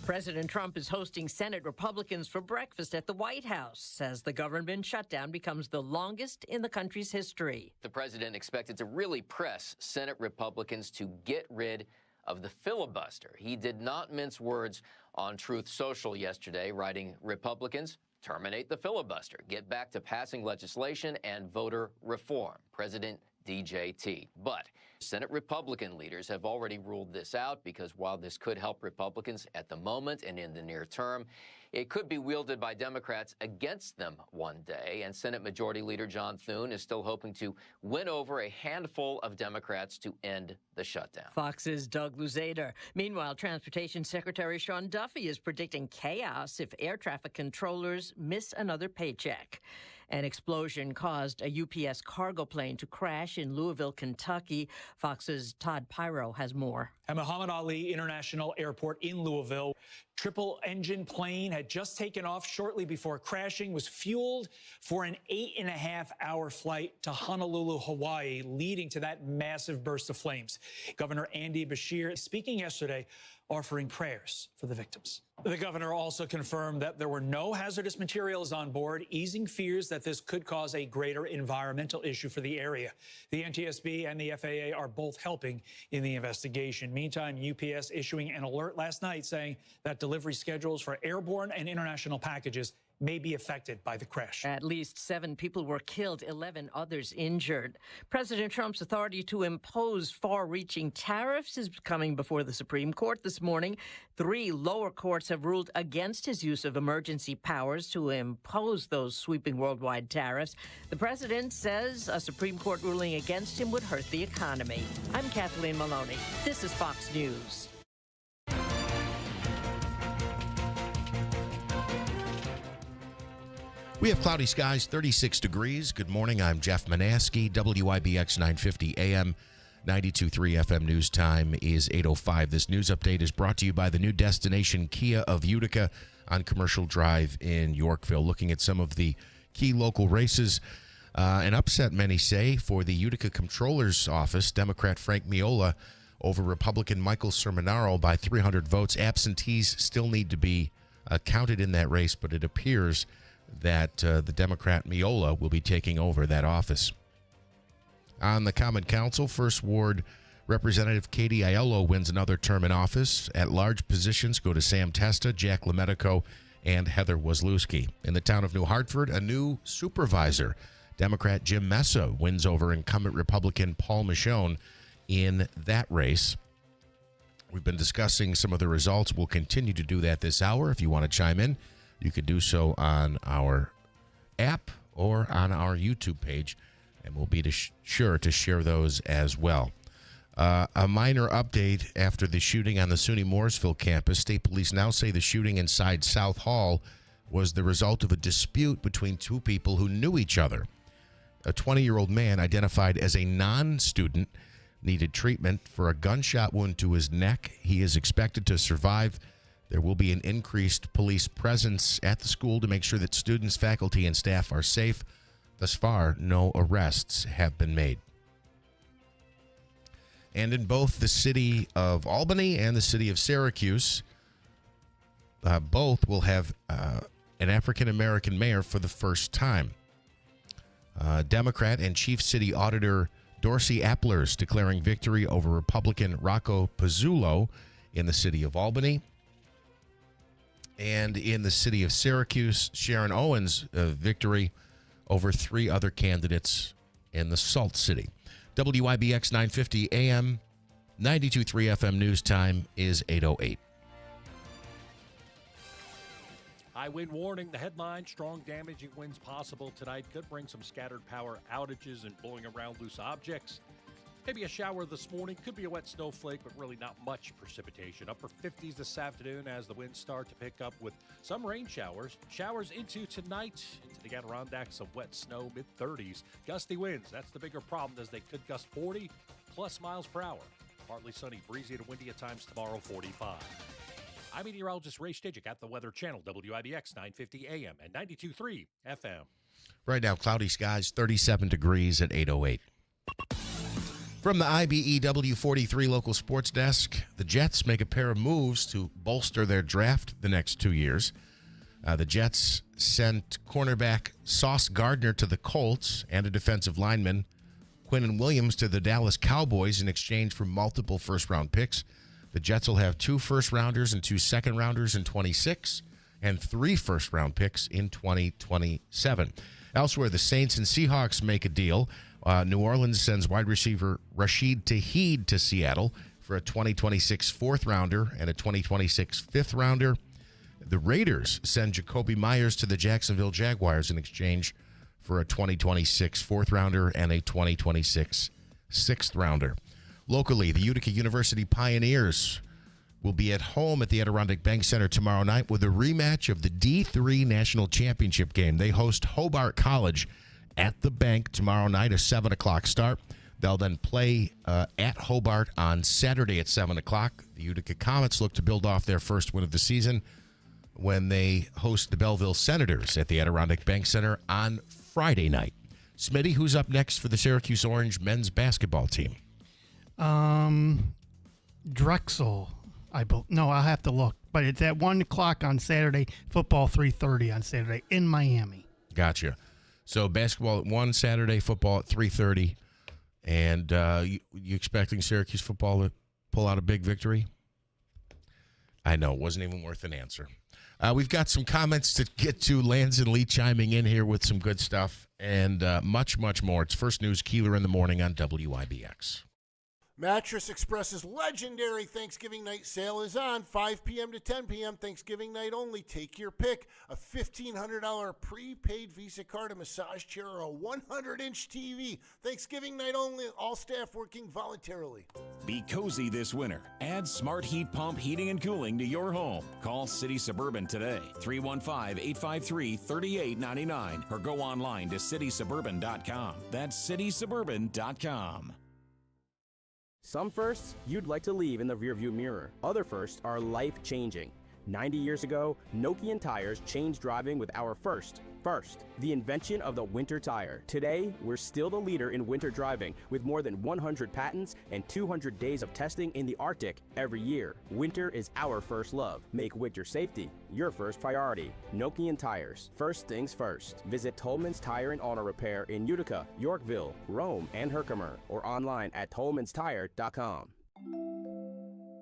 President Trump is hosting Senate Republicans for breakfast at the White House as the government shutdown becomes the longest in the country's history. The president expected to really press Senate Republicans to get rid of the filibuster. He did not mince words on Truth Social yesterday, writing, Republicans, terminate the filibuster, get back to passing legislation and voter reform. President DJT. But Senate Republican leaders have already ruled this out because while this could help Republicans at the moment and in the near term, it could be wielded by Democrats against them one day. And Senate Majority Leader John Thune is still hoping to win over a handful of Democrats to end the shutdown. Fox's Doug Luzader. Meanwhile, Transportation Secretary Sean Duffy is predicting chaos if air traffic controllers miss another paycheck. An explosion caused a UPS cargo plane to crash in Louisville, Kentucky. Fox's Todd Pyro has more. At Muhammad Ali International Airport in Louisville, triple-engine plane had just taken off shortly before crashing, was fueled for an 8.5-hour flight to Honolulu, Hawaii, leading to that massive burst of flames. Governor Andy Beshear speaking yesterday, offering prayers for the victims. The governor also confirmed that there were no hazardous materials on board, easing fears that this could cause a greater environmental issue for the area. The NTSB and the FAA are both helping in the investigation. Meantime, UPS issuing an alert last night saying that delivery schedules for airborne and international packages may be affected by the crash. At least 7 people were killed, 11 others injured. President Trump's authority to impose far-reaching tariffs is coming before the Supreme Court this morning. 3 lower courts have ruled against his use of emergency powers to impose those sweeping worldwide tariffs. The president says a Supreme Court ruling against him would hurt the economy. I'm Kathleen Maloney. This is Fox News. We have cloudy skies, 36 degrees. Good morning. I'm Jeff Manaski, WIBX 950 AM, 92.3 FM news time is 8:05. This news update is brought to you by the new destination Kia of Utica on Commercial Drive in Yorkville. Looking at some of the key local races, an upset, many say, for the Utica Comptroller's Office. Democrat Frank Miola over Republican Michael Sermonaro by 300 votes. Absentees still need to be counted in that race, but it appears that the Democrat Miola will be taking over that office. On the Common Council, First Ward Representative Katie Aiello wins another term in office. At-large positions go to Sam Testa, Jack Lemetico, and Heather Wozlewski. In the town of New Hartford, a new supervisor, Democrat Jim Messa, wins over incumbent Republican Paul Michonne in that race. We've been discussing some of the results. We'll continue to do that this hour. If you want to chime in, you can do so on our app or on our YouTube page, and we'll be sure to share those as well. A minor update after the shooting on the SUNY Mooresville campus. State police now say the shooting inside South Hall was the result of a dispute between two people who knew each other. A 20-year-old man identified as a non-student needed treatment for a gunshot wound to his neck. He is expected to survive. There will be an increased police presence at the school to make sure that students, faculty, and staff are safe. Thus far, no arrests have been made. And in both the city of Albany and the city of Syracuse, both will have an African-American mayor for the first time. Democrat and Chief City Auditor Dorsey Applers declaring victory over Republican Rocco Pizzullo in the city of Albany. And in the city of Syracuse, Sharon Owens' victory over three other candidates in the Salt City. WIBX 950 AM, 92.3 FM news time is 8:08. High wind warning. The headline, strong damaging winds possible tonight. Could bring some scattered power outages and blowing around loose objects. Maybe a shower this morning. Could be a wet snowflake, but really not much precipitation. Upper 50s this afternoon as the winds start to pick up with some rain showers. Showers into tonight, into the Adirondacks, some wet snow, mid-30s. Gusty winds, that's the bigger problem as they could gust 40+ miles per hour. Partly sunny, breezy to windy at times tomorrow, 45. I'm meteorologist Ray Stejik at the Weather Channel, WIBX 950 AM and 92.3 FM. Right now, cloudy skies, 37 degrees at 8:08. From the IBEW 43 local sports desk, the Jets make a pair of moves to bolster their draft the next 2 years. The Jets sent cornerback Sauce Gardner to the Colts and a defensive lineman, Quinnen Williams, to the Dallas Cowboys in exchange for multiple first-round picks. The Jets will have 2 first-rounders and 2 second-rounders in 26 and 3 first-round picks in 2027. Elsewhere, the Saints and Seahawks make a deal. New Orleans sends wide receiver Rashid Shaheed to Seattle for a 2026 4th-rounder and a 2026 5th-rounder. The Raiders send Jacoby Myers to the Jacksonville Jaguars in exchange for a 2026 4th-rounder and a 2026 6th-rounder. Locally, the Utica University Pioneers will be at home at the Adirondack Bank Center tomorrow night with a rematch of the D3 National Championship game. They host Hobart College at the bank tomorrow night, a 7 o'clock start. They'll then play at Hobart on Saturday at 7 o'clock. The Utica Comets look to build off their first win of the season when they host the Belleville Senators at the Adirondack Bank Center on Friday night. Smitty, who's up next for the Syracuse Orange men's basketball team? Drexel. I'll have to look. But it's at 1 o'clock on Saturday, football 3:30 on Saturday in Miami. Gotcha. So basketball at 1 Saturday, football at 3:30. And you expecting Syracuse football to pull out a big victory? I know. It wasn't even worth an answer. We've got some comments to get to. Lance and Lee chiming in here with some good stuff and much, much more. It's First News Keeler in the morning on WIBX. Mattress Express's legendary Thanksgiving night sale is on 5 p.m. to 10 p.m. Thanksgiving night only. Take your pick. A $1,500 prepaid Visa card, a massage chair, or a 100-inch TV. Thanksgiving night only. All staff working voluntarily. Be cozy this winter. Add Smart Heat Pump heating and cooling to your home. Call City Suburban today, 315-853-3899, or go online to citysuburban.com. That's citysuburban.com. Some firsts you'd like to leave in the rearview mirror. Other firsts are life-changing. 90 years ago, Nokian tires changed driving with our first, the invention of the winter tire. Today, we're still the leader in winter driving with more than 100 patents and 200 days of testing in the Arctic every year. Winter is our first love. Make winter safety your first priority. Nokian tires. First things first. Visit Tolman's Tire and Auto Repair in Utica, Yorkville, Rome, and Herkimer, or online at tolmanstire.com.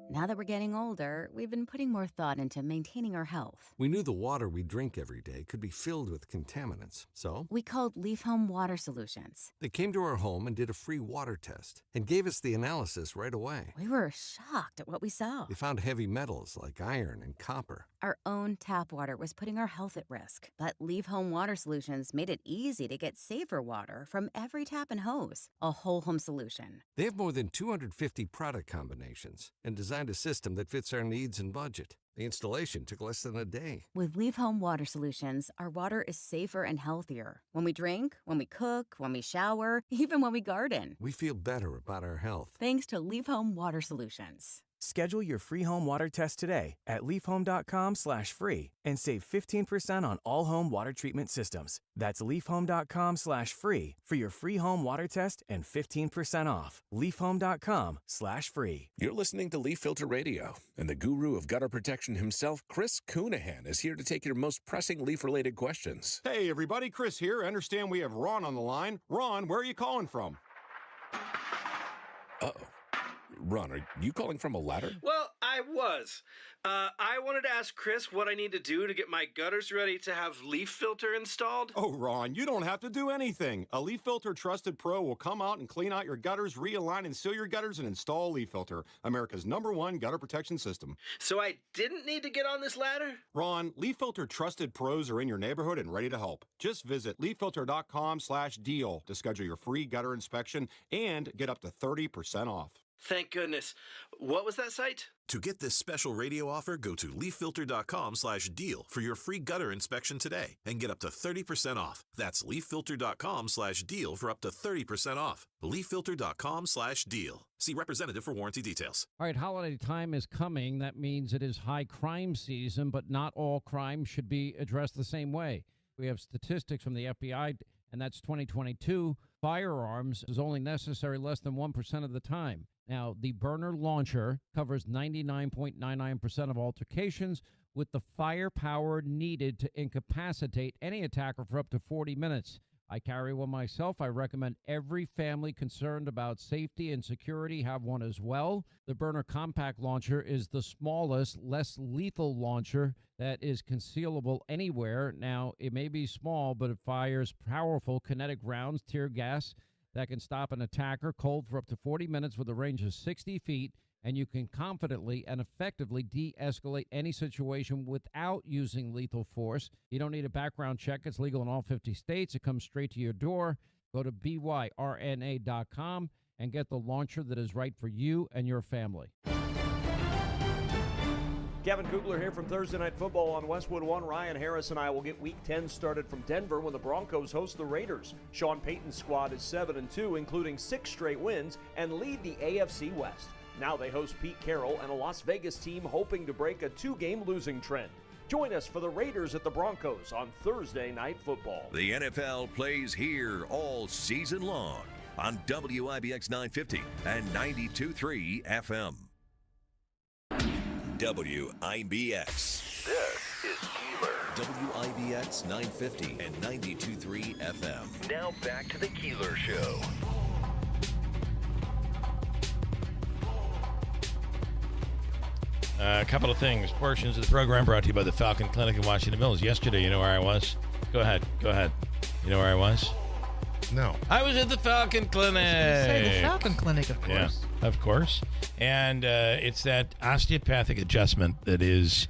Now that we're getting older, we've been putting more thought into maintaining our health. We knew the water we drink every day could be filled with contaminants, so we called Leaf Home Water Solutions. They came to our home and did a free water test and gave us the analysis right away. We were shocked at what we saw. They found heavy metals like iron and copper. Our own tap water was putting our health at risk, but Leaf Home Water Solutions made it easy to get safer water from every tap and hose. A whole home solution. They have more than 250 product combinations and designed a system that fits our needs and budget. The installation took less than a day. With Leaf Home Water Solutions, our water is safer and healthier. When we drink, when we cook, when we shower, even when we garden. We feel better about our health. Thanks to Leaf Home Water Solutions. Schedule your free home water test today at leafhome.com/free and save 15% on all home water treatment systems. That's leafhome.com/free for your free home water test and 15% off. leafhome.com/free. You're listening to Leaf Filter Radio, and the guru of gutter protection himself, Chris Coonahan, is here to take your most pressing leaf-related questions. Hey, everybody, Chris here. I understand we have Ron on the line. Ron, where are you calling from? Uh-oh. Ron, are you calling from a ladder? Well, I was. I wanted to ask Chris what I need to do to get my gutters ready to have Leaf Filter installed. Oh, Ron, you don't have to do anything. A Leaf Filter Trusted Pro will come out and clean out your gutters, realign and seal your gutters, and install Leaf Filter, America's #1 gutter protection system. So I didn't need to get on this ladder? Ron, Leaf Filter Trusted Pros are in your neighborhood and ready to help. Just visit leaffilter.com/deal to schedule your free gutter inspection and get up to 30% off. Thank goodness. What was that site? To get this special radio offer, go to leaffilter.com/deal for your free gutter inspection today and get up to 30% off. That's leaffilter.com/deal for up to 30% off. leaffilter.com/deal. See representative for warranty details. All right, holiday time is coming. That means it is high crime season, but not all crime should be addressed the same way. We have statistics from the FBI, and that's 2022. Firearms is only necessary less than 1% of the time. Now, the burner launcher covers 99.99% of altercations with the firepower needed to incapacitate any attacker for up to 40 minutes. I carry one myself. I recommend every family concerned about safety and security have one as well. The burner compact launcher is the smallest, less lethal launcher that is concealable anywhere. Now, it may be small, but it fires powerful kinetic rounds, tear gas, that can stop an attacker cold for up to 40 minutes with a range of 60 feet, and you can confidently and effectively de-escalate any situation without using lethal force. You don't need a background check. It's legal in all 50 states. It comes straight to your door. Go to byrna.com and get the launcher that is right for you and your family. Kevin Keeler here from Thursday Night Football on Westwood One. Ryan Harris and I will get Week 10 started from Denver when the Broncos host the Raiders. Sean Payton's squad is 7-2, including 6 straight wins, and lead the AFC West. Now they host Pete Carroll and a Las Vegas team hoping to break a 2-game losing trend. Join us for the Raiders at the Broncos on Thursday Night Football. The NFL plays here all season long on WIBX 950 and 92.3 FM. WIBX. This is Keeler. WIBX 950 and 92.3 FM. Now back to the Keeler Show. A couple of things. Portions of the program brought to you by the Falcon Clinic in Washington Mills. Yesterday, you know where I was? Go ahead. You know where I was? No. I was at the Falcon Clinic. Say the Falcon Clinic, of course. Yeah, of course. And it's that osteopathic adjustment that is...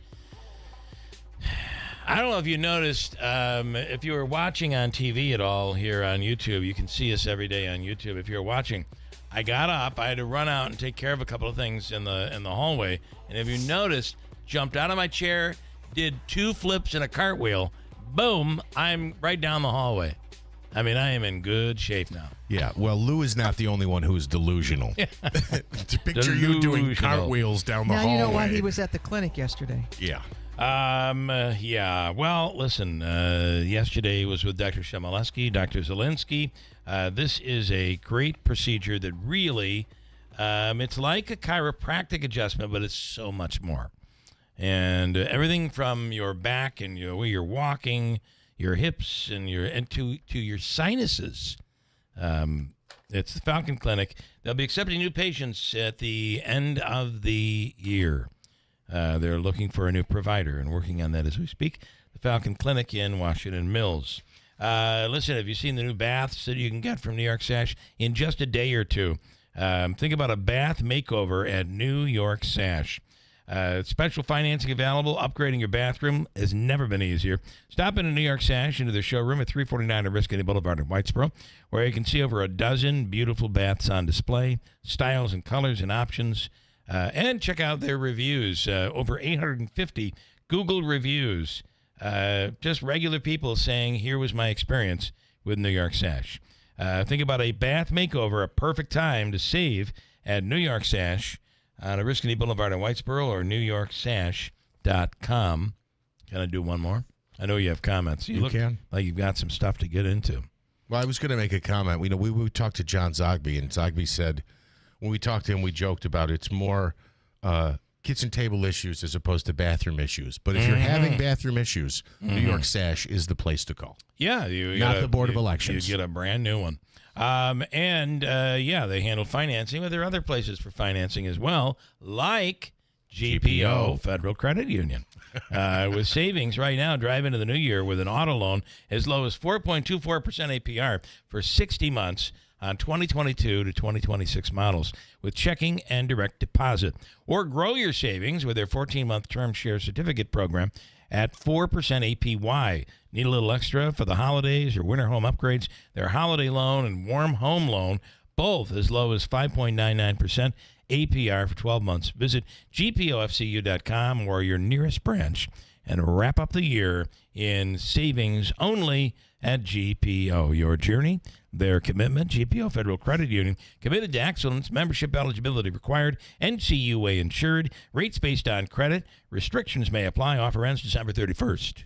I don't know if you noticed, if you were watching on TV at all here on YouTube, you can see us every day on YouTube. If you're watching, I got up, I had to run out and take care of a couple of things in the hallway. And if you noticed, jumped out of my chair, did 2 flips and a cartwheel. Boom, I'm right down the hallway. I mean, I am in good shape now. Yeah, well, Lou is not the only one who's delusional. To picture you doing cartwheels down the hallway. Now you know why he was at the clinic yesterday. Yeah. Yeah. Well, listen, yesterday was with Dr. Shemaleski, Dr. Zielinski. This is a great procedure that really, it's like a chiropractic adjustment, but it's so much more. And everything from your back and your way you're walking, your hips and to your sinuses. It's the Falcon Clinic. They'll be accepting new patients at the end of the year. They're looking for a new provider and working on that as we speak. The Falcon Clinic in Washington Mills. Listen, have you seen the new baths that you can get from New York Sash in just a day or two? Think about a bath makeover at New York Sash. Special financing available. Upgrading your bathroom has never been easier. Stop into New York Sash into the showroom at 349 Oriskany Boulevard in Whitesboro, where you can see over a dozen beautiful baths on display, styles and colors and options. And check out their reviews. Over 850 Google reviews. Just regular people saying, here was my experience with New York Sash. Think about a bath makeover, a perfect time to save at New York Sash on Oriskany Boulevard in Whitesboro or NewYorkSash.com. Can I do one more? I know you have comments. You can. Like you've got some stuff to get into. Well, I was going to make a comment. We talked to John Zogby, and Zogby said, when we talked to him, we joked about it's more kitchen table issues as opposed to bathroom issues. But if you're having bathroom issues, New York Sash is the place to call. Yeah. Not the Board of Elections. You get a brand new one. They handle financing, but there are other places for financing as well, like GPO Federal Credit Union. With savings right now, drive into the new year with an auto loan as low as 4.24% APR for 60 months on 2022 to 2026 models with checking and direct deposit. Or grow your savings with their 14-month term share certificate program at 4% APY. Need a little extra for the holidays or winter home upgrades? Their holiday loan and warm home loan, both as low as 5.99% APR for 12 months. Visit gpofcu.com or your nearest branch and wrap up the year in savings only at GPO. Your journey, their commitment, GPO Federal Credit Union, committed to excellence, membership eligibility required, NCUA insured, rates based on credit, restrictions may apply, offer ends December 31st.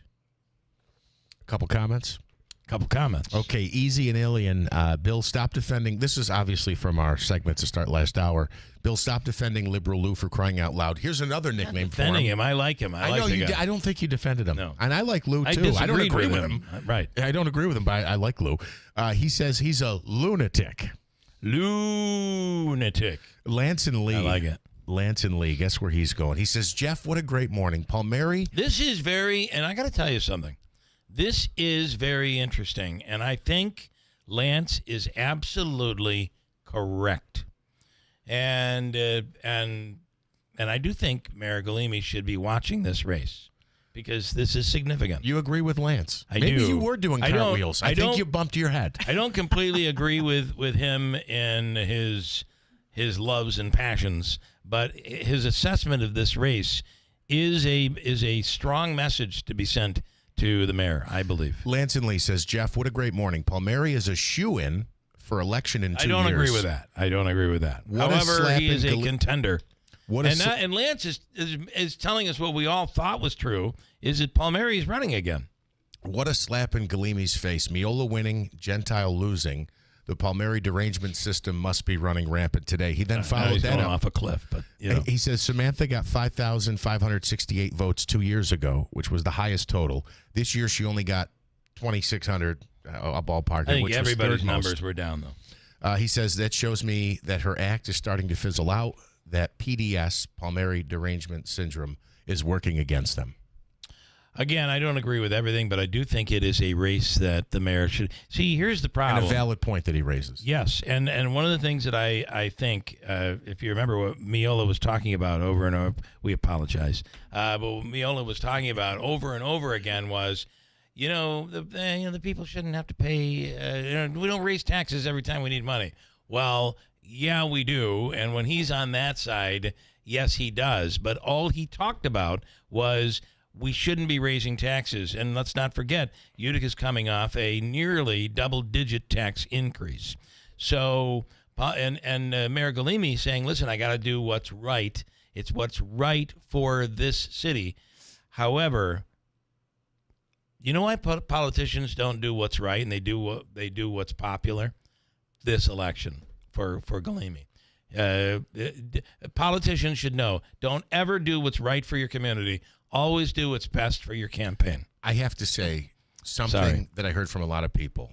Couple comments. Okay, Easy and Alien. Bill, stop defending. This is obviously from our segment to start last hour. Bill, stop defending Liberal Lou for crying out loud. Here's another nickname for him. Defending him. I like him. I know like you. I don't think you defended him. No. And I like Lou too. I don't agree with him. Right. I don't agree with him, but I like Lou. He says he's a lunatic. Lance and Lee. I like it. Lance and Lee. Guess where he's going? He says, Jeff, what a great morning. Palmieri. This is and I got to tell you something. This is very interesting, and I think Lance is absolutely correct. And I do think Mayor Galimi should be watching this race because this is significant. You agree with Lance? I Maybe do. you were doing cartwheels. I think you bumped your head. I don't completely agree with him in his loves and passions, but his assessment of this race is a strong message to be sent to the mayor, I believe. Lance and Lee says, Jeff, what a great morning. Palmieri is a shoo-in for election in 2 years. I don't agree with that. However, he is a contender. And Lance is telling us what we all thought was true, is that Palmieri is running again. What a slap in Galimi's face. Miola winning, Gentile losing. The Palmieri derangement system must be running rampant today. He then followed that up off a cliff. But he says Samantha got 5,568 votes 2 years ago, which was the highest total. This year she only got 2,600, a ballpark. I think which everybody's was numbers were down, though. He says that shows me that her act is starting to fizzle out, that PDS, Palmieri derangement syndrome, is working against them. Again, I don't agree with everything, but I do think it is a race that the mayor should see. Here's the problem. And a valid point that he raises. Yes, and one of the things that I think, if you remember what Miola was talking about over and over, we apologize, but what Miola was talking about over and over again was, the people shouldn't have to pay. We don't raise taxes every time we need money. Well, yeah, we do, and when he's on that side, yes, he does. But all he talked about was, we shouldn't be raising taxes. And let's not forget, Utica's coming off a nearly double-digit tax increase. So, and Mayor Galimi saying, listen, I got to do what's right. It's what's right for this city. However, you know why politicians don't do what's right and they do what's popular? This election for Galimi. Politicians should know, don't ever do what's right for your community. Always do what's best for your campaign. I have to say something that I heard from a lot of people.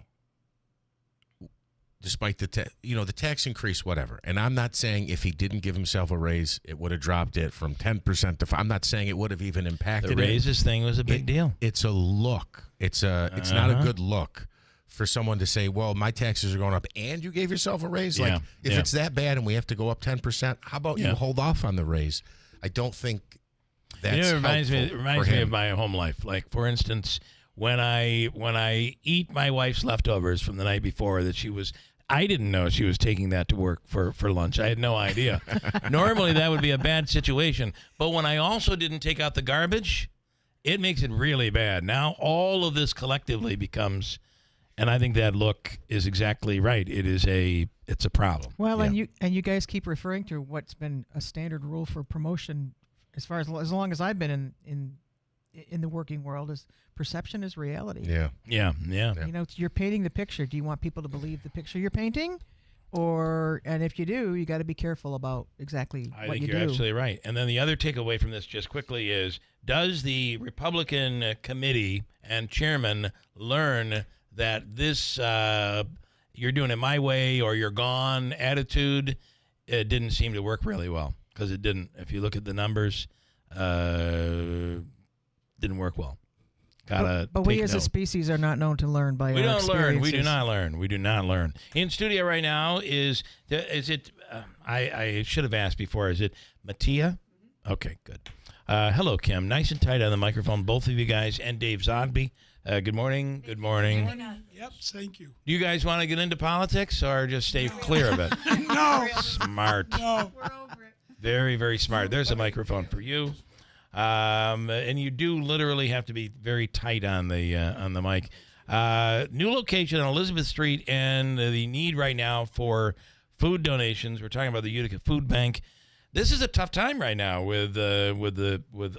Despite the tax increase, whatever. And I'm not saying if he didn't give himself a raise, it would have dropped it from 10% to 5%. I'm not saying it would have even impacted the raises thing was a big deal. It's a look. It's not a good look for someone to say, well, my taxes are going up and you gave yourself a raise. Yeah. Like, if it's that bad and we have to go up 10%, how about you hold off on the raise? I don't think that's it reminds me of my home life. Like, for instance, when I eat my wife's leftovers from the night before I didn't know she was taking that to work for lunch. I had no idea. Normally, that would be a bad situation. But when I also didn't take out the garbage, it makes it really bad. Now, all of this collectively becomes, and I think that look is exactly right. It's a problem. Well, and you guys keep referring to what's been a standard rule for promotion as long as I've been in the working world, is perception is reality. Yeah. You're painting the picture. Do you want people to believe the picture you're painting? And if you do, you got to be careful about exactly what you do. I think you're absolutely right. And then the other takeaway from this just quickly is, does the Republican committee and chairman learn that this you're doing it my way or you're gone attitude, it didn't seem to work really well? Because it didn't. If you look at the numbers, didn't work well. But we as a species are not known to learn by our experiences. We do not learn. In studio right now is it? I should have asked before. Is it Mattia? Okay, good. Hello, Kim. Nice and tight on the microphone, both of you guys, and Dave Zogby. Good morning. Good morning. Yep, thank you. Do you guys want to get into politics or just stay clear of it? No. Smart. No. We're over it. Very, very smart. There's a microphone for you. And you do literally have to be very tight on the mic. New location on Elizabeth Street, and the need right now for food donations. We're talking about the Utica Food Bank. This is a tough time right now with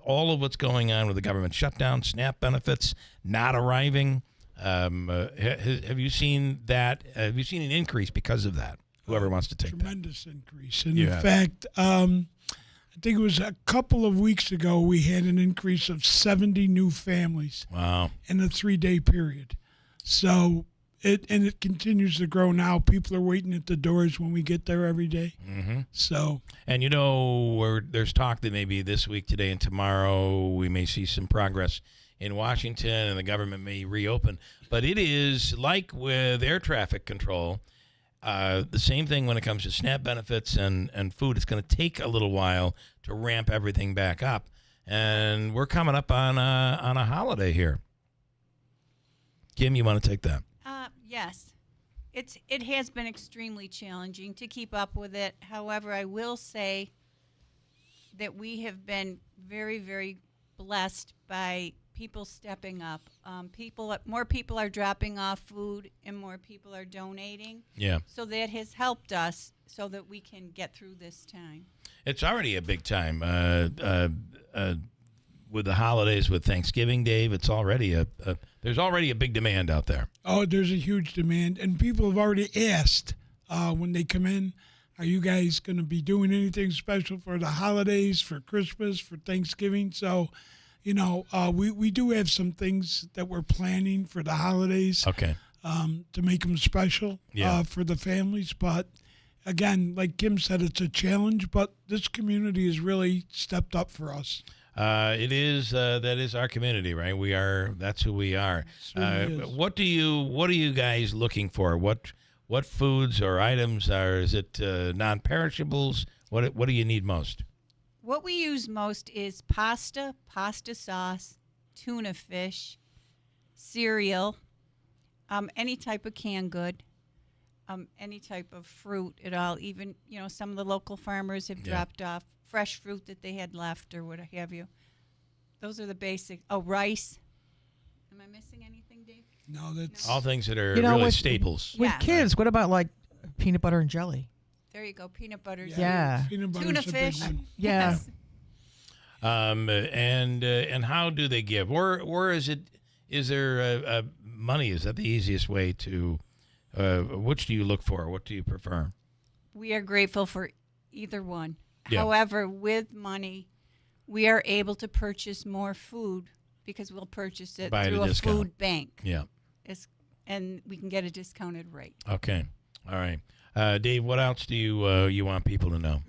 all of what's going on with the government shutdown, SNAP benefits not arriving. Have you seen that? Have you seen an increase because of that? Whoever wants to take tremendous increase. And in fact, I think it was a couple of weeks ago, we had an increase of 70 new families. Wow. In a 3-day period. So it continues to grow now. People are waiting at the doors when we get there every day. Mm-hmm. So. And there's talk that maybe this week, today and tomorrow, we may see some progress in Washington and the government may reopen. But it is like with air traffic control. The same thing when it comes to SNAP benefits and food. It's going to take a little while to ramp everything back up. And we're coming up on a holiday here. Kim, you want to take that? Yes. It has been extremely challenging to keep up with it. However, I will say that we have been very, very blessed by people stepping up. More people are dropping off food and more people are donating. Yeah. So that has helped us so that we can get through this time. It's already a big time. With the holidays, with Thanksgiving, Dave, it's already there's already a big demand out there. Oh, there's a huge demand, and people have already asked when they come in, are you guys going to be doing anything special for the holidays, for Christmas, for Thanksgiving? So, we do have some things that we're planning for the holidays. Okay. To make them special for the families. But, again, like Kim said, it's a challenge, but this community has really stepped up for us. It is that is our community, right? That's who we are. What are you guys looking for? What foods or items is it non-perishables? What do you need most? What we use most is pasta sauce, tuna fish, cereal, any type of canned good, any type of fruit at all. Even, some of the local farmers have dropped off fresh fruit that they had left or what have you. Those are the basic. Oh, rice. Am I missing anything, Dave? No, that's all things that are really staples. With kids, what about like peanut butter and jelly? There you go, peanut butter. Yeah. Peanut butter's Tuna a big fish. one. Yeah. And how do they give? Or is it? Is there money? Is that the easiest way to? Which do you look for? What do you prefer? We are grateful for either one. Yeah. However, with money, we are able to purchase more food because we'll purchase it through a food bank. Yeah. And we can get a discounted rate. Okay. All right. Dave, what else do you want people to know?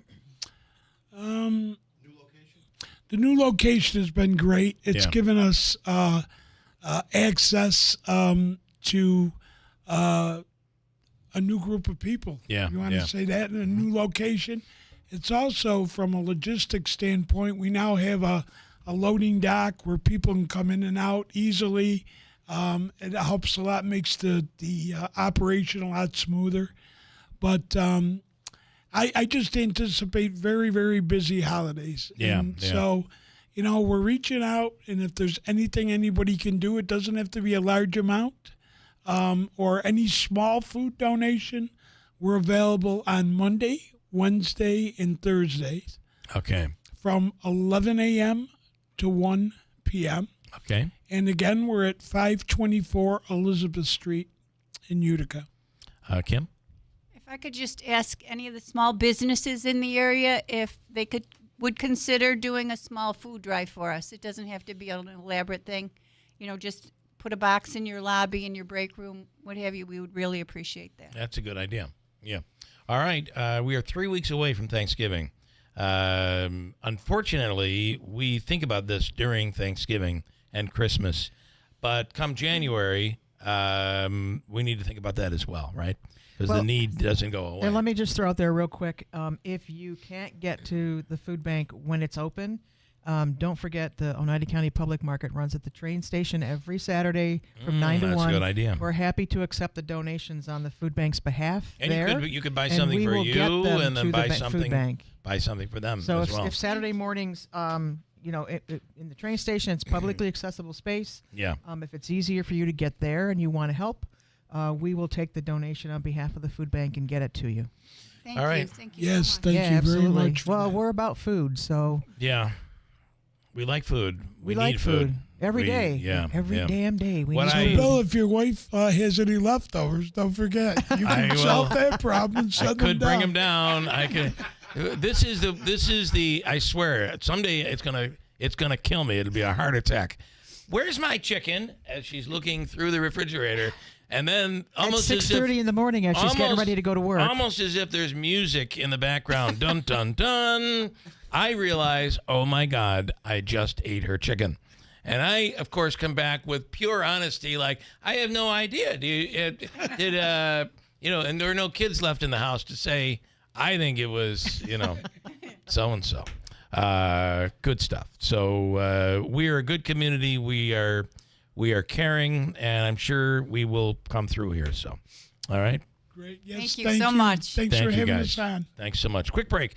The new location has been great. It's given us access to a new group of people. Yeah, You want to say that in a new location? It's also, from a logistics standpoint, we now have a loading dock where people can come in and out easily. It helps a lot, makes the operation a lot smoother. But I just anticipate very, very busy holidays. So, we're reaching out, and if there's anything anybody can do, it doesn't have to be a large amount or any small food donation. We're available on Monday, Wednesday, and Thursdays. Okay. From 11 a.m. to 1 p.m. Okay. And again, we're at 524 Elizabeth Street in Utica. Kim? If I could just ask any of the small businesses in the area if they would consider doing a small food drive for us. It doesn't have to be an elaborate thing. Just put a box in your lobby, in your break room, what have you. We would really appreciate that. That's a good idea. Yeah. All right. We are 3 weeks away from Thanksgiving. Unfortunately, we think about this during Thanksgiving and Christmas. But come January, we need to think about that as well, right? Because the need doesn't go away. And let me just throw out there real quick. If you can't get to the food bank when it's open, don't forget the Oneida County Public Market runs at the train station every Saturday from 9 to 1. That's a good idea. We're happy to accept the donations on the food bank's behalf. And you could buy something for you and then buy something for them so as well. If Saturday mornings, in the train station, it's publicly accessible space. Yeah. If it's easier for you to get there and you want to help, we will take the donation on behalf of the food bank and get it to you. Thank All right. you. Thank you Yes, so much. thank you absolutely. very much. Well, we're about food, so Yeah. We like food. We like need food. every day. Yeah. Every yeah. damn day. We What need I- food. Bill, if your wife has any leftovers, don't forget. You can solve that problem and I send could them bring down. him down. I could. This is the. I swear, someday it's gonna kill me. It'll be a heart attack. Where's my chicken? As she's looking through the refrigerator, and then almost at as 6:30 in the morning as she's getting ready to go to work. Almost as if there's music in the background. Dun dun dun. I realize, oh my God, I just ate her chicken. And I, of course, come back with pure honesty, like, I have no idea. And there are no kids left in the house to say, I think it was, so-and-so. Good stuff. So we are a good community. We are caring, and I'm sure we will come through here. So, all right. Great. Yes, Thank you so much. Thanks Thank for you, having guys. us on. Thanks so much. Quick break.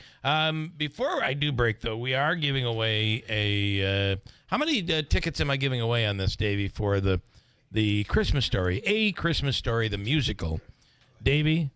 Before I do break, though, we are giving away a. How many tickets am I giving away on this, Davey, for the Christmas Story? A Christmas Story, the musical. Davey,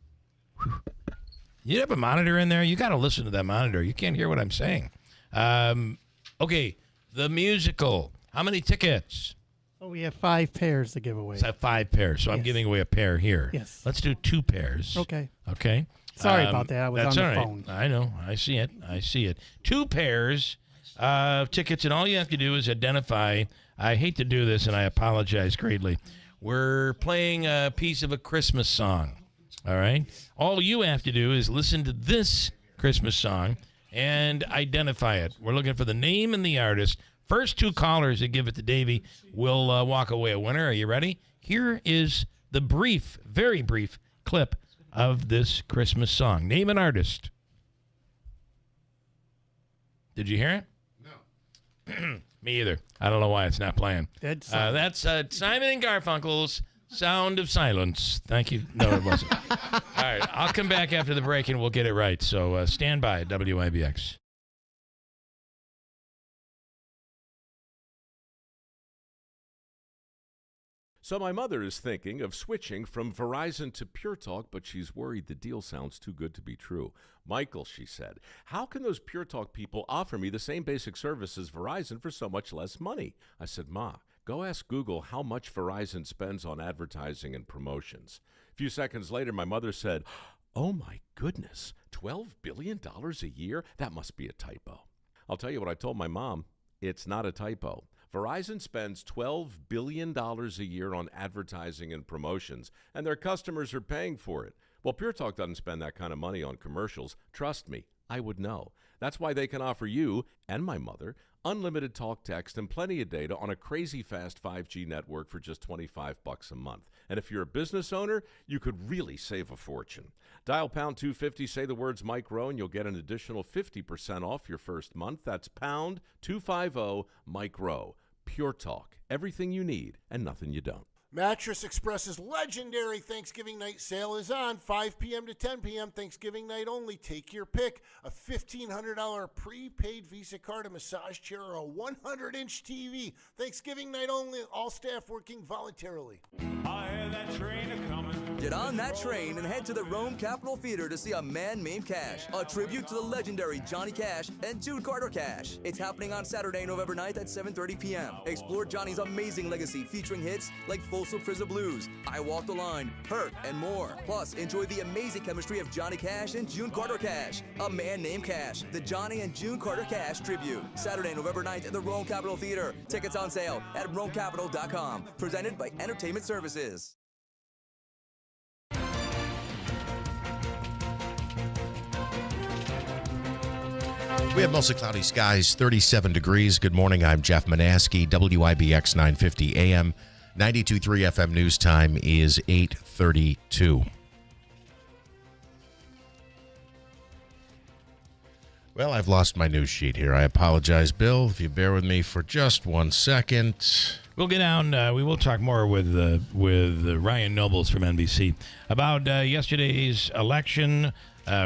you have a monitor in there? You got to listen to that monitor. You can't hear what I'm saying. Okay, the musical. How many tickets? Oh, we have 5 pairs to give away. So 5 pairs. So I'm Yes. giving away a pair here. Yes. Let's do 2 pairs. Okay. Okay. Sorry about that. I was that's on the all right. phone. I know. I see it. 2 pairs of tickets, and all you have to do is identify. I hate to do this, and I apologize greatly. We're playing a piece of a Christmas song. All right. All you have to do is listen to this Christmas song and identify it. We're looking for the name and the artist. First 2 callers that give it to Davey will walk away a winner. Are you ready? Here is the brief, very brief clip of this Christmas song. Name an artist. Did you hear it? No. Me either. I don't know why it's not playing. That's Simon and Garfunkel's Sound of Silence. Thank you. No, it wasn't. All right. I'll come back after the break and we'll get it right. So stand by at WIBX. So my mother is thinking of switching from Verizon to Pure Talk, but she's worried the deal sounds too good to be true. Michael, she said, how can those Pure Talk people offer me the same basic service as Verizon for so much less money? I said, Ma, go ask Google how much Verizon spends on advertising and promotions. A few seconds later, my mother said, oh my goodness, $12 billion a year? That must be a typo. I'll tell you what I told my mom. It's not a typo. Verizon spends $12 billion a year on advertising and promotions, and their customers are paying for it. Well, Pure Talk doesn't spend that kind of money on commercials. Trust me, I would know. That's why they can offer you and my mother unlimited talk, text, and plenty of data on a crazy fast 5G network for just $25 a month. And if you're a business owner, you could really save a fortune. Dial pound 250, say the words Mike Rowe, and you'll get an additional 50% off your first month. That's pound 250 Mike Rowe. Pure Talk. Everything you need and nothing you don't. Mattress Express's legendary Thanksgiving night sale is on 5 p.m. to 10 p.m. Thanksgiving night only. Take your pick. A $1,500 prepaid Visa card, a massage chair, or a 100-inch TV. Thanksgiving night only. All staff working voluntarily. I hear that train a-coming. Get on that train and head to the Rome Capitol Theater to see A Man Named Cash, a tribute to the legendary Johnny Cash and June Carter Cash. It's happening on Saturday, November 9th at 7:30 p.m. Explore Johnny's amazing legacy featuring hits like Folsom Prison Blues, I Walk the Line, Hurt, and more. Plus, enjoy the amazing chemistry of Johnny Cash and June Carter Cash. A Man Named Cash, the Johnny and June Carter Cash tribute. Saturday, November 9th at the Rome Capitol Theater. Tickets on sale at RomeCapital.com. Presented by Entertainment Services. We have mostly cloudy skies, 37 degrees. Good morning. I'm Jeff Manaski, WIBX 950 AM. 92.3 FM news time is 8:32. Well, I've lost my news sheet here. I apologize, Bill. If you bear with me for just 1 second. We'll get down. We will talk more with Ryan Nobles from NBC about yesterday's election.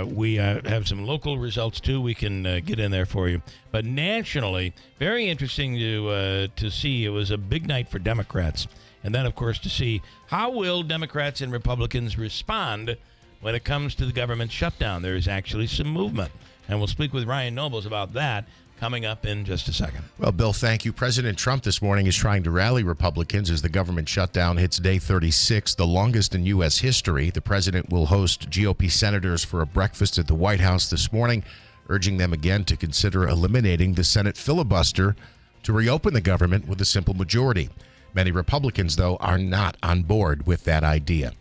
We have some local results, too, we can get in there for you. But nationally, very interesting to see. It was a big night for Democrats. And then, of course, to see how will Democrats and Republicans respond when it comes to the government shutdown. There is actually some movement. And we'll speak with Ryan Nobles about that coming up in just a second. Well, Bill, thank you. President Trump this morning is trying to rally Republicans as the government shutdown hits day 36, the longest in U.S. history. The president will host GOP senators for a breakfast at the White House this morning, urging them again to consider eliminating the Senate filibuster to reopen the government with a simple majority. Many Republicans, though, are not on board with that idea.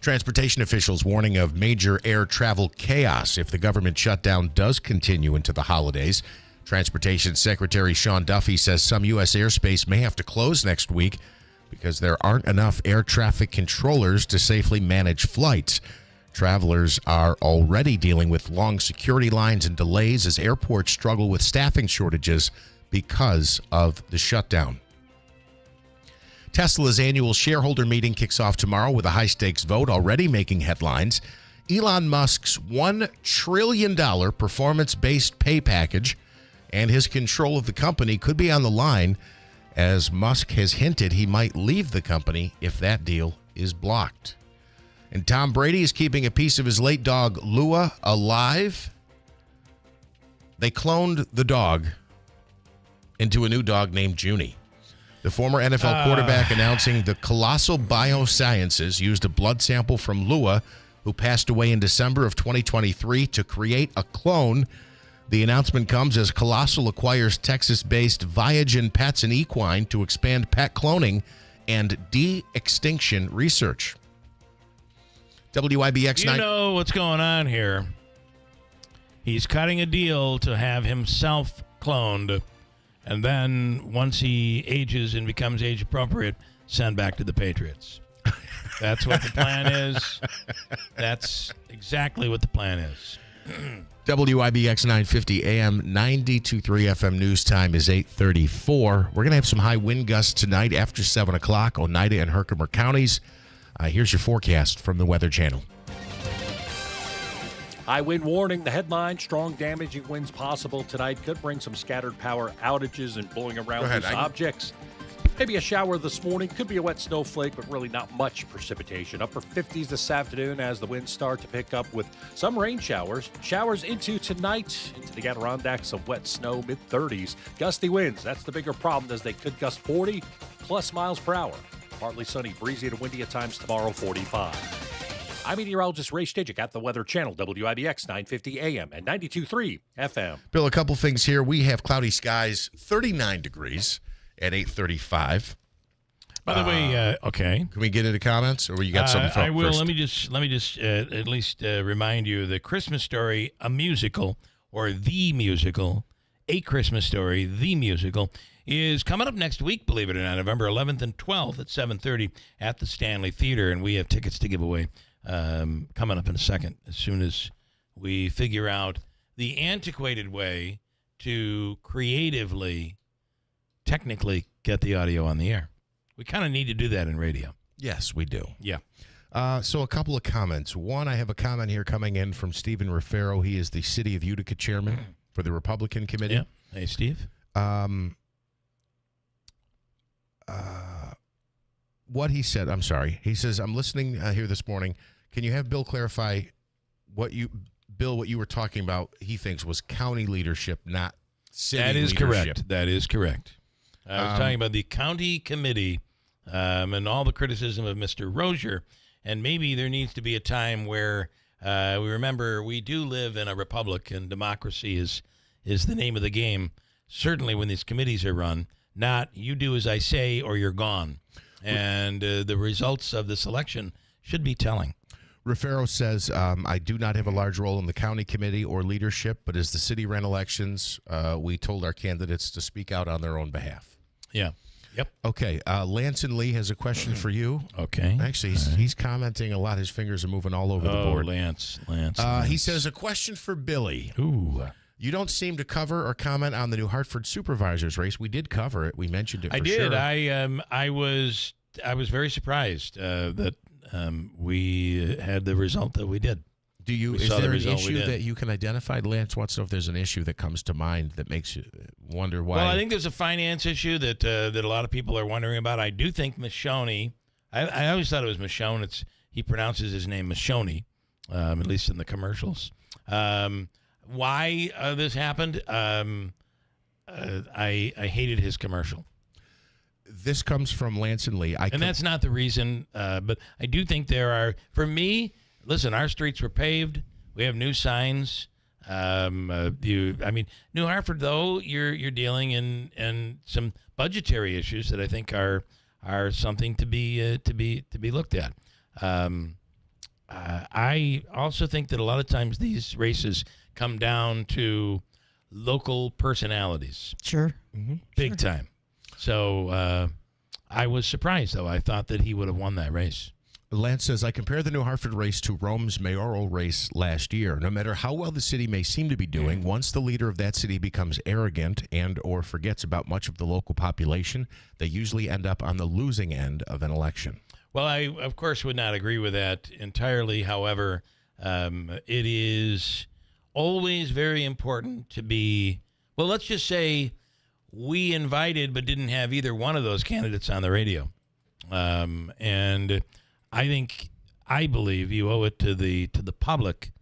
Transportation officials warning of major air travel chaos if the government shutdown does continue into the holidays. Transportation Secretary Sean Duffy says some U.S. airspace may have to close next week because there aren't enough air traffic controllers to safely manage flights. Travelers are already dealing with long security lines and delays as airports struggle with staffing shortages because of the shutdown. Tesla's annual shareholder meeting kicks off tomorrow with a high-stakes vote already making headlines. Elon Musk's $1 trillion performance-based pay package and his control of the company could be on the line, as Musk has hinted he might leave the company if that deal is blocked. And Tom Brady is keeping a piece of his late dog, Lua, alive. They cloned the dog into a new dog named Junie. The former NFL quarterback announcing the Colossal Biosciences used a blood sample from Lua, who passed away in December of 2023, to create a clone. The announcement comes as Colossal acquires Texas-based Viagen Pets and Equine to expand pet cloning and de-extinction research. WIBX 9. You know what's going on here. He's cutting a deal to have himself cloned, and then once he ages and becomes age appropriate, send back to the Patriots. That's what the plan is. That's exactly what the plan is. WIBX 950 AM, 92.3 FM news time is 8:34. We're going to have some high wind gusts tonight after 7 o'clock, Oneida and Herkimer counties. Here's your forecast from the Weather Channel. High wind warning. The headline, strong damaging winds possible tonight. Could bring some scattered power outages and blowing around loose objects. Maybe a shower this morning. Could be a wet snowflake, but really not much precipitation. Upper 50s this afternoon as the winds start to pick up with some rain showers. Showers into tonight, into the Adirondacks, some wet snow, mid-30s. Gusty winds, that's the bigger problem as they could gust 40+ miles per hour. Partly sunny, breezy to windy at times tomorrow, 45. I'm meteorologist Ray Stajic at the Weather Channel, WIBX 950 AM and 92.3 FM. Bill, a couple things here. We have cloudy skies, 39 degrees. At 8:35. By the way, okay. Can we get into comments, or you got something first? I will. Let me just at least remind you: the Christmas Story, a musical, or the musical, A Christmas Story, the musical, is coming up next week. Believe it or not, November 11th and 12th at 7:30 at the Stanley Theater, and we have tickets to give away coming up in a second. As soon as we figure out the antiquated way to creatively. Technically get the audio on the air. We kind of need to do that in radio. Yes, we do. Yeah. So a couple of comments. One, I have a comment here coming in from Stephen Raffaero. He is the City of Utica chairman for the Republican Committee. Yeah. Hey, Steve. What he said, I'm sorry. He says, I'm listening here this morning. Can you have Bill clarify what you were talking about, he thinks, was county leadership, not city leadership. Correct. That is correct. I was talking about the county committee and all the criticism of Mr. Rozier, and maybe there needs to be a time where we remember we do live in a republic, and democracy is the name of the game, certainly when these committees are run, not you do as I say or you're gone. And the results of this election should be telling. Raffaero says, I do not have a large role in the county committee or leadership, but as the city ran elections, we told our candidates to speak out on their own behalf. Yeah. Yep. Okay. Lance and Lee has a question for you. Okay. Actually, he's commenting a lot. His fingers are moving all over the board. Lance. He says, a question for Billy. Ooh. You don't seem to cover or comment on the New Hartford supervisors race. We did cover it. We mentioned it for sure. I did. I was very surprised that we had the result that we did. Is there an issue that you can identify? Lance wants to know if there's an issue that comes to mind that makes you wonder why. Well, I think there's a finance issue that a lot of people are wondering about. I do think Michonne, I always thought it was Michonne. He pronounces his name Michonne, at least in the commercials. Why this happened, I hated his commercial. This comes from Lance and Lee. And that's not the reason, but I do think there are, for me, listen, our streets were paved. We have new signs. New Hartford, though, you're dealing in some budgetary issues that I think are something to be looked at. I also think that a lot of times these races come down to local personalities. Sure. Mm-hmm. Big time. So I was surprised, though. I thought that he would have won that race. Lance says, I compare the New Hartford race to Rome's mayoral race last year. No matter how well the city may seem to be doing, once the leader of that city becomes arrogant and or forgets about much of the local population, they usually end up on the losing end of an election. Well, I, of course, would not agree with that entirely. However, it is always very important to be, well, let's just say we invited but didn't have either one of those candidates on the radio. And I believe you owe it to the public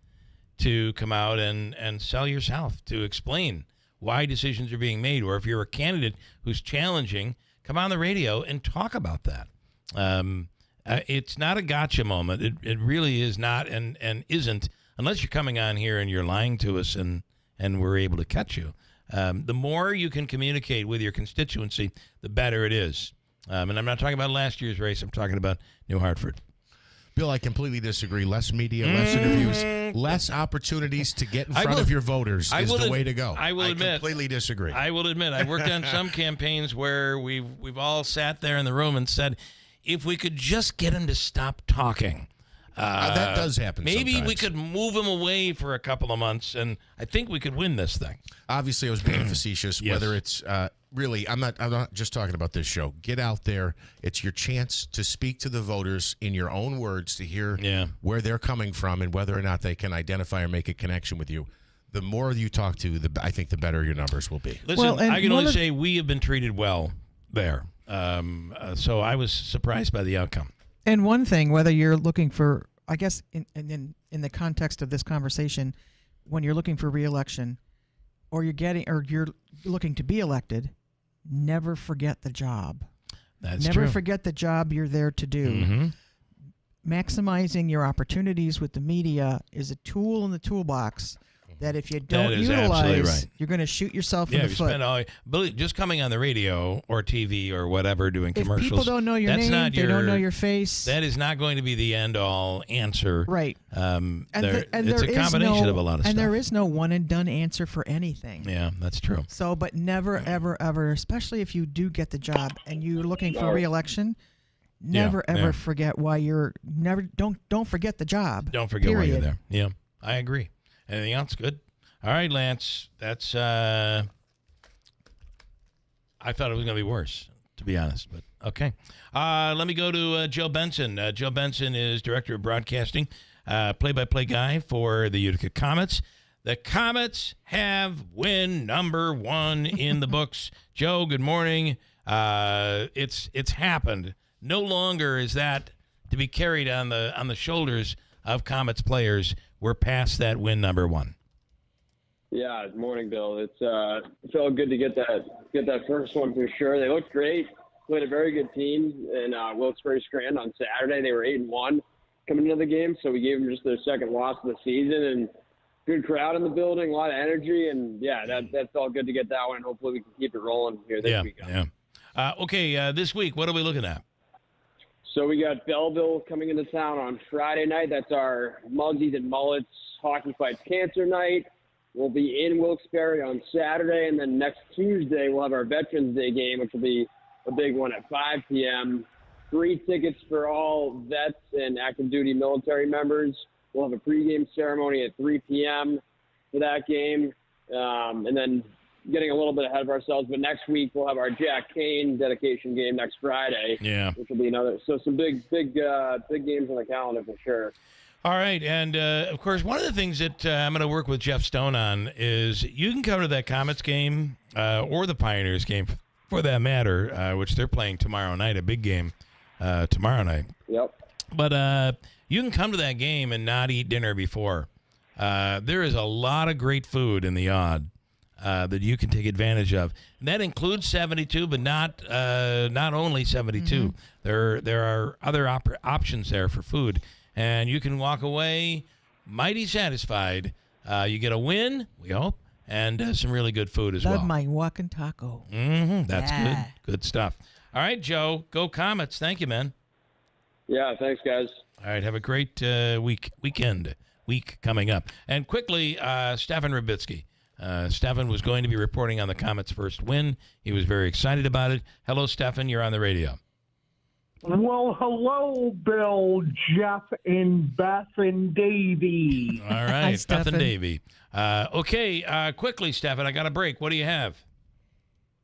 to come out and sell yourself, to explain why decisions are being made, or if you're a candidate who's challenging, come on the radio and talk about that. It's not a gotcha moment. It really is not, and isn't, unless you're coming on here and you're lying to us and we're able to catch you. The more you can communicate with your constituency, the better it is. And I'm not talking about last year's race. I'm talking about New Hartford. Bill, I completely disagree. Less media, less interviews, less opportunities to get in front of your voters is the way to go. I will admit, completely disagree. I will admit, I worked on some campaigns where we've all sat there in the room and said, if we could just get him to stop talking. That does happen Maybe sometimes. we could move him away for a couple of months, and I think we could win this thing. Obviously, I was being facetious. Yes. Whether it's really, I'm not just talking about this show. Get out there. It's your chance to speak to the voters in your own words to hear where they're coming from and whether or not they can identify or make a connection with you. The more you talk to, I think the better your numbers will be. Listen, I can only say we have been treated well there. So I was surprised by the outcome. And one thing, whether you're looking for, I guess, in the context of this conversation, when you're looking for re-election, or you're looking to be elected, never forget the job. That's never true. forget the job you're there to do. Mm-hmm. Maximizing your opportunities with the media is a tool in the toolbox that if you don't utilize, you're going to shoot yourself in the foot. Just coming on the radio or TV or whatever, doing if commercials. People don't know your name, they don't know your face. That is not going to be the end-all answer. Right. It's a combination of a lot of stuff. And there is no one-and-done answer for anything. Yeah, that's true. So, but never, ever, ever, especially if you do get the job and you're looking for re-election, never, ever forget why you're don't forget the job. Don't forget why period. you're there. Yeah, I agree. Anything else? Good. All right, Lance. That's. I thought it was going to be worse, to be honest. But okay. Let me go to Joe Benson. Joe Benson is director of broadcasting, play-by-play guy for the Utica Comets. The Comets have win number 1 in the books. Joe, good morning. It's happened. No longer is that to be carried on the shoulders of Comets players. We're past that win number 1. Yeah, good morning, Bill. It felt good to get that first one for sure. They looked great. Played a very good team in Wilkes-Barre Scranton on Saturday. They were 8-1 coming into the game, so we gave them just their second loss of the season. And good crowd in the building, a lot of energy, and yeah, that felt good to get that one. And hopefully we can keep it rolling here this weekend. Yeah. Okay, this week, what are we looking at? So we got Belleville coming into town on Friday night. That's our Mugsies and Mullets Hockey Fights Cancer Night. We'll be in Wilkes-Barre on Saturday, and then next Tuesday we'll have our Veterans Day game, which will be a big one at 5 p.m. Free tickets for all vets and active duty military members. We'll have a pregame ceremony at 3 p.m. for that game, and then getting a little bit ahead of ourselves, but next week we'll have our Jack Kane dedication game next Friday. Yeah, which will be another. So some big games on the calendar for sure. All right, and of course, one of the things that I'm going to work with Jeff Stone on is you can cover that Comets game or the Pioneers game, for that matter, which they're playing tomorrow night, a big game tomorrow night. Yep. But you can come to that game and not eat dinner before. There is a lot of great food in the Odd that you can take advantage of. And that includes 72, but not only 72. Mm-hmm. There are other options there for food. And you can walk away mighty satisfied. You get a win, we hope, and some really good food as well. Love my walking taco. Mm-hmm. That's good. Good stuff. All right, Joe, go Comets. Thank you, man. Yeah, thanks, guys. All right, have a great week coming up. And quickly, Stefan Rybitsky. Stefan was going to be reporting on the Comets' first win. He was very excited about it. Hello, Stefan. You're on the radio. Well, hello, Bill, Jeff, and Beth and Davey. All right, Beth and Davey. Okay, quickly, Stefan, I got a break. What do you have?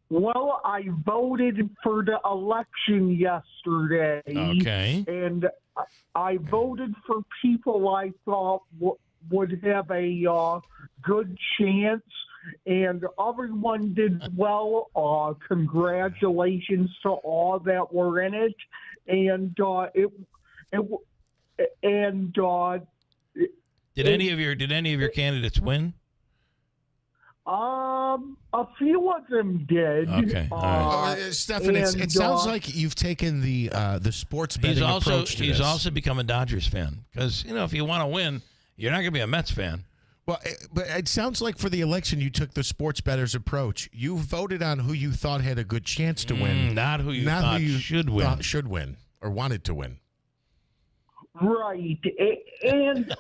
Well, I voted for the election yesterday. Okay. And I voted for people I thought would have a good chance, and everyone did well. Congratulations to all that were in it, and did any of your candidates win? A few of them did. Okay. All right. Stefan, it sounds like you've taken the sports betting approach to He's this. also become a Dodgers fan because if you want to win, you're not going to be a Mets fan. Well, but it sounds like for the election you took the sports bettors approach. You voted on who you thought had a good chance to win, not who you thought should win. Should win or wanted to win. Right. And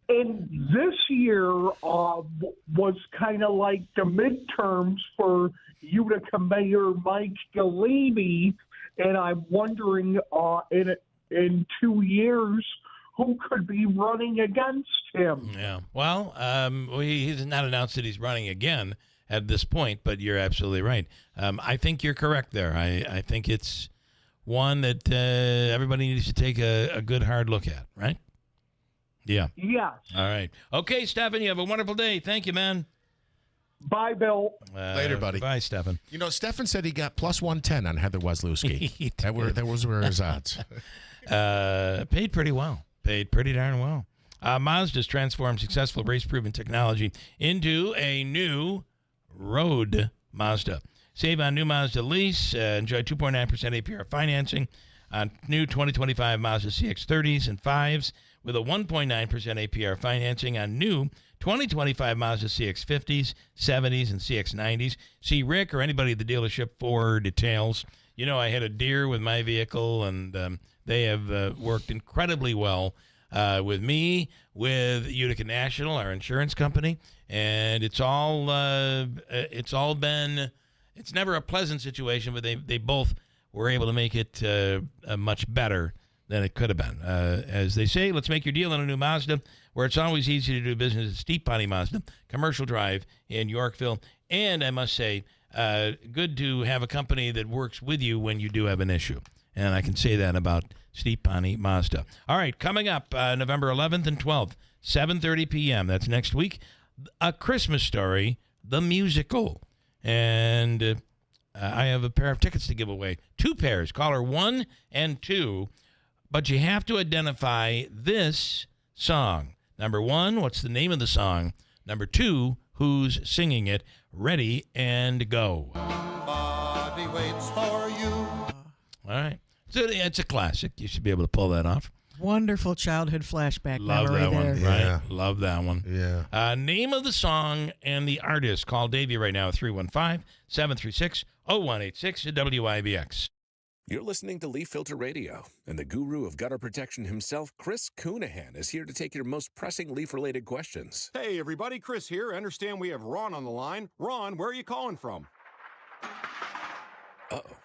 and this year was kind of like the midterms for Utica Mayor Mike Galimi, and I'm wondering in 2 years who could be running against him. Yeah. Well, he's not announced that he's running again at this point, but you're absolutely right. I think you're correct there. I think it's one that everybody needs to take a good hard look at, right? Yeah. Yes. All right. Okay, Stefan, you have a wonderful day. Thank you, man. Bye, Bill. Later, buddy. Bye, Stefan. You know, Stefan said he got plus 110 on Heather Weslowski. that were his odds. Paid pretty well. Paid pretty darn well. Mazda's transformed successful race-proven technology into a new road Mazda. Save on new Mazda lease. Enjoy 2.9% APR financing on new 2025 Mazda CX-30s and 5s with a 1.9% APR financing on new 2025 Mazda CX-50s, 70s, and CX-90s. See Rick or anybody at the dealership for details. You know, I had a deer with my vehicle, and they have worked incredibly well with me, with Utica National, our insurance company, and it's all been. It's never a pleasant situation, but they both were able to make it much better than it could have been. As they say, let's make your deal on a new Mazda, where it's always easy to do business at Steep Pony Mazda, Commercial Drive in Yorkville. And I must say, good to have a company that works with you when you do have an issue. And I can say that about Steep Pony Mazda. All right, coming up November 11th and 12th, 7:30 p.m. That's next week. A Christmas Story, the musical. And I have a pair of tickets to give away. 2 pairs, caller 1 and 2. But you have to identify this song. Number 1, what's the name of the song? Number 2, who's singing it? Ready and go. Somebody waits for you. All right. So it's a classic. You should be able to pull that off. Wonderful childhood flashback Love memory that there. one, right? Yeah. Love that one. Yeah. Name of the song and the artist. Call Davey right now at 315-736-0186 at WIBX. You're listening to Leaf Filter Radio, and the guru of gutter protection himself, Chris Coonihan, is here to take your most pressing leaf-related questions. Hey, everybody, Chris here. I understand we have Ron on the line. Ron, where are you calling from? Uh-oh.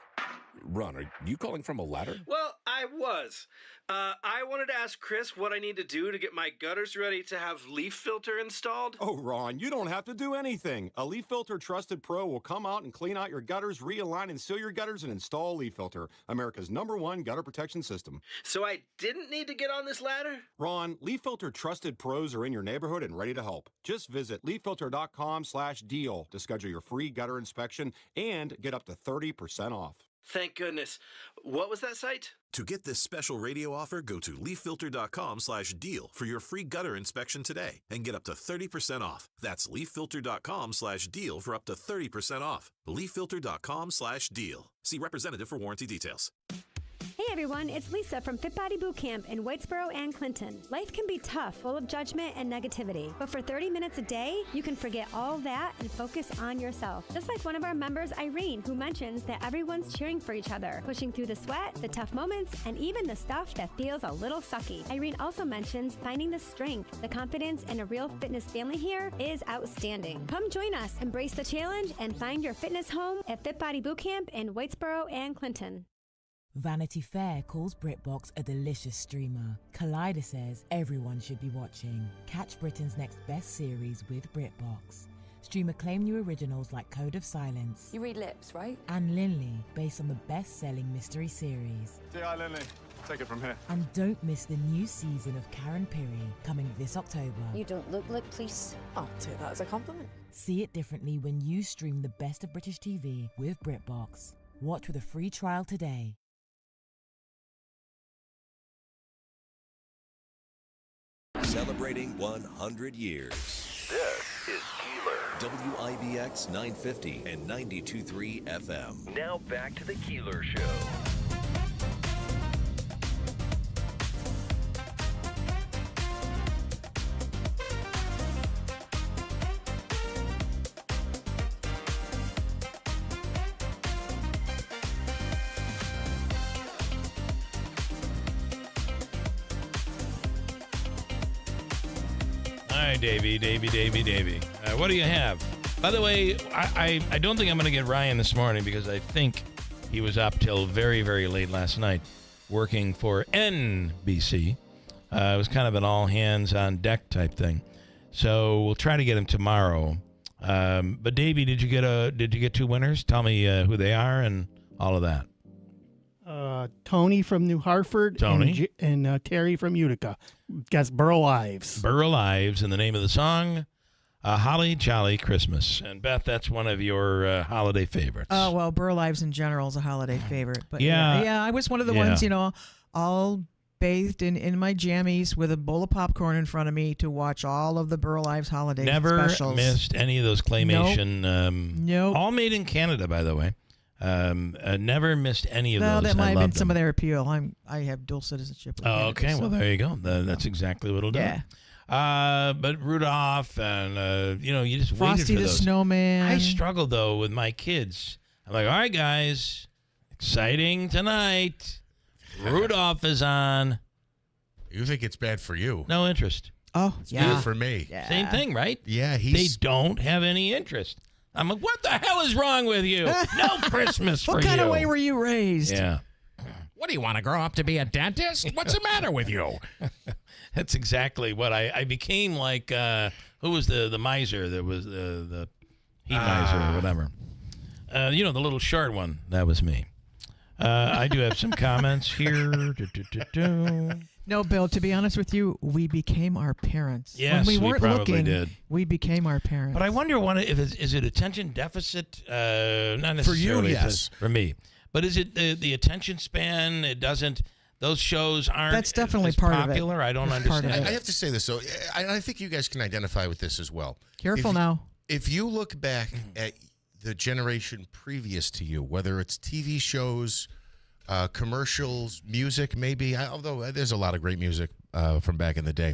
Ron, are you calling from a ladder? Well, I was. I wanted to ask Chris what I need to do to get my gutters ready to have leaf filter installed. Oh, Ron, you don't have to do anything. A Leaf Filter Trusted Pro will come out and clean out your gutters, realign and seal your gutters, and install Leaf Filter, America's #1 gutter protection system. So I didn't need to get on this ladder? Ron, Leaf Filter Trusted Pros are in your neighborhood and ready to help. Just visit leaffilter.com/deal to schedule your free gutter inspection and get up to 30% off. Thank goodness. What was that site? To get this special radio offer, go to leaffilter.com/deal for your free gutter inspection today and get up to 30% off. That's leaffilter.com/deal for up to 30% off. leaffilter.com/deal. See representative for warranty details. Hey everyone, it's Lisa from Fit Body Boot Camp in Whitesboro and Clinton. Life can be tough, full of judgment and negativity, but for 30 minutes a day, you can forget all that and focus on yourself. Just like one of our members, Irene, who mentions that everyone's cheering for each other, pushing through the sweat, the tough moments, and even the stuff that feels a little sucky. Irene also mentions finding the strength, the confidence, and a real fitness family here is outstanding. Come join us, embrace the challenge, and find your fitness home at Fit Body Boot Camp in Whitesboro and Clinton. Vanity Fair calls BritBox a delicious streamer. Collider says everyone should be watching. Catch Britain's next best series with BritBox. Stream acclaimed new originals like Code of Silence. You read lips, right? And Linley, based on the best-selling mystery series. Say hi, Linley. Take it from here. And don't miss the new season of Karen Piri, coming this October. You don't look like police. I'll take that as a compliment. See it differently when you stream the best of British TV with BritBox. Watch with a free trial today. Celebrating 100 years. This is Keeler. WIBX 950 and 92.3 FM. Now back to the Keeler Show. right, Davey. What do you have? By the way, I don't think I'm going to get Ryan this morning because I think he was up till very, very late last night working for NBC. It was kind of an all-hands-on-deck type thing. So we'll try to get him tomorrow. But Davey, did you get two winners? Tell me who they are and all of that. Tony from New Hartford. Tony. And Terry from Utica. Guess Burl Ives. Burl Ives, and the name of the song, Holly Jolly Christmas. And Beth, that's one of your holiday favorites. Oh, well, Burl Ives in general is a holiday favorite. But yeah, I was one of the ones, all bathed in my jammies with a bowl of popcorn in front of me to watch all of the Burl Ives holiday specials. Never missed any of those claymation. Nope. All made in Canada, by the way. Never missed any of those. Well, that might have been some them. of their appeal. I have dual citizenship. With Canada, okay, so. well, there you go. That's exactly what it'll do. Yeah. But Rudolph and, you just Frosty waited for the those. Snowman. I struggle, though, with my kids. I'm like, all right, guys, exciting tonight. Rudolph is on. You think it's bad for you? No interest. Oh, it's good for me. Yeah. Same thing, right? Yeah, they don't have any interest. I'm like, what the hell is wrong with you? No Christmas for you. What kind of way were you raised? Yeah. What do you want to grow up to be a dentist? What's the matter with you? That's exactly what I became like. Who was the miser? That was the miser or whatever. The little short one. That was me. I do have some comments here. No, Bill, to be honest with you, we became our parents. Yes, when we weren't probably looking, did. We became our parents. But I wonder if is it attention deficit? Not necessarily for you, yes. For me. But is it the attention span? It doesn't. Those shows aren't. That's definitely as part of it. popular. I don't That's part of understand. I have to say this, though. I think you guys can identify with this as well. Careful now. If you look back at the generation previous to you, whether it's TV shows, commercials, music, maybe, although there's a lot of great music from back in the day.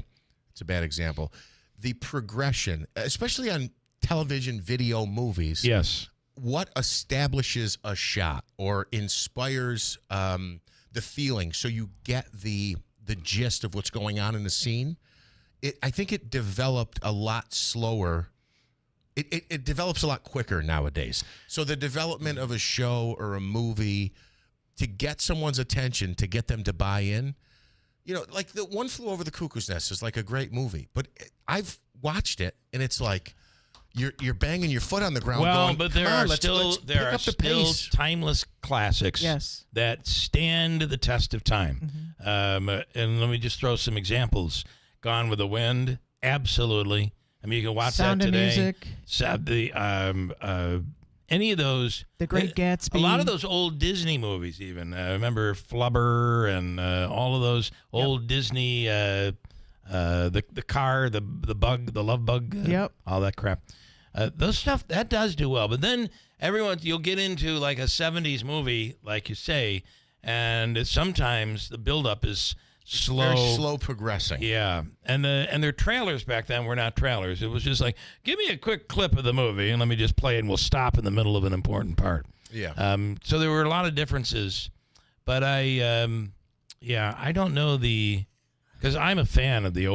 It's a bad example. The progression, especially on television, video, movies. Yes. What establishes a shot or inspires the feeling so you get the gist of what's going on in the scene? I think it developed a lot slower. It develops a lot quicker nowadays. So the development of a show or a movie to get someone's attention, to get them to buy in, like the One Flew Over the Cuckoo's Nest is like a great movie, but I've watched it and it's like you're banging your foot on the ground. Well, going, but there are still timeless classics that stand the test of time. And let me just throw some examples. Gone with the Wind, absolutely. I mean, you can watch Sound that today. Sound of Music. Any of those. The Great Gatsby. A lot of those old Disney movies, even. Remember Flubber and all of those old Disney. The car, the bug, the love bug. All that crap. Those stuff that does do well, but then you'll get into like a 70s movie, like you say, and sometimes the buildup is slow, very slow progressing. Yeah, and their trailers back then were not trailers. It was just like, give me a quick clip of the movie and let me just play it, and we'll stop in the middle of an important part. Yeah. So there were a lot of differences, but I don't know because I'm a fan of a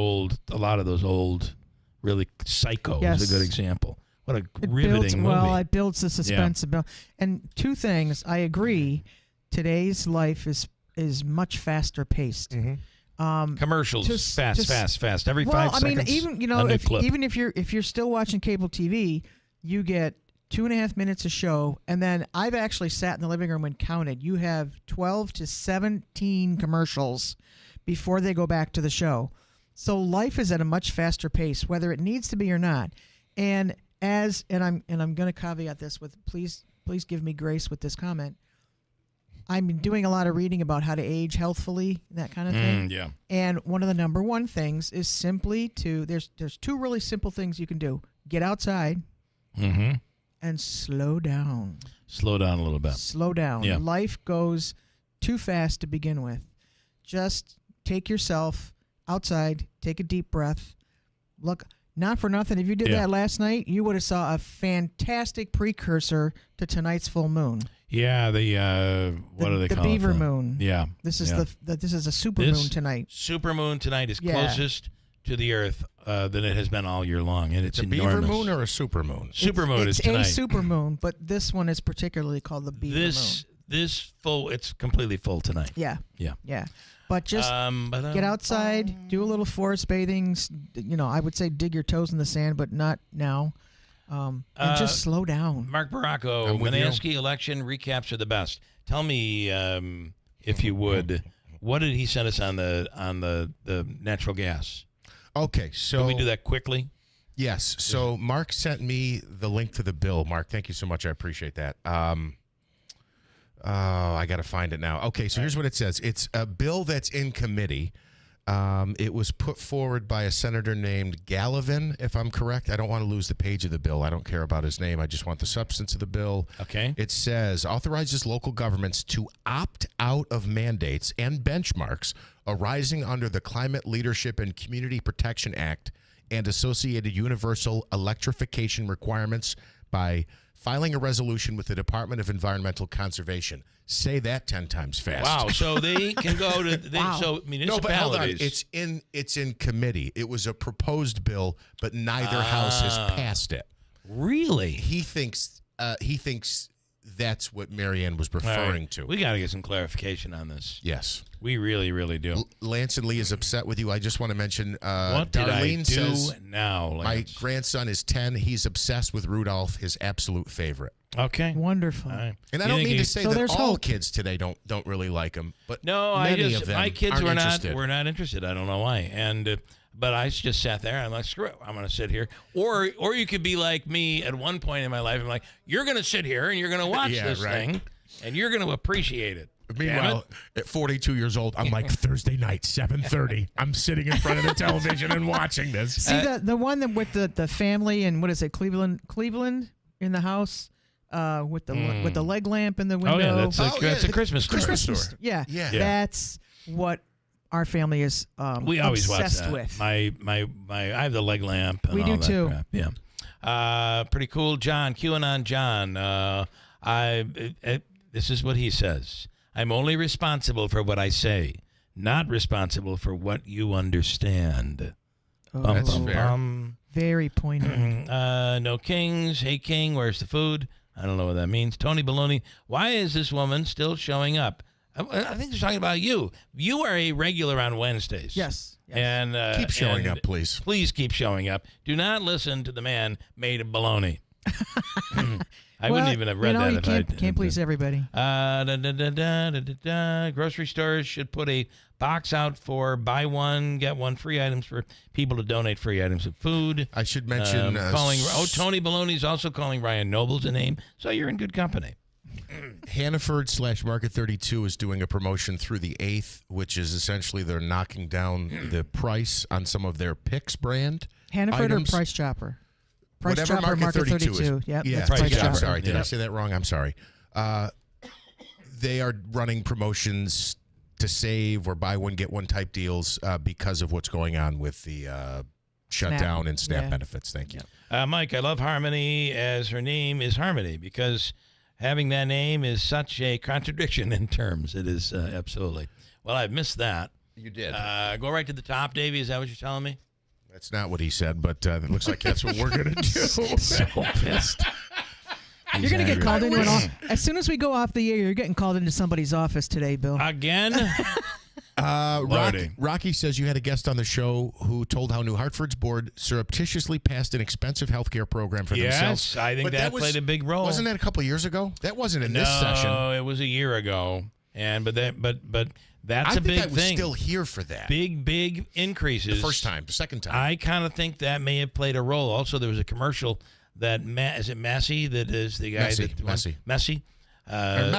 lot of those old, really. Psycho is a good example. What a riveting movie. Well, it builds the suspense. Yeah. And two things, I agree. Today's life is much faster paced. Commercials, fast. Every 5 seconds. I mean, even if you're still watching cable TV, you get 2.5 minutes a show, and then I've actually sat in the living room and counted. You have 12 to 17 commercials before they go back to the show. So life is at a much faster pace, whether it needs to be or not. And I'm going to caveat this with please give me grace with this comment. I'm doing a lot of reading about how to age healthfully, that kind of thing. Yeah. And one of the number one things is simply there's two really simple things you can do. Get outside and slow down. Slow down a little bit. Slow down. Yeah. Life goes too fast to begin with. Just take yourself outside, take a deep breath. Look, not for nothing, if you did that last night, you would have saw a fantastic precursor to tonight's full moon. Yeah, what do they call it? The beaver moon. Yeah. This is this is a super moon tonight. Super moon tonight is closest to the Earth than it has been all year long, and it's a enormous. beaver moon or a super moon? Supermoon is tonight. It's a super moon, but this one is particularly called the beaver moon. This full, it's completely full tonight. Yeah. Yeah. But just get outside, do a little forest bathing. I would say dig your toes in the sand, but not now. And just slow down. Mark Baracco, Manansky election recaps are the best. Tell me, if you would, what did he send us on the natural gas? Okay, so can we do that quickly? Yes. So Mark sent me the link to the bill. Mark, thank you so much. I appreciate that. I got to find it now. Okay, so here's what it says. It's a bill that's in committee. It was put forward by a senator named Gallivan, if I'm correct. I don't want to lose the page of the bill. I don't care about his name. I just want the substance of the bill. Okay. It says, authorizes local governments to opt out of mandates and benchmarks arising under the Climate Leadership and Community Protection Act and associated universal electrification requirements by filing a resolution with the Department of Environmental Conservation. Say that 10 times fast. Wow! So they can go to so municipalities. No, but hold on. It's in committee. It was a proposed bill, but neither house has passed it. Really? He thinks that's what Marianne was referring to. We got to get some clarification on this. Yes, we really, really do. Lance and Lee is upset with you. I just want to mention. What did Darlene I do says, now, Lance? My grandson is 10. He's obsessed with Rudolph, his absolute favorite. Okay, wonderful. Right. And I don't mean to say that all kids today don't really like him, but many of them my kids aren't were interested. not interested. I don't know why. And but I just sat there. I'm like, screw it. I'm going to sit here. Or you could be like me at one point in my life. I'm like, you're going to sit here and you're going to watch this thing, and you're going to appreciate it. Meanwhile, at 42 years old, I'm like, Thursday night, 7:30. I'm sitting in front of the television and watching this. See the one that with the family and what is it, Cleveland in the house. With the leg lamp in the window. Oh yeah, that's a Christmas store. Yeah, that's what our family is. We always watch obsessed that. with. My I have the leg lamp. And we all do that too. Crap. Yeah, pretty cool. John QAnon John. This is what he says. I'm only responsible for what I say, not responsible for what you understand. Oh, that's fair. Very poignant. No kings. Hey king, where's the food? I don't know what that means. Tony Baloney, why is this woman still showing up? I think they're talking about you. You are a regular on Wednesdays. Yes. And keep showing up, please. Please keep showing up. Do not listen to the man made of baloney. I wouldn't even have read that if I can't please everybody. Grocery stores should put a box out for buy one, get one free items for people to donate free items of food. I should mention Tony Baloney's also calling Ryan Nobles a name, so you're in good company. Hannaford/Market 32 is doing a promotion through the 8th, which is essentially they're knocking down the price on some of their Picks brand Hannaford items. or Price Chopper? Price Whatever Chopper, Market 32 is. Yep, yeah, that's Price Chopper. I'm sorry. Did I say that wrong? I'm sorry. They are running promotions to save or buy one, get one type deals because of what's going on with the shutdown and SNAP benefits. Thank you. Mike, I love Harmony as her name is Harmony because having that name is such a contradiction in terms. It is absolutely. Well, I've missed that. You did. Go right to the top, Davey. Is that what you're telling me? That's not what he said, but it looks like that's what we're going to do. So pissed. You're going to get called into as soon as we go off the air, you're getting called into somebody's office today, Bill. Again? Rocky says you had a guest on the show who told how New Hartford's board surreptitiously passed an expensive health care program for themselves. Yes, I think that played a big role. Wasn't that a couple of years ago? That wasn't in this session. No, it was a year ago. But that's I a big think I was thing. still here for that. Big increases. The first time, the second time. I kind of think that may have played a role. Also, there was a commercial that is it Massey that is the guy Messi. Messa. Not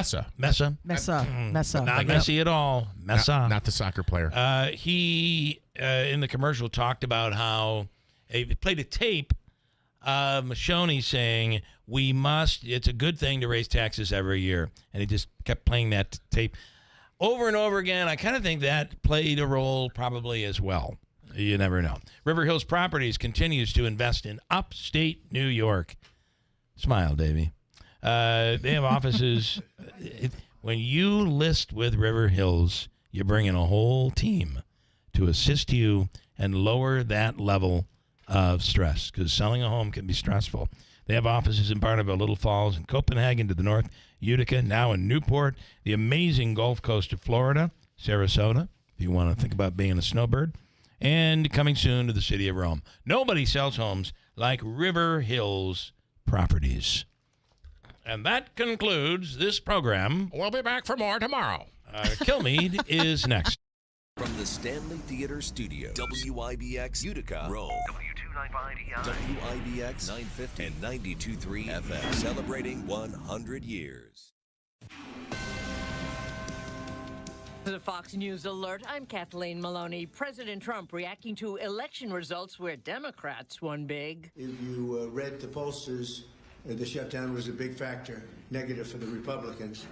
Messi at all. Messa. Not the soccer player. He in the commercial talked about how he played a tape of Mashoni saying it's a good thing to raise taxes every year, and he just kept playing that tape over and over again. I kind of think that played a role probably as well. You never know. River Hills Properties continues to invest in upstate New York. Smile, Davey. They have offices. When you list with River Hills, you bring in a whole team to assist you and lower that level of stress, because selling a home can be stressful. They have offices in Barneville, Little Falls, and Copenhagen to the north, Utica, now in Newport, the amazing Gulf Coast of Florida, Sarasota, if you want to think about being a snowbird, and coming soon to the city of Rome. Nobody sells homes like River Hills Properties. And that concludes this program. We'll be back for more tomorrow. Kilmeade is next. From the Stanley Theater Studio, WIBX Utica, Rome. WIBX 950 and 92.3 FM, celebrating 100 years. To the Fox News Alert, I'm Kathleen Maloney. President Trump reacting to election results where Democrats won big. If you read the pollsters, the shutdown was a big factor, negative for the Republicans.